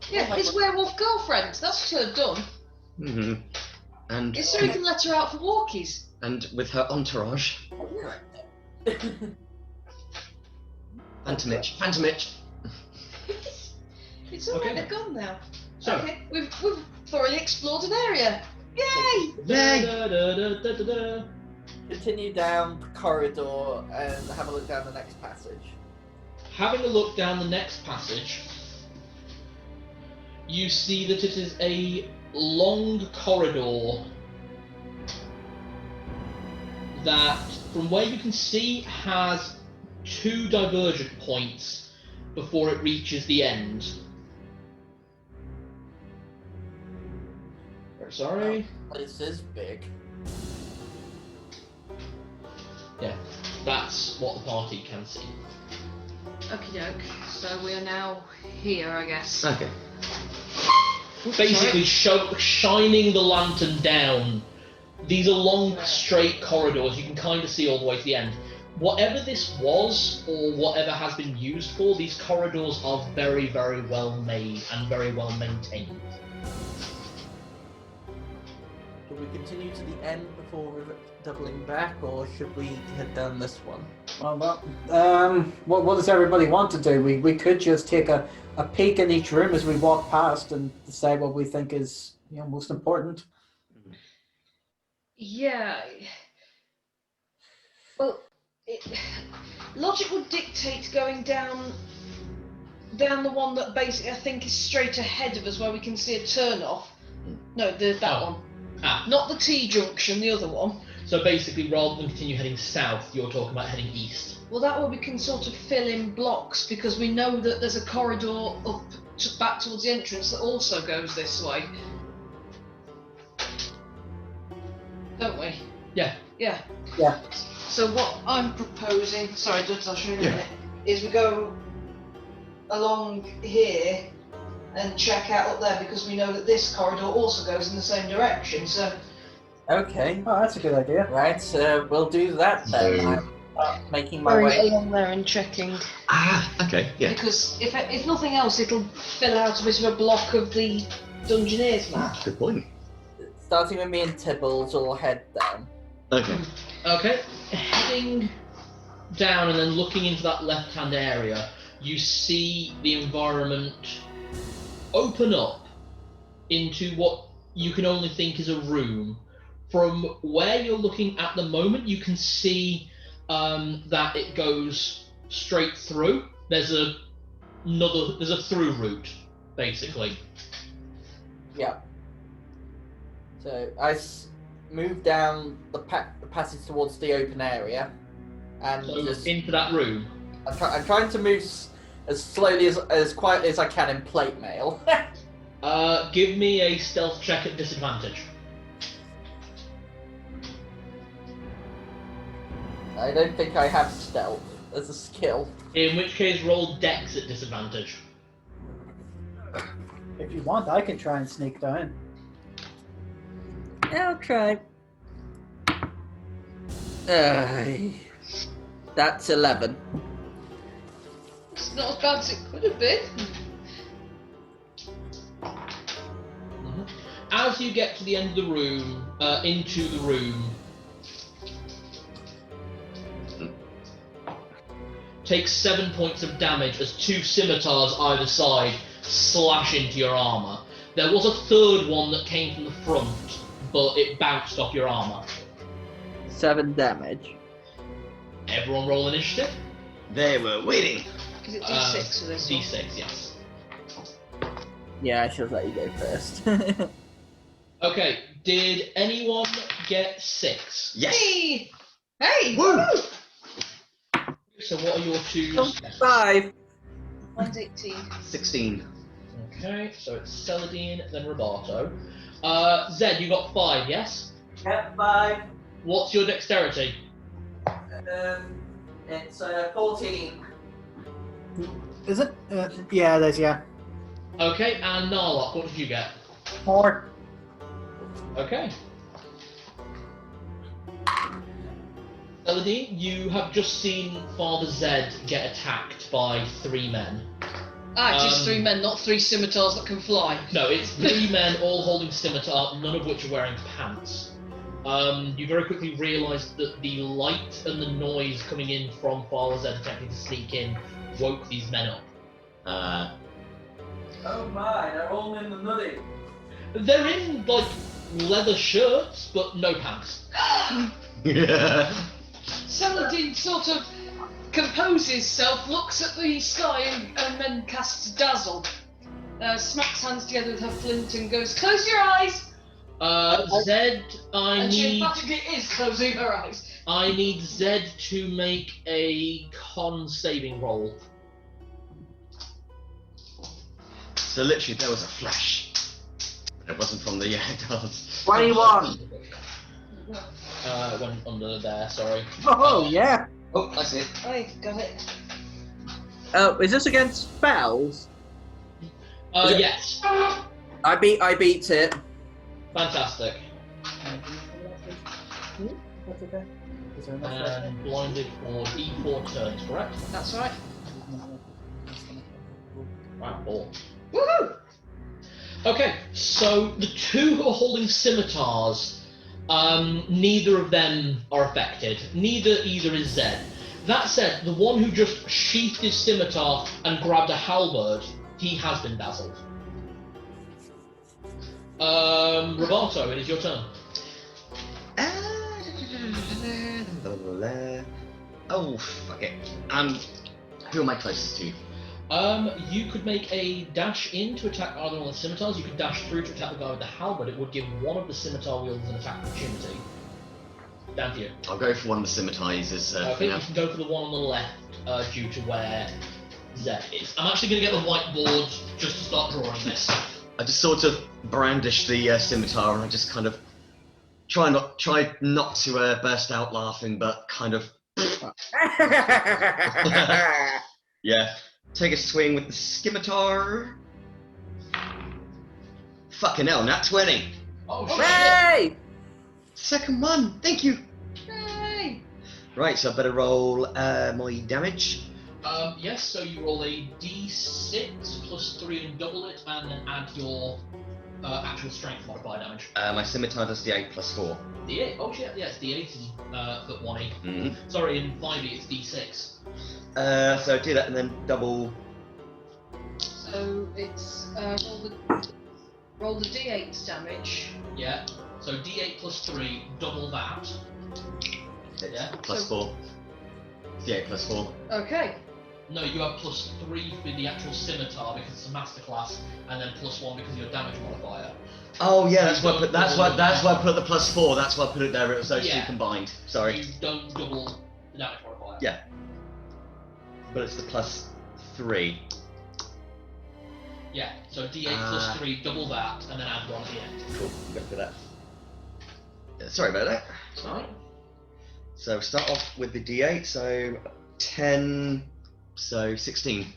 his werewolf girlfriend. That's what her done. Mm-hmm. And It's so he can let her out for walkies. and with her entourage. Phantom itch. It's alright, Okay. they're gone now. So, Okay, we've thoroughly explored an area. Yay! Yay! da-da-da-da-da-da. Continue down the corridor and have a look down the next passage. Having a look down the next passage, you see that it is a long corridor that, from where you can see, has two divergent points before it reaches the end. Sorry. This is big. Yeah, that's what the party can see. Okie doke. So we are now here, I guess. Okay. Basically, shining the lantern down. These are long, straight corridors. You can kind of see all the way to the end. Whatever this was, or whatever has been used for, these corridors are very, very well made and very well maintained. Should we continue to the end before doubling back, or should we head down this one? Well, what does everybody want to do? We could just take a peek in each room as we walk past and decide what we think is most important. Yeah. Well, logic would dictate going down the one that basically I think is straight ahead of us, where we can see a turn off. No, that one. Not the T junction, the other one. So basically, rather than continue heading south, you're talking about heading east. Well, that way we can sort of fill in blocks, because we know that there's a corridor back towards the entrance that also goes this way. Don't we? Yeah. Yeah. Yeah. So what I'm proposing, sorry, just I'll show you in a minute, is we go along here and check out up there, because we know that this corridor also goes in the same direction. So. Okay. Oh, that's a good idea. Right, we'll do that then. I'm making my Going way. along there and checking. Okay, yeah. Because if nothing else, it'll fill out a bit of a block of the Dungeoneers map. Good point. Starting with me and Tibbles, will head down. Okay. Okay, heading down and then looking into that left-hand area, you see the environment open up into what you can only think is a room. From where you're looking at the moment, you can see that it goes straight through. There's a through route, basically. Yeah. So I move down the passage towards the open area, and So just into that room. I'm trying to move as slowly as quietly as I can in plate mail. Give me a stealth check at disadvantage. I don't think I have stealth as a skill. In which case, roll dex at disadvantage. If you want, I can try and sneak down. I'll try. That's 11. It's not as bad as it could have been. As you get to the end of the room, into the room, take 7 points of damage as 2 scimitars either side slash into your armor. There was a third one that came from the front, but it bounced off your armor. 7 damage. Everyone roll initiative. They were waiting. Is it D6 for this one? D6, yes. Yeah, I should let you go first. Okay, did anyone get 6? Yes. Hey! Hey! Woo! So what are your 2s? 5. Mine's 18. 16. Okay, so it's Celadine, then Roberto. Zed, you got 5, yes? Yep, 5. What's your dexterity? It's 14. Is it? Yeah, it is, yeah. Okay, and Narlock, what did you get? 4. Okay. Celadine, you have just seen Father Zed get attacked by 3 men. Just 3 men, not 3 scimitars that can fly. No, it's 3 men all holding scimitar, none of which are wearing pants. You very quickly realise that the light and the noise coming in from Father Zed attempting to sneak in woke these men up. Oh my, they're all in the nutty. They're in, like, leather shirts, but no pants. Yeah. Saladin sort of composes himself, looks at the sky and then casts Dazzle. Smacks hands together with her flint and goes, "Close your eyes!" Zed, And she emphatically is closing her eyes. I need Zed to make a con saving roll. So literally there was a flash. It wasn't from the guards. 21. Went under there, sorry. Oh, yeah. Oh, I see it. I got it. Is this against spells? Yes. I beat it. Fantastic. That's okay. Is there enough left? And blinded for D4 turns, correct? That's right. Wow, 4. Woohoo! Okay, so the two who are holding scimitars, neither of them are affected. Neither is Zed. That said, the one who just sheathed his scimitar and grabbed a halberd, he has been dazzled. Roberto, it is your turn. Oh, fuck it. Who am I closest to? You could make a dash in to attack either one of the scimitars. You could dash through to attack the guy with the halberd. It would give one of the scimitar wielders an attack opportunity. Down to you. I'll go for one of the scimitizers for Okay, now. you can go for the one on the left due to where Zed is. I'm actually going to get the whiteboard just to start drawing this. I just sort of brandish the scimitar and I just kind of try not to burst out laughing, but kind of yeah. Take a swing with the scimitar. Fucking hell, nat 20. Oh shit! Hey! Second one, thank you. Yay! Right, so I better roll my damage. Yes, so you roll a d6 plus 3 and double it, and then add your actual strength modifier damage. My scimitar does d8 plus 4. D8? Oh shit, yeah, it's D8 in foot 1E. Mm-hmm. Sorry, in 5E it's D6. So do that and then double. So it's roll the d8 damage. Yeah, so D8 plus 3, double that. Yeah. Plus 4. D8 plus 4. Okay. No, you have plus 3 for the actual scimitar because it's a masterclass, and then plus 1 because of your damage modifier. Oh yeah, that's why I put the plus 4. That's why I put it there. It was those two Yeah. combined. Sorry. You don't double the damage modifier. Yeah. But it's the plus 3. Yeah, so D8 plus 3, double that, and then add 1 at the end. Cool. Go for that. Sorry about that. Alright. So start off with the D8. So 10. So 16.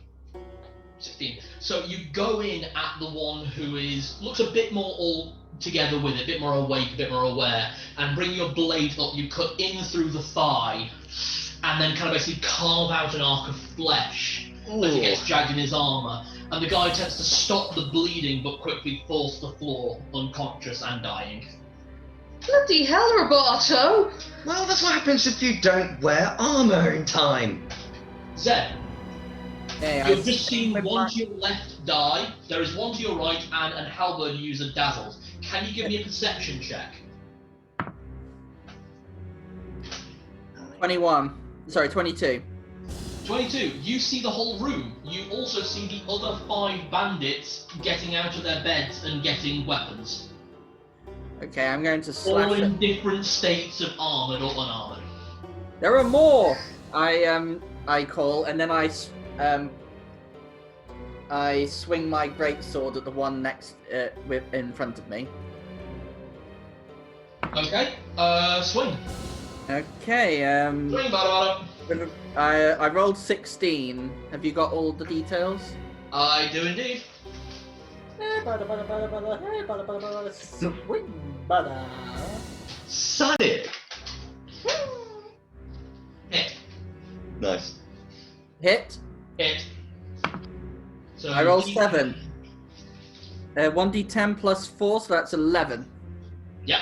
16. So you go in at the one who looks a bit more all together with it, a bit more awake, a bit more aware, and bring your blade up. You cut in through the thigh, and then kind of basically carve out an arc of flesh as it gets jagged in his armour. And the guy tends to stop the bleeding, but quickly falls to the floor, unconscious and dying. Bloody hell, Roberto! Well, that's what happens if you don't wear armor in time. Zed, Hey, you've just seen one to your left die, there is one to your right, and an halberd user dazzled. Can you give me a perception check? 21. Sorry, 22. 22, you see the whole room. You also see the other 5 bandits getting out of their beds and getting weapons. Okay, I'm going to All slash in it. different states of armoured or unarmoured. There are more! I call, and then I swing my greatsword at the one next in front of me. Okay, swing. Okay, Swing, bada. I rolled 16. Have you got all the details? I do indeed. Swing, bada. Sonic. Hit. Nice. Hit. Hit. So I rolled 7. 1d10 plus 4, so that's 11. Yep.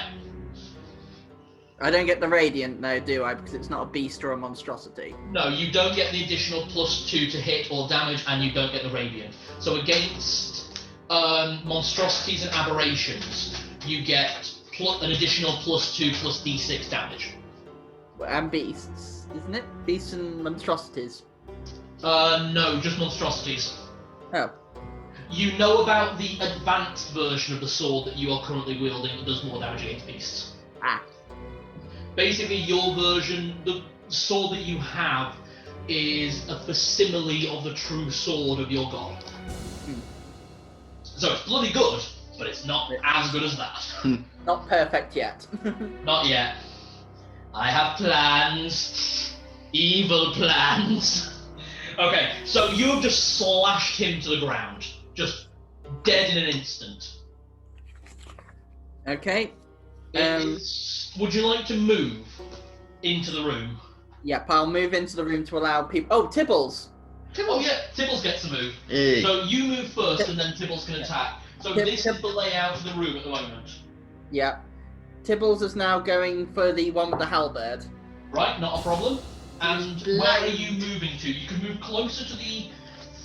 I don't get the radiant now, do I? Because it's not a beast or a monstrosity. No, you don't get the additional +2 to hit or damage, and you don't get the radiant. So against monstrosities and aberrations, you get an additional +2 plus d6 damage. And beasts, isn't it? Beasts and monstrosities. No, just monstrosities. Oh. You know about the advanced version of the sword that you are currently wielding that does more damage against beasts. Ah. Basically, your version, the sword that you have, is a facsimile of the true sword of your god. So it's bloody good, but it's not as good as that. Not perfect yet. Not yet. I have plans. Evil plans. Okay, so you have just slashed him to the ground. Just dead in an instant. Okay. Would you like to move into the room? Yep, I'll move into the room to allow people. Oh, Tibbles. Oh yeah, Tibbles gets to move. Hey. So you move first, and then Tibbles can attack. So this is the layout of the room at the moment. Yeah. Tibbles is now going for the one with the halberd. Right, not a problem. And where are you moving to? You can move closer to the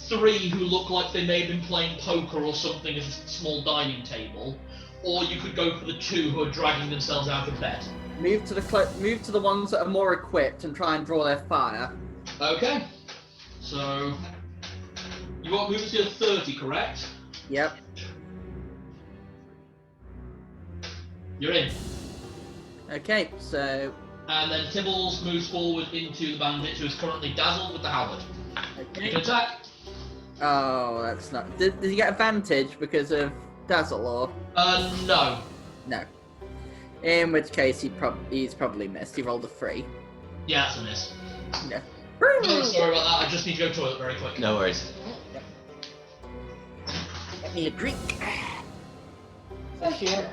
three who look like they may have been playing poker or something at a small dining table, or you could go for the two who are dragging themselves out of bed. Move to the ones that are more equipped and try and draw their fire. Okay. So you want movement skill 30, correct? Yep. You're in. Okay, so. And then Tibbles moves forward into the bandit who is currently dazzled with the halberd. You Okay. can attack. Oh, that's not. Does he get advantage because of dazzle or No. no? In which case he's probably missed. He rolled a 3. Yeah, that's a miss. No. Oh, sorry about that. I just need to go to the toilet very quick. No worries. Get me a drink. Shame.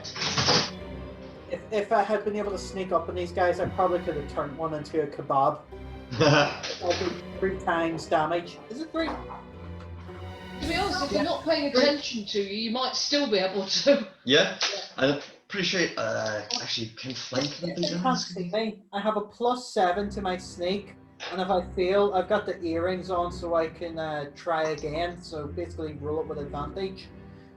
If I had been able to sneak up on these guys, I probably could have turned one into a kebab. I'll do 3 times damage. Is it 3? To be honest, if you're not paying attention to you, you might still be able to. Yeah? I'm pretty sure actually can flank them. They can't see me. I have a +7 to my sneak, and if I fail, I've got the earrings on so I can try again. So basically roll it with advantage.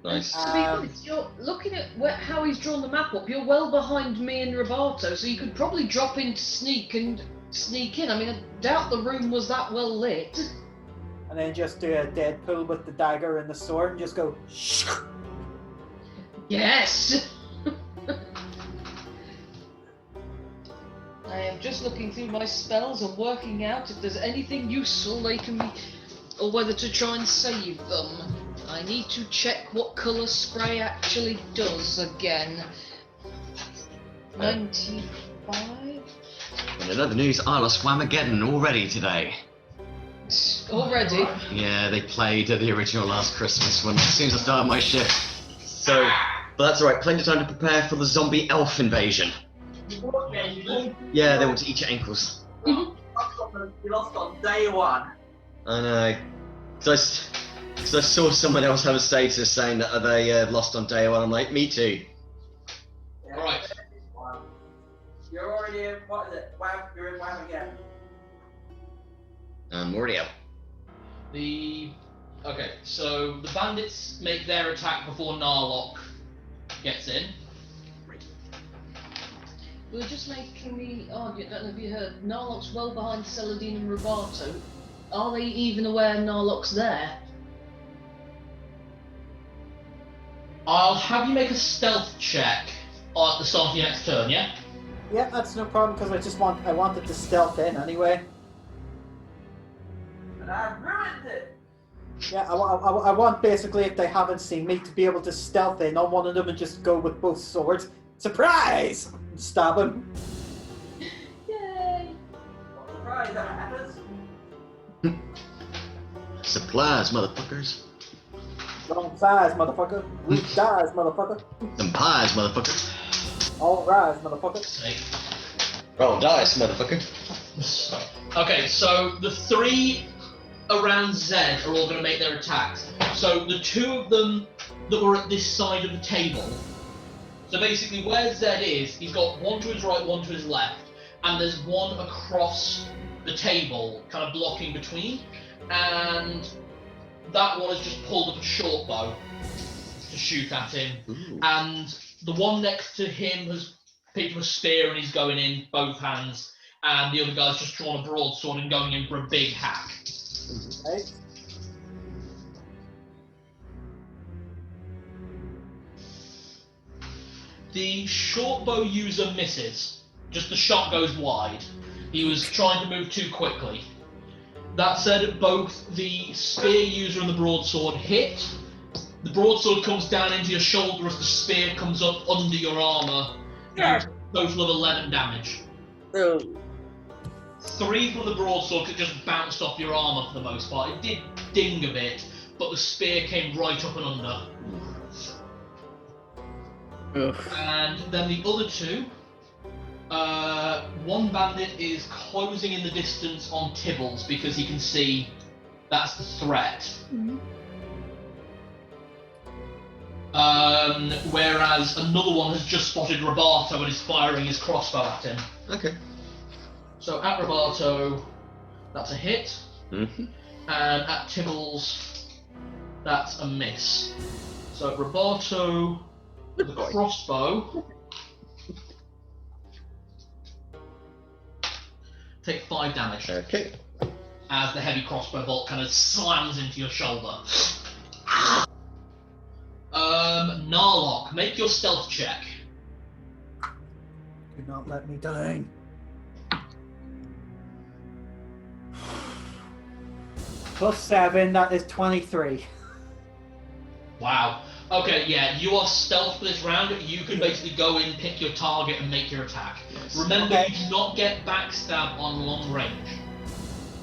Nice. To be honest, you're looking at how he's drawn the map up. You're well behind me and Roberto, so you could probably drop into sneak and sneak in. I mean, I doubt the room was that well lit. And then just do a Deadpool with the dagger and the sword and just go shh. Yes! I am just looking through my spells and working out if there's anything useful they can be, or whether to try and save them. I need to check what colour spray actually does again. 95? And in other news, I lost Whamageddon already today. Already? Yeah, they played the original Last Christmas one as soon as I started my shift. So, but that's alright, plenty of time to prepare for the zombie elf invasion. Yeah, they want to eat your ankles. You lost on day 1. I know. So I saw someone else have a status saying that they lost on day 1. I'm like, me too. Alright. You're already in, what is it? You're in Wham again. I'm already out. Okay, so the bandits make their attack before Narlock gets in. We were just making the argument, I don't know if you heard, Narlock's well behind Celadine and Roberto. Are they even aware Narlock's there? I'll have you make a stealth check at the start of your next turn, yeah? Yeah, that's no problem because I wanted to stealth in anyway. And I ruined it! Yeah, I want basically if they haven't seen me to be able to stealth in on one of them and just go with both swords. Surprise! And stab him. Yay! Surprise, that happens. Supplies, motherfuckers. Long size, motherfucker. Weak dies, motherfucker. Some pies, motherfucker. All rise, motherfucker. Snake. Roll dice, motherfucker. Okay, so the 3 around Zed are all going to make their attacks. So the 2 of them that were at this side of the table. So basically where Zed is, he's got one to his right, one to his left, and there's one across the table, kind of blocking between, and that one has just pulled up a short bow to shoot at him, and the one next to him has picked up a spear and he's going in both hands, and the other guy's just drawn a broadsword and going in for a big hack. Okay. The short bow user misses. Just the shot goes wide. He was trying to move too quickly. That said, both the spear user and the broadsword hit, The broadsword comes down into your shoulder as the spear comes up under your armour. And total of 11 damage. Oh. 3 from the broadsword that just bounced off your armour for the most part. It did ding a bit, but the spear came right up and under. Ugh. And then the other 2, one bandit is closing in the distance on Tibbles because he can see that's the threat. Whereas another one has just spotted Robato and is firing his crossbow at him. Okay. So at Robato, that's a hit. Mm-hmm. And at Tibbles, that's a miss. So Robato with the crossbow, take 5 damage Okay. as the heavy crossbow bolt kind of slams into your shoulder. Narlock, make your stealth check. Do not let me down. +7, that is 23. Wow. Okay, yeah, you are stealth for this round. You can basically go in, pick your target, and make your attack. Yes. Remember, Okay. you do not get backstab on long range.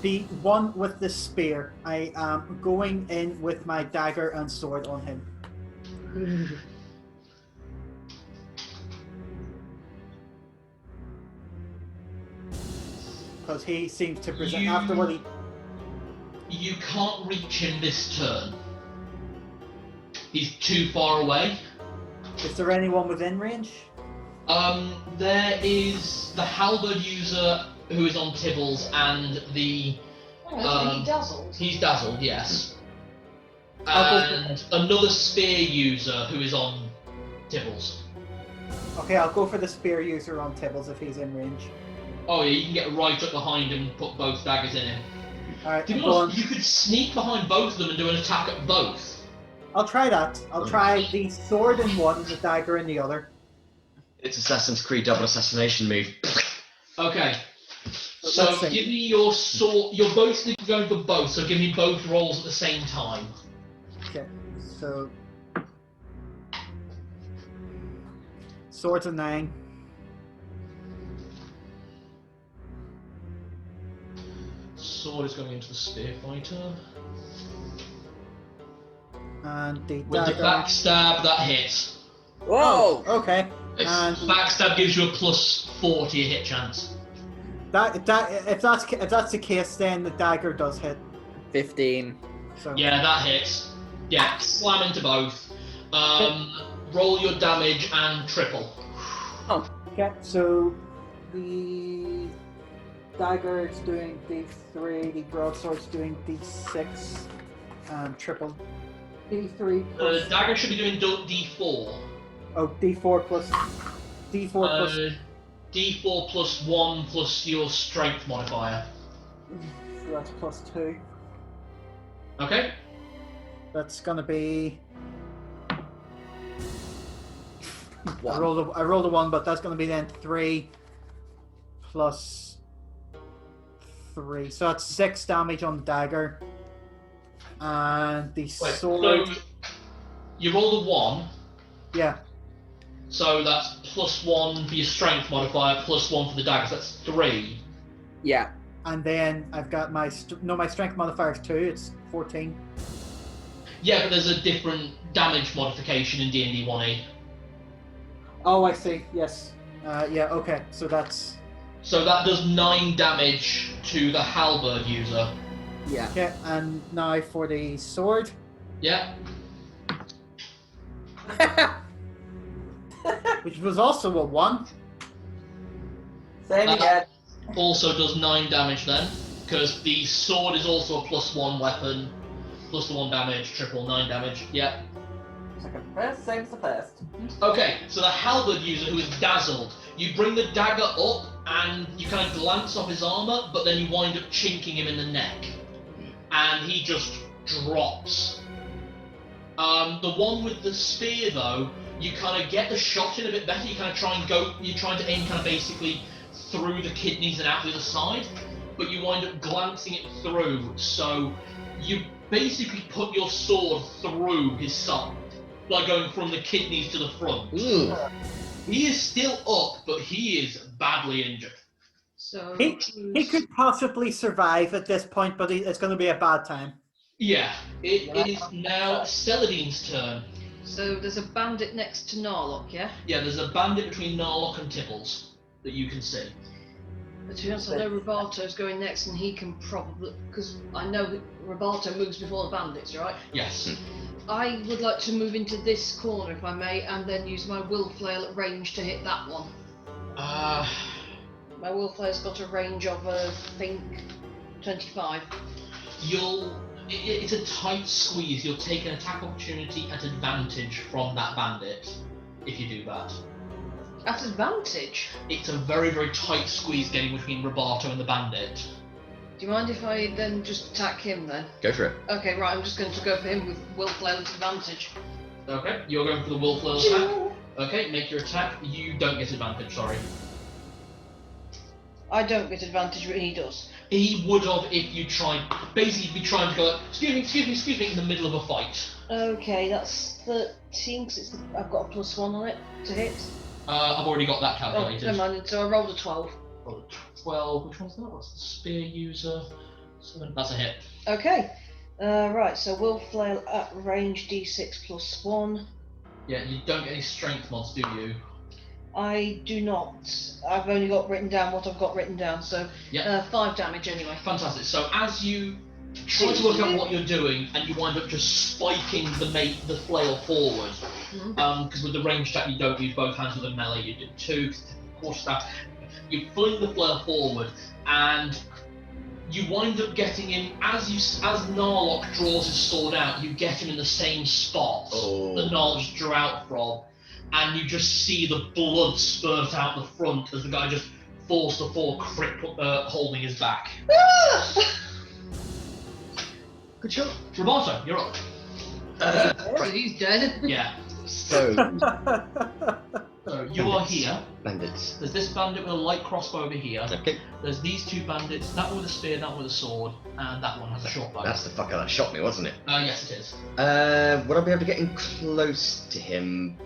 The one with the spear, I am going in with my dagger and sword on him. Because he seems to present after what he. You can't reach him this turn. He's too far away. Is there anyone within range? There is the halberd user who is on Tibbles and the. He dazzled. He's dazzled, yes. I'll go And another spear user who is on Tibbles. Okay, I'll go for the spear user on Tibbles if he's in range. Oh yeah, you can get right up behind him and put both daggers in him. Alright, To be I'm going. honest, you could sneak behind both of them and do an attack at both. I'll try that. I'll try the sword in one and the dagger in the other. It's Assassin's Creed double assassination move. Okay. Let's So see. give me your sword. You're both going for both, so give me both rolls at the same time. Okay, so swords a 9. Sword is going into the spear fighter. And the With the dagger. backstab, that hits. Whoa! Okay. If And backstab gives you a +40 hit chance. if that's the case, then the dagger does hit. 15. So Yeah, that hits. Yeah, slam into both. Roll your damage and triple. okay. So the dagger is doing D3, the broadsword's doing D6, and triple D3 The plus dagger should be doing D4. D4 plus D4 plus D4 plus 1 plus your strength modifier. so that's +2. Okay? That's gonna be. I One. rolled a 1, but that's gonna be then 3 plus 3. So that's 6 damage on the dagger. And the Wait, sword. so you rolled a 1, Yeah. so that's +1 for your strength modifier, +1 for the dagger, so that's 3. Yeah. And then I've got my my strength modifier is 2. It's 14. Yeah, but there's a different damage modification in D&D 1e. Oh, I see. Yes. Yeah. Okay. So that's So that does 9 damage to the halberd user. Yeah. okay. And now for the sword. Yeah? Which was also a 1. Same again. Also does 9 damage then, because the sword is also a +1 weapon, plus the 1 damage, triple 9 damage. Yeah. Second first, same as the first. Okay, so the halberd user who is dazzled, you bring the dagger up and you kind of glance off his armor, but then you wind up chinking him in the neck, and he just drops. The one with the spear though, you kind of get the shot in a bit better. You kind of try and go. You're trying to aim kind of basically through the kidneys and out the other side, but you wind up glancing it through. So you basically put your sword through his side, like going from the kidneys to the front. Ooh. He is still up, but he is badly injured. So He could possibly survive at this point, but it's going to be a bad time. Yeah, it is now Celadine's turn. So there's a bandit next to Narlock, yeah? Yeah, there's a bandit between Narlock and Tibbles that you can see. But to be honest, I know Roberto's going next, and he can probably, because I know Roberto moves before the bandits, right? Yes. I would like to move into this corner, if I may, and then use my will flail at range to hit that one. My will flail's got a range of, I think, 25. It's a tight squeeze. You'll take an attack opportunity at advantage from that bandit if you do that. At advantage? It's a very, very tight squeeze getting between Roberto and the bandit. Do you mind if I then just attack him then? Go for it. Okay, right, I'm just going to go for him with will flail at advantage. Okay, you're going for the will flail attack. Okay, make your attack. You don't get advantage, sorry. I don't get advantage, but he does. He would have if you tried. Basically, you'd be trying to go, like, excuse me, in the middle of a fight. Okay, that's 13, because I've got a +1 on it to hit. I've already got that Oh, calculated. never mind, so I rolled a 12. Rolled a 12. Which one's that? What's the spear user? 7. That's a hit. Okay, right, so will flail at range d6 +1. Yeah, you don't get any strength mods, do you? I do not. I've only got written down what I've got written down, so Yeah. 5 damage anyway. Fantastic. So as you try to work out what you're doing, and you wind up just spiking the flail forward, because with the range attack you don't use both hands with a melee, you do 2, quarter staff. You fling the flail forward, and you wind up getting him as Narlock draws his sword out. You get him in the same spot that Narlock just drew out from. And you just see the blood spurt out the front as the guy just falls to the floor, holding his back. Good shot. Roberto, you're up. He's dead. Yeah. So, So you are here. bandits. There's this bandit with a light crossbow over here. Okay. There's these two bandits, that one with a spear, that one with a sword, and that one has a short bow. That's the fucker that shot me, wasn't it? Yes, it is. Would I be able to get in close to him?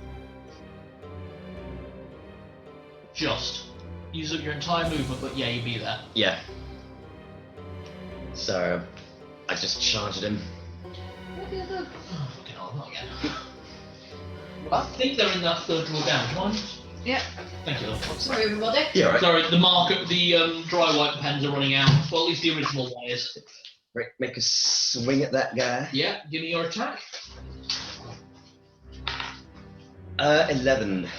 Just. Use up your entire movement, but yeah, you'd be there. Yeah. So, I just charged him. What the other? Oh, fucking hell, not again. I think they're in that third drawer down. Do you mind? Yeah. Thank you. Sorry, everybody. Yeah, right. Sorry, the dry wipe pens are running out. Well, at least the original one is. Right, make a swing at that guy. Yeah, give me your attack. 11.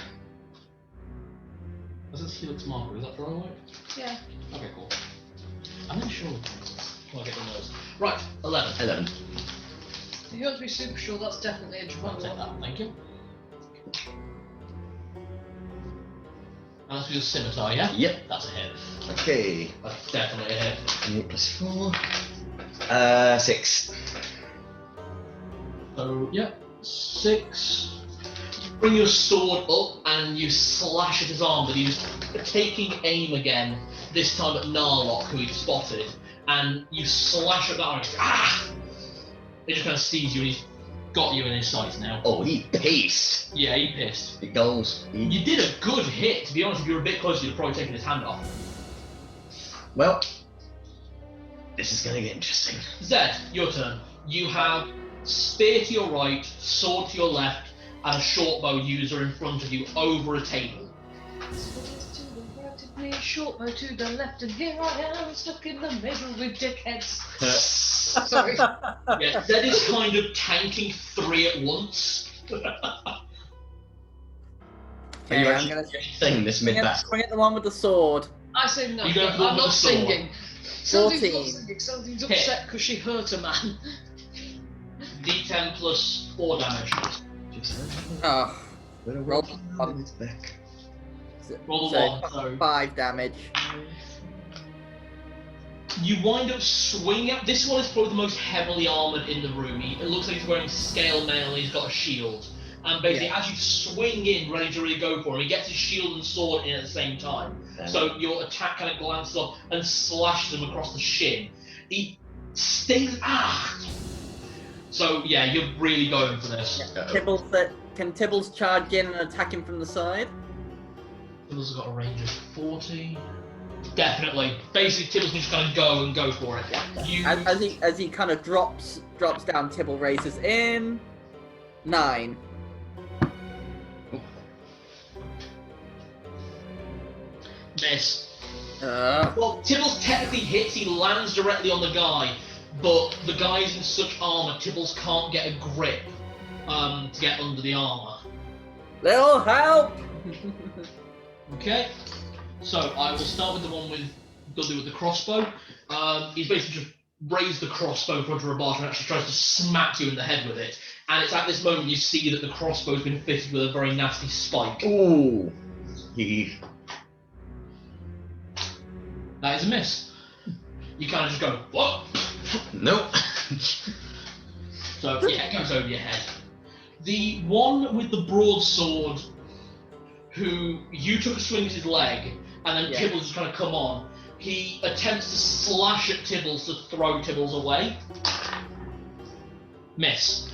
What's this Helix marker? Is that dry wipe? Yeah. Okay, cool. I'm not sure. Oh, I get the nose. Right, 11. 11. If you want to be super sure, that's definitely a I'll take dry that, thank you. And that's with your scimitar, yeah? Yep. That's a hit. Okay. That's definitely a hit. And +4. 6. So, yeah, 6. Bring your sword up and you slash at his arm, but he's taking aim again, this time at Narlock, who he'd spotted, and you slash at that arm, he just kind of sees you and he's got you in his sights now. Oh, he pissed. Yeah, he pissed. He goes. You did a good hit, to be honest. If you were a bit closer, you'd have probably taken his hand off. Well, this is going to get interesting. Zed, your turn. You have spear to your right, sword to your left, and a short bow user in front of you over a table. me a short bow to the left, and here I am stuck in the middle with dickheads. Sorry. Yeah, Zed is kind of tanking 3 at once. Are you I'm actually gonna saying this mid-battle? swing at the one with the sword. I say no, You don't I'm go with not the sword. singing. Something's 14. not singing. Something's upset because she hurt a man. D10 plus 4 damage. Oh, roll on its back. Roll the 1, so 5 damage. you wind up swinging out. This one is probably the most heavily armoured in the room. It looks like he's wearing scale mail and he's got a shield. And basically, as you swing in, ready to really go for him, he gets his shield and sword in at the same time. So your attack kind of glances up and slashes him across the shin. He stings, So yeah, you're really going for this. Tibbles can Tibbles charge in and attack him from the side? Tibbles has got a range of 40. Definitely. Basically, Tibbles can just kind of go for it. You... As he kind of drops down, Tibble raises in 9. Miss. Uh, Well, Tibbles technically hits. He lands directly on the guy, but the guy's in such armor, Tibbles can't get a grip to get under the armor. Little help! Okay. So I will start with the one with Dudley with the crossbow. He's basically just raised the crossbow in front of Roberto and actually tries to smack you in the head with it. And it's at this moment you see that the crossbow's been fitted with a very nasty spike. Ooh. He. That is a miss. You kind of just go, what? Nope. So yeah, it goes over your head. The one with the broadsword, who you took a swing at his leg, and then Tibbles just kind of come on. He attempts to slash at Tibbles to throw Tibbles away. Miss.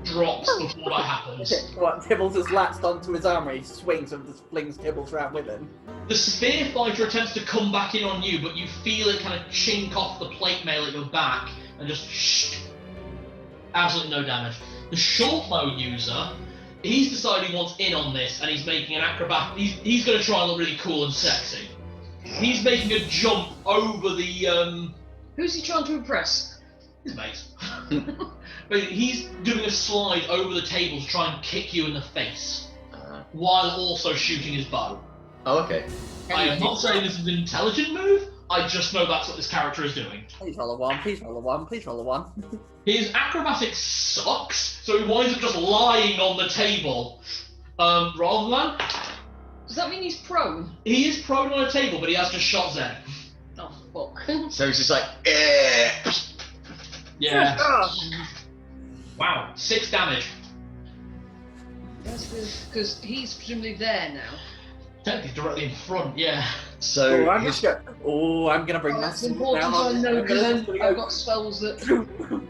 Drops before that happens. What, Tibbles has latched onto his armor, he swings and just flings Tibbles around with him. The spear fighter attempts to come back in on you, but you feel it kind of chink off the plate mail at your back, and just absolutely no damage. The short bow user, he's decided he wants in on this, and he's making an acrobat. He's going to try and look really cool and sexy. He's making a jump over the Who's he trying to impress? his mate. But he's doing a slide over the table to try and kick you in the face, while also shooting his bow. Oh, okay. I am not saying this is an intelligent move. I just know that's what this character is doing. Please roll a 1, please roll a 1, please roll a 1. His acrobatics sucks, so he winds up just lying on the table. Rather than... Does that mean he's prone? He is prone on a table, but he has just shot Zen. Oh, fuck. So he's just like, eh. Yeah. Wow, 6 damage. Because he's presumably there now. Technically directly in front, yeah. So I'm gonna bring that It's important to know because I've got spells that...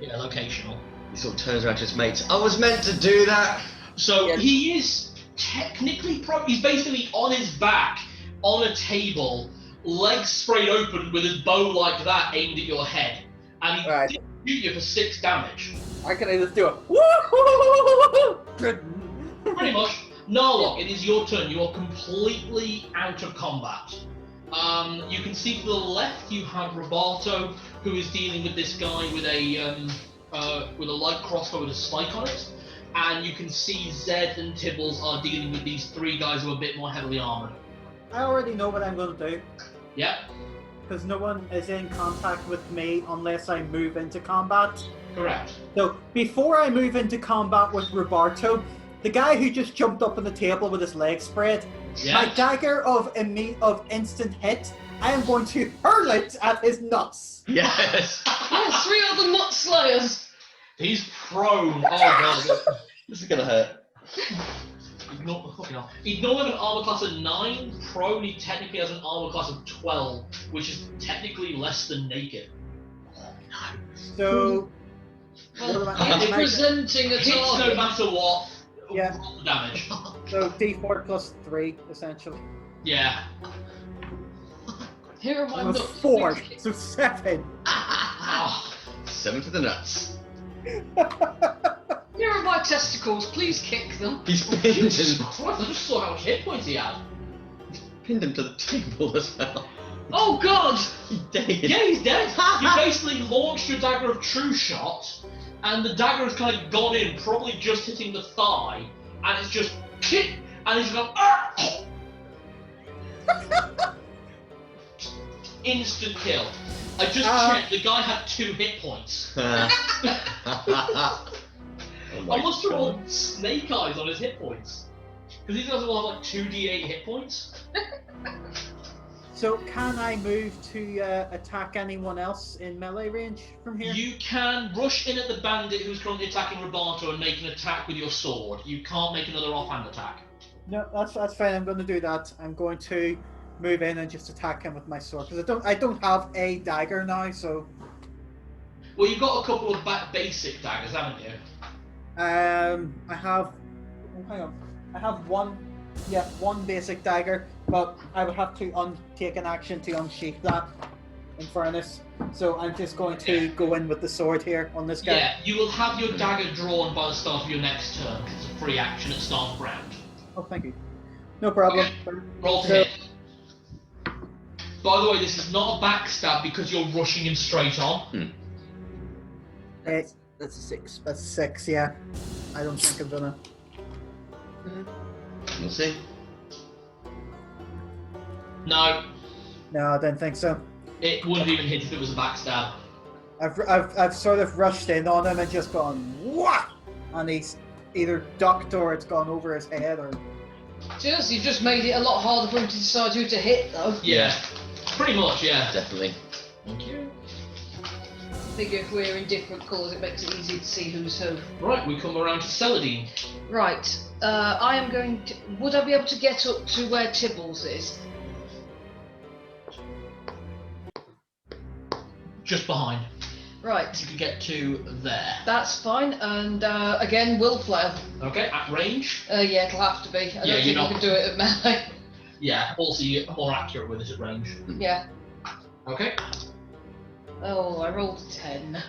Yeah, locational. he sort of turns around to his mates. I was meant to do that. So Yeah. he is technically prone. He's basically on his back, on a table, legs sprayed open with his bow like that aimed at your head. And he Right. did shoot you for 6 damage. I can either do a woo. Pretty much. Narlock, it is your turn. You are completely out of combat. You can see to the left you have Roberto, who is dealing with this guy with a light crossbow with a spike on it, and you can see Zed and Tibbles are dealing with these 3 guys who are a bit more heavily armored. I already know what I'm going to do, Yep, because no one is in contact with me unless I move into combat. correct. So before I move into combat with Roberto, the guy who just jumped up on the table with his legs spread, my Yeah. dagger of instant hit, I am going to hurl it at his nuts. Yes. Yes, 3 other nut slayers! He's prone. Oh god. This is gonna hurt. He'd normally have an armor class of 9. Prone, he technically has an armor class of 12, which is technically less than naked. So, Well, what am I- he's presenting a Hits no target. matter what. Yeah. Roll the damage. so D4 plus 3, essentially. Yeah. Here are my That was nuts. 4, Please kick- so 7. Ah. 7 to the nuts. Here are my testicles. Please kick them. He's pinned Jesus him, Christ, I just saw how much hit points he had. pinned him to the table as well. Oh God! He's dead. Yeah, he's dead. You basically launched your dagger of true shot, and the dagger has kind of gone in, probably just hitting the thigh, and it's just kick, and he's gone. Ah! Instant kill. I just checked. The guy had 2 hit points. Oh my I must have God. rolled snake eyes on his hit points, because these guys will have like 2d8 hit points. So can I move to attack anyone else in melee range from here? You can rush in at the bandit who's currently attacking Roberto and make an attack with your sword. You can't make another offhand attack. No, that's fine. I'm going to do that. I'm going to move in and just attack him with my sword because I don't have a dagger now. So Well, you've got a couple of basic daggers, haven't you? I have. Oh, hang on. I have one. Yeah, one basic dagger, but I would have to take an action to unsheath that. In fairness, so I'm just going to go in with the sword here on this guy. Yeah, you will have your dagger drawn by the start of your next turn, because it's a free action at the start of the round. Oh, thank you. No problem. Okay. Roll to hit. By the way, this is not a backstab because you're rushing him straight on. That's a 6. That's 6, yeah. I don't think I'm gonna. We'll see. No, No, I don't think so. it wouldn't even hit if it was a backstab. I've sort of rushed in on him and just gone what, and he's either ducked or it's gone over his head or. Just, you've just made it a lot harder for him to decide who to hit, though. Yeah, pretty much, yeah. Definitely. Thank you. I think if we're in different colours, it makes it easier to see who's who. Right, we come around to Celadine. Right, I am going to... Would I be able to get up to where Tibbles is? Just behind. Right, You can get to there. that's fine, and again, will flail. Okay, at range. Yeah, it'll have to be. I Yeah, don't you're think I not- can do it at melee. Yeah, also you're more accurate with it at range. Yeah. Okay. Oh, I rolled a 10.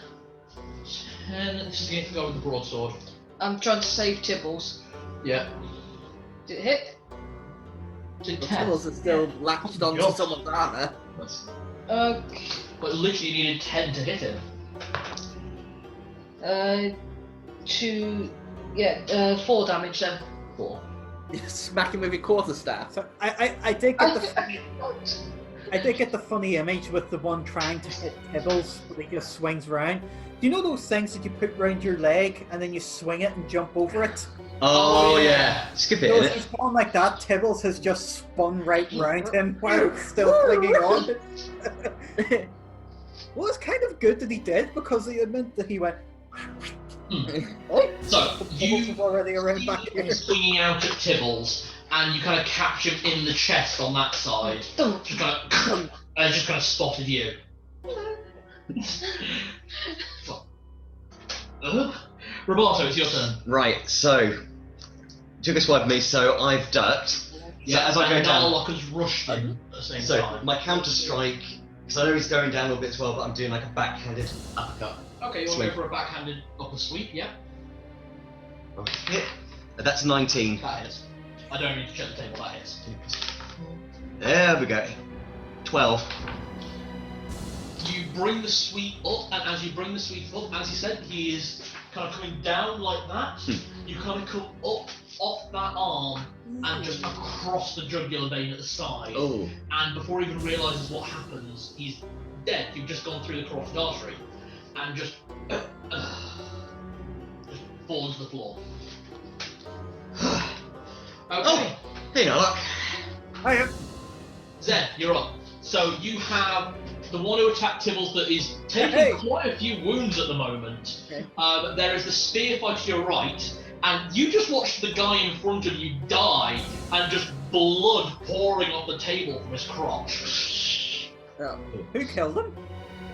10, this is going to go with the broadsword. I'm trying to save Tibbles. Yeah. Did it hit? To The 10. tools are still latched onto God. someone's armor. Okay. But literally you needed 10 to hit him. 4 damage then. 4. You smack him with your quarterstaff. So I did get the I did get the funny image with the one trying to hit Tibbles, but he just swings round. Do you know those things that you put round your leg and then you swing it and jump over it? Oh, Oh, yeah. yeah. Skip it, So innit? he's gone like that. Tibbles has just spun right round him while he's still clinging on. Well, it's kind of good that he did because it meant that he went. Oh, So, Tibbles you is already around back see here. him swinging out at Tibbles, and you kind of catch him in the chest on that side. Just kind of spotted you. Roberto, it's your turn. Right, so took a swipe at me, so I've ducked. So as I go and down, Narlocker's rushed in at the same so time. my counter strike, because I know he's going down a little bit as well, but I'm doing like a backhanded uppercut. Okay, you want to Swing. go for a backhanded upper sweep, yeah? Hit. That's 19. That hits. I don't need to check the table, that hits. There we go. 12. You bring the sweep up, and as you bring the sweep up, as you said, he is kind of coming down like that. You kind of come up off that arm and just across the jugular vein at the side. Oh. And before he even realises what happens, he's dead. You've just gone through the carotid artery and just falls to the floor. Okay, Oh. Hey, Narlock. Hiya. Zed, you're up. So you have the one who attacked Tibbles that is taking Hey. quite a few wounds at the moment. Okay. There is the spear fight to your right, and you just watched the guy in front of you die, and just blood pouring off the table from his crotch. Oh. Who killed him?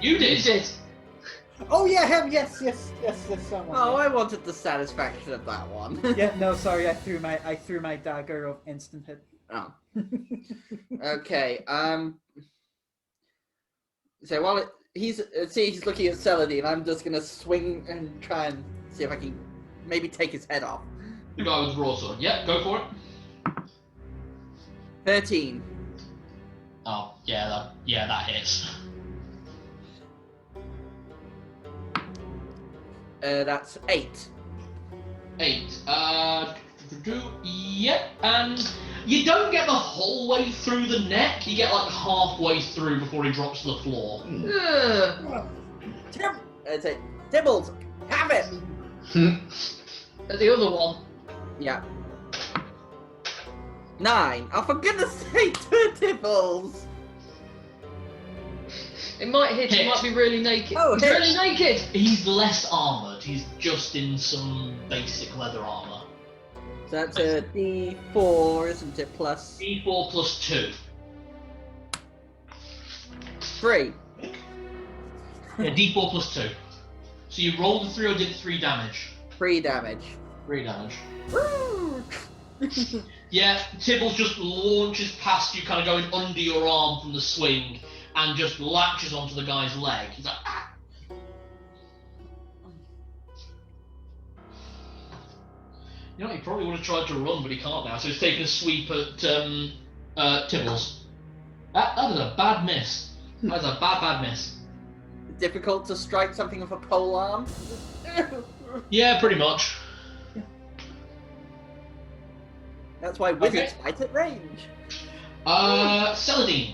You did. Oh yeah, him. Yes, someone. Oh, I wanted the satisfaction of that one. Yeah, no, sorry, I threw my dagger of instant hit. Oh. Okay. So while he's looking at Celadine, I'm just gonna swing and try and see if I can maybe take his head off. The guy with the broadsword. Yep, go for it. 13. Oh, yeah, that hits. That's 8. 8. Yep, and you don't get the whole way through the neck. You get like halfway through before he drops to the floor. Ugh. Say, Tibbles, have it! The other one. Yeah. 9. Oh, for goodness sake, Tibbles! It might hit, Hit. it might be really naked. Oh, He's hit. really naked! He's less armoured. He's just in some basic leather armour. So that's a D4, isn't it? Plus D4 plus 2. 3. Yeah, D4 plus 2. So you rolled a 3 or did 3 damage? 3 damage. 3 damage. Woo! Yeah, Tibbles just launches past you, kind of going under your arm from the swing, and just latches onto the guy's leg. He's like, ah! You know, he probably would have tried to run, but he can't now, so he's taking a sweep at Tibbles. That is a bad miss. That is a bad miss. Difficult to strike something with a pole arm? Yeah, pretty much. That's why wizards fight at range. Celadine.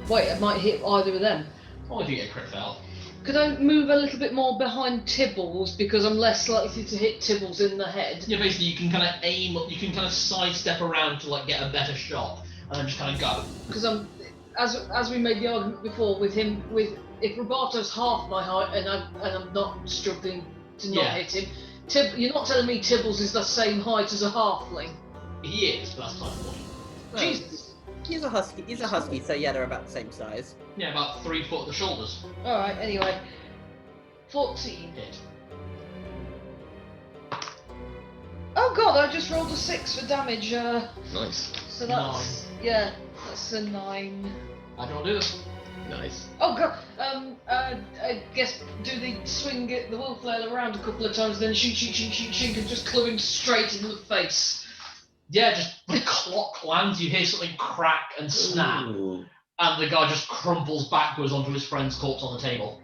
Wait, I might hit either of them. Oh, if you get a crit fail. Could I move a little bit more behind Tibbles because I'm less likely to hit Tibbles in the head? Yeah, basically you can kind of aim, you can kind of sidestep around to like get a better shot, and then just kind of go. Because as we made the argument before with him, if Roberto's half my height and I'm not struggling to not hit him, you're not telling me Tibbles is the same height as a halfling? He is, but that's kind of funny. Jesus. He's a husky, so yeah, they're about the same size. Yeah, about 3 foot at the shoulders. Alright, anyway. 14. Hit. Oh god, I just rolled a 6 for damage. Nice. So that's that's a 9. I don't do this. Nice. Oh god. I guess do the swing the wolf flail around a couple of times, then shoot, and just clue him straight in the face. Yeah, just the clock lands, you hear something crack and snap, Ooh. and the guy just crumples backwards onto his friend's corpse on the table.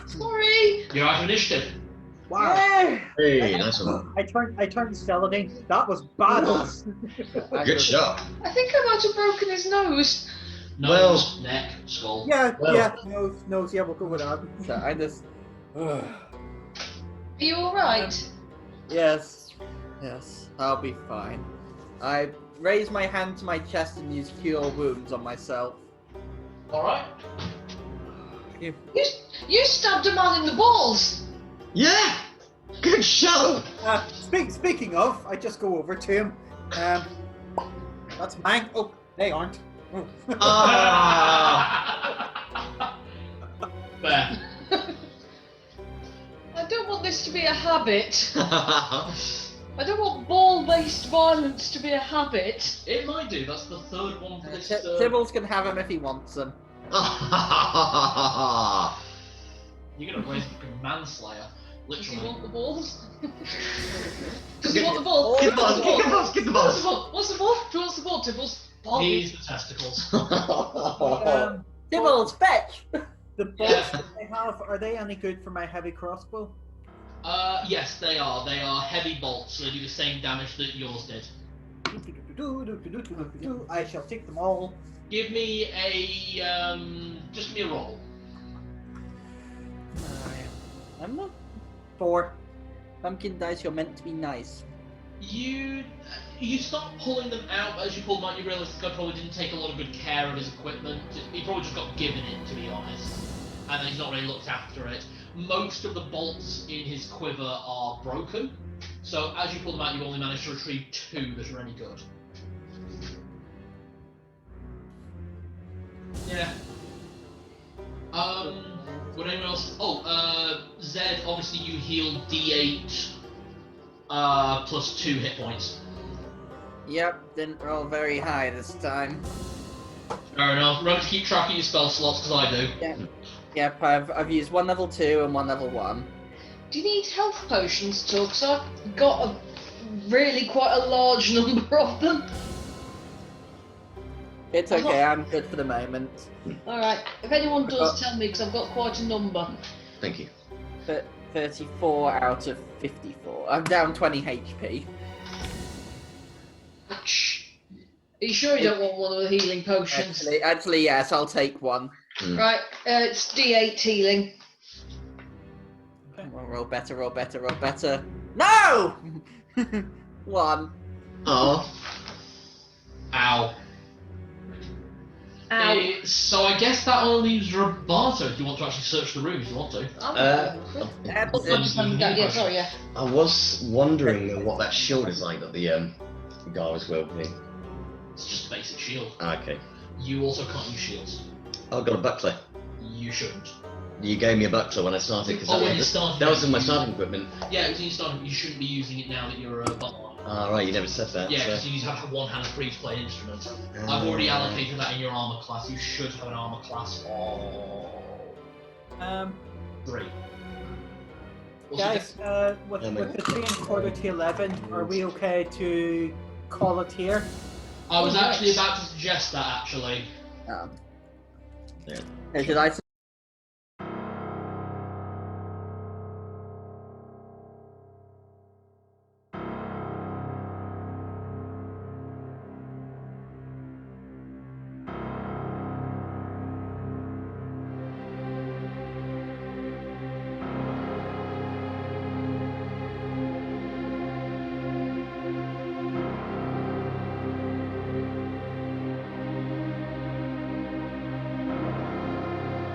Sorry. You're out of initiative. Wow. Hey, nice one. I turned Celadine. That was badass. Good shot. I think I might have broken his nose. Nose, neck, skull. Yeah, Well. yeah, nose, yeah, we'll go with that. So I just. Are you alright? Yes, I'll be fine. I raise my hand to my chest and use cure wounds on myself. Alright. You stabbed a man in the balls! Yeah! Good shot! Speaking of, I just go over to him. That's mine. Oh, they aren't. Oh. Fair. I don't want this to be a habit. I don't want ball-based violence to be a habit. It might do, that's the 3rd one for this. Tibbles can have them if he wants them. You're gonna raise fucking manslayer, Does he literally. want the balls? Does he want the balls? Get the balls, get the balls, get the balls! What's the ball? Who wants the ball, Tibbles? Ball. He's the testicles. Tibbles, fetch! The bolts that they have, are they any good for my heavy crossbow? Yes, they are. They are heavy bolts, so they do the same damage that yours did. I shall take them all. Give me a, just give me a roll. I'm not. 4. Pumpkin dice, you're meant to be nice. You start pulling them out, but as you pull them out, you realise the guy probably didn't take a lot of good care of his equipment. He probably just got given it, to be honest, and then he's not really looked after it. Most of the bolts in his quiver are broken, so as you pull them out, you've only managed to retrieve 2 that are any good. Yeah. Would anyone else? Oh, Zed, obviously you healed D8 plus 2 hit points. Yep, didn't roll very high this time. Fair enough. Remember to keep track of your spell slots, because I do. Yeah. Yep, I've used 1 level 2 and 1 level 1. Do you need health potions at all? Because I've got quite a large number of them. It's okay, I'm good for the moment. Alright, if anyone does, tell me, because I've got quite a number. Thank you. 34 out of 54. I'm down 20 HP. Are you sure you don't want one of the healing potions? Actually, yes, I'll take one. Right, it's D8 healing. Roll better. No! 1. Oh. Ow. Ow. So I guess that only leaves Roberto if you want to actually search the room if you want to. Yeah. I was wondering what that shield is like that the guy was wielding. It's just a basic shield. Okay. You also can't use shields. I've got a buckler. you shouldn't. You gave me a buckler when I started because Oh, when you started, that was in my starting equipment. Yeah, it was when you started. You shouldn't be using it now that you're a bard. Ah, right, you never said that. Yeah, so- because you have one hand free to play an instrument. I've already Ah. allocated that in your armor class. You should have an armor class of 3. What's the Guys, with it being quarter to 11, are we okay to call it here? I was actually about to suggest that, actually. Should I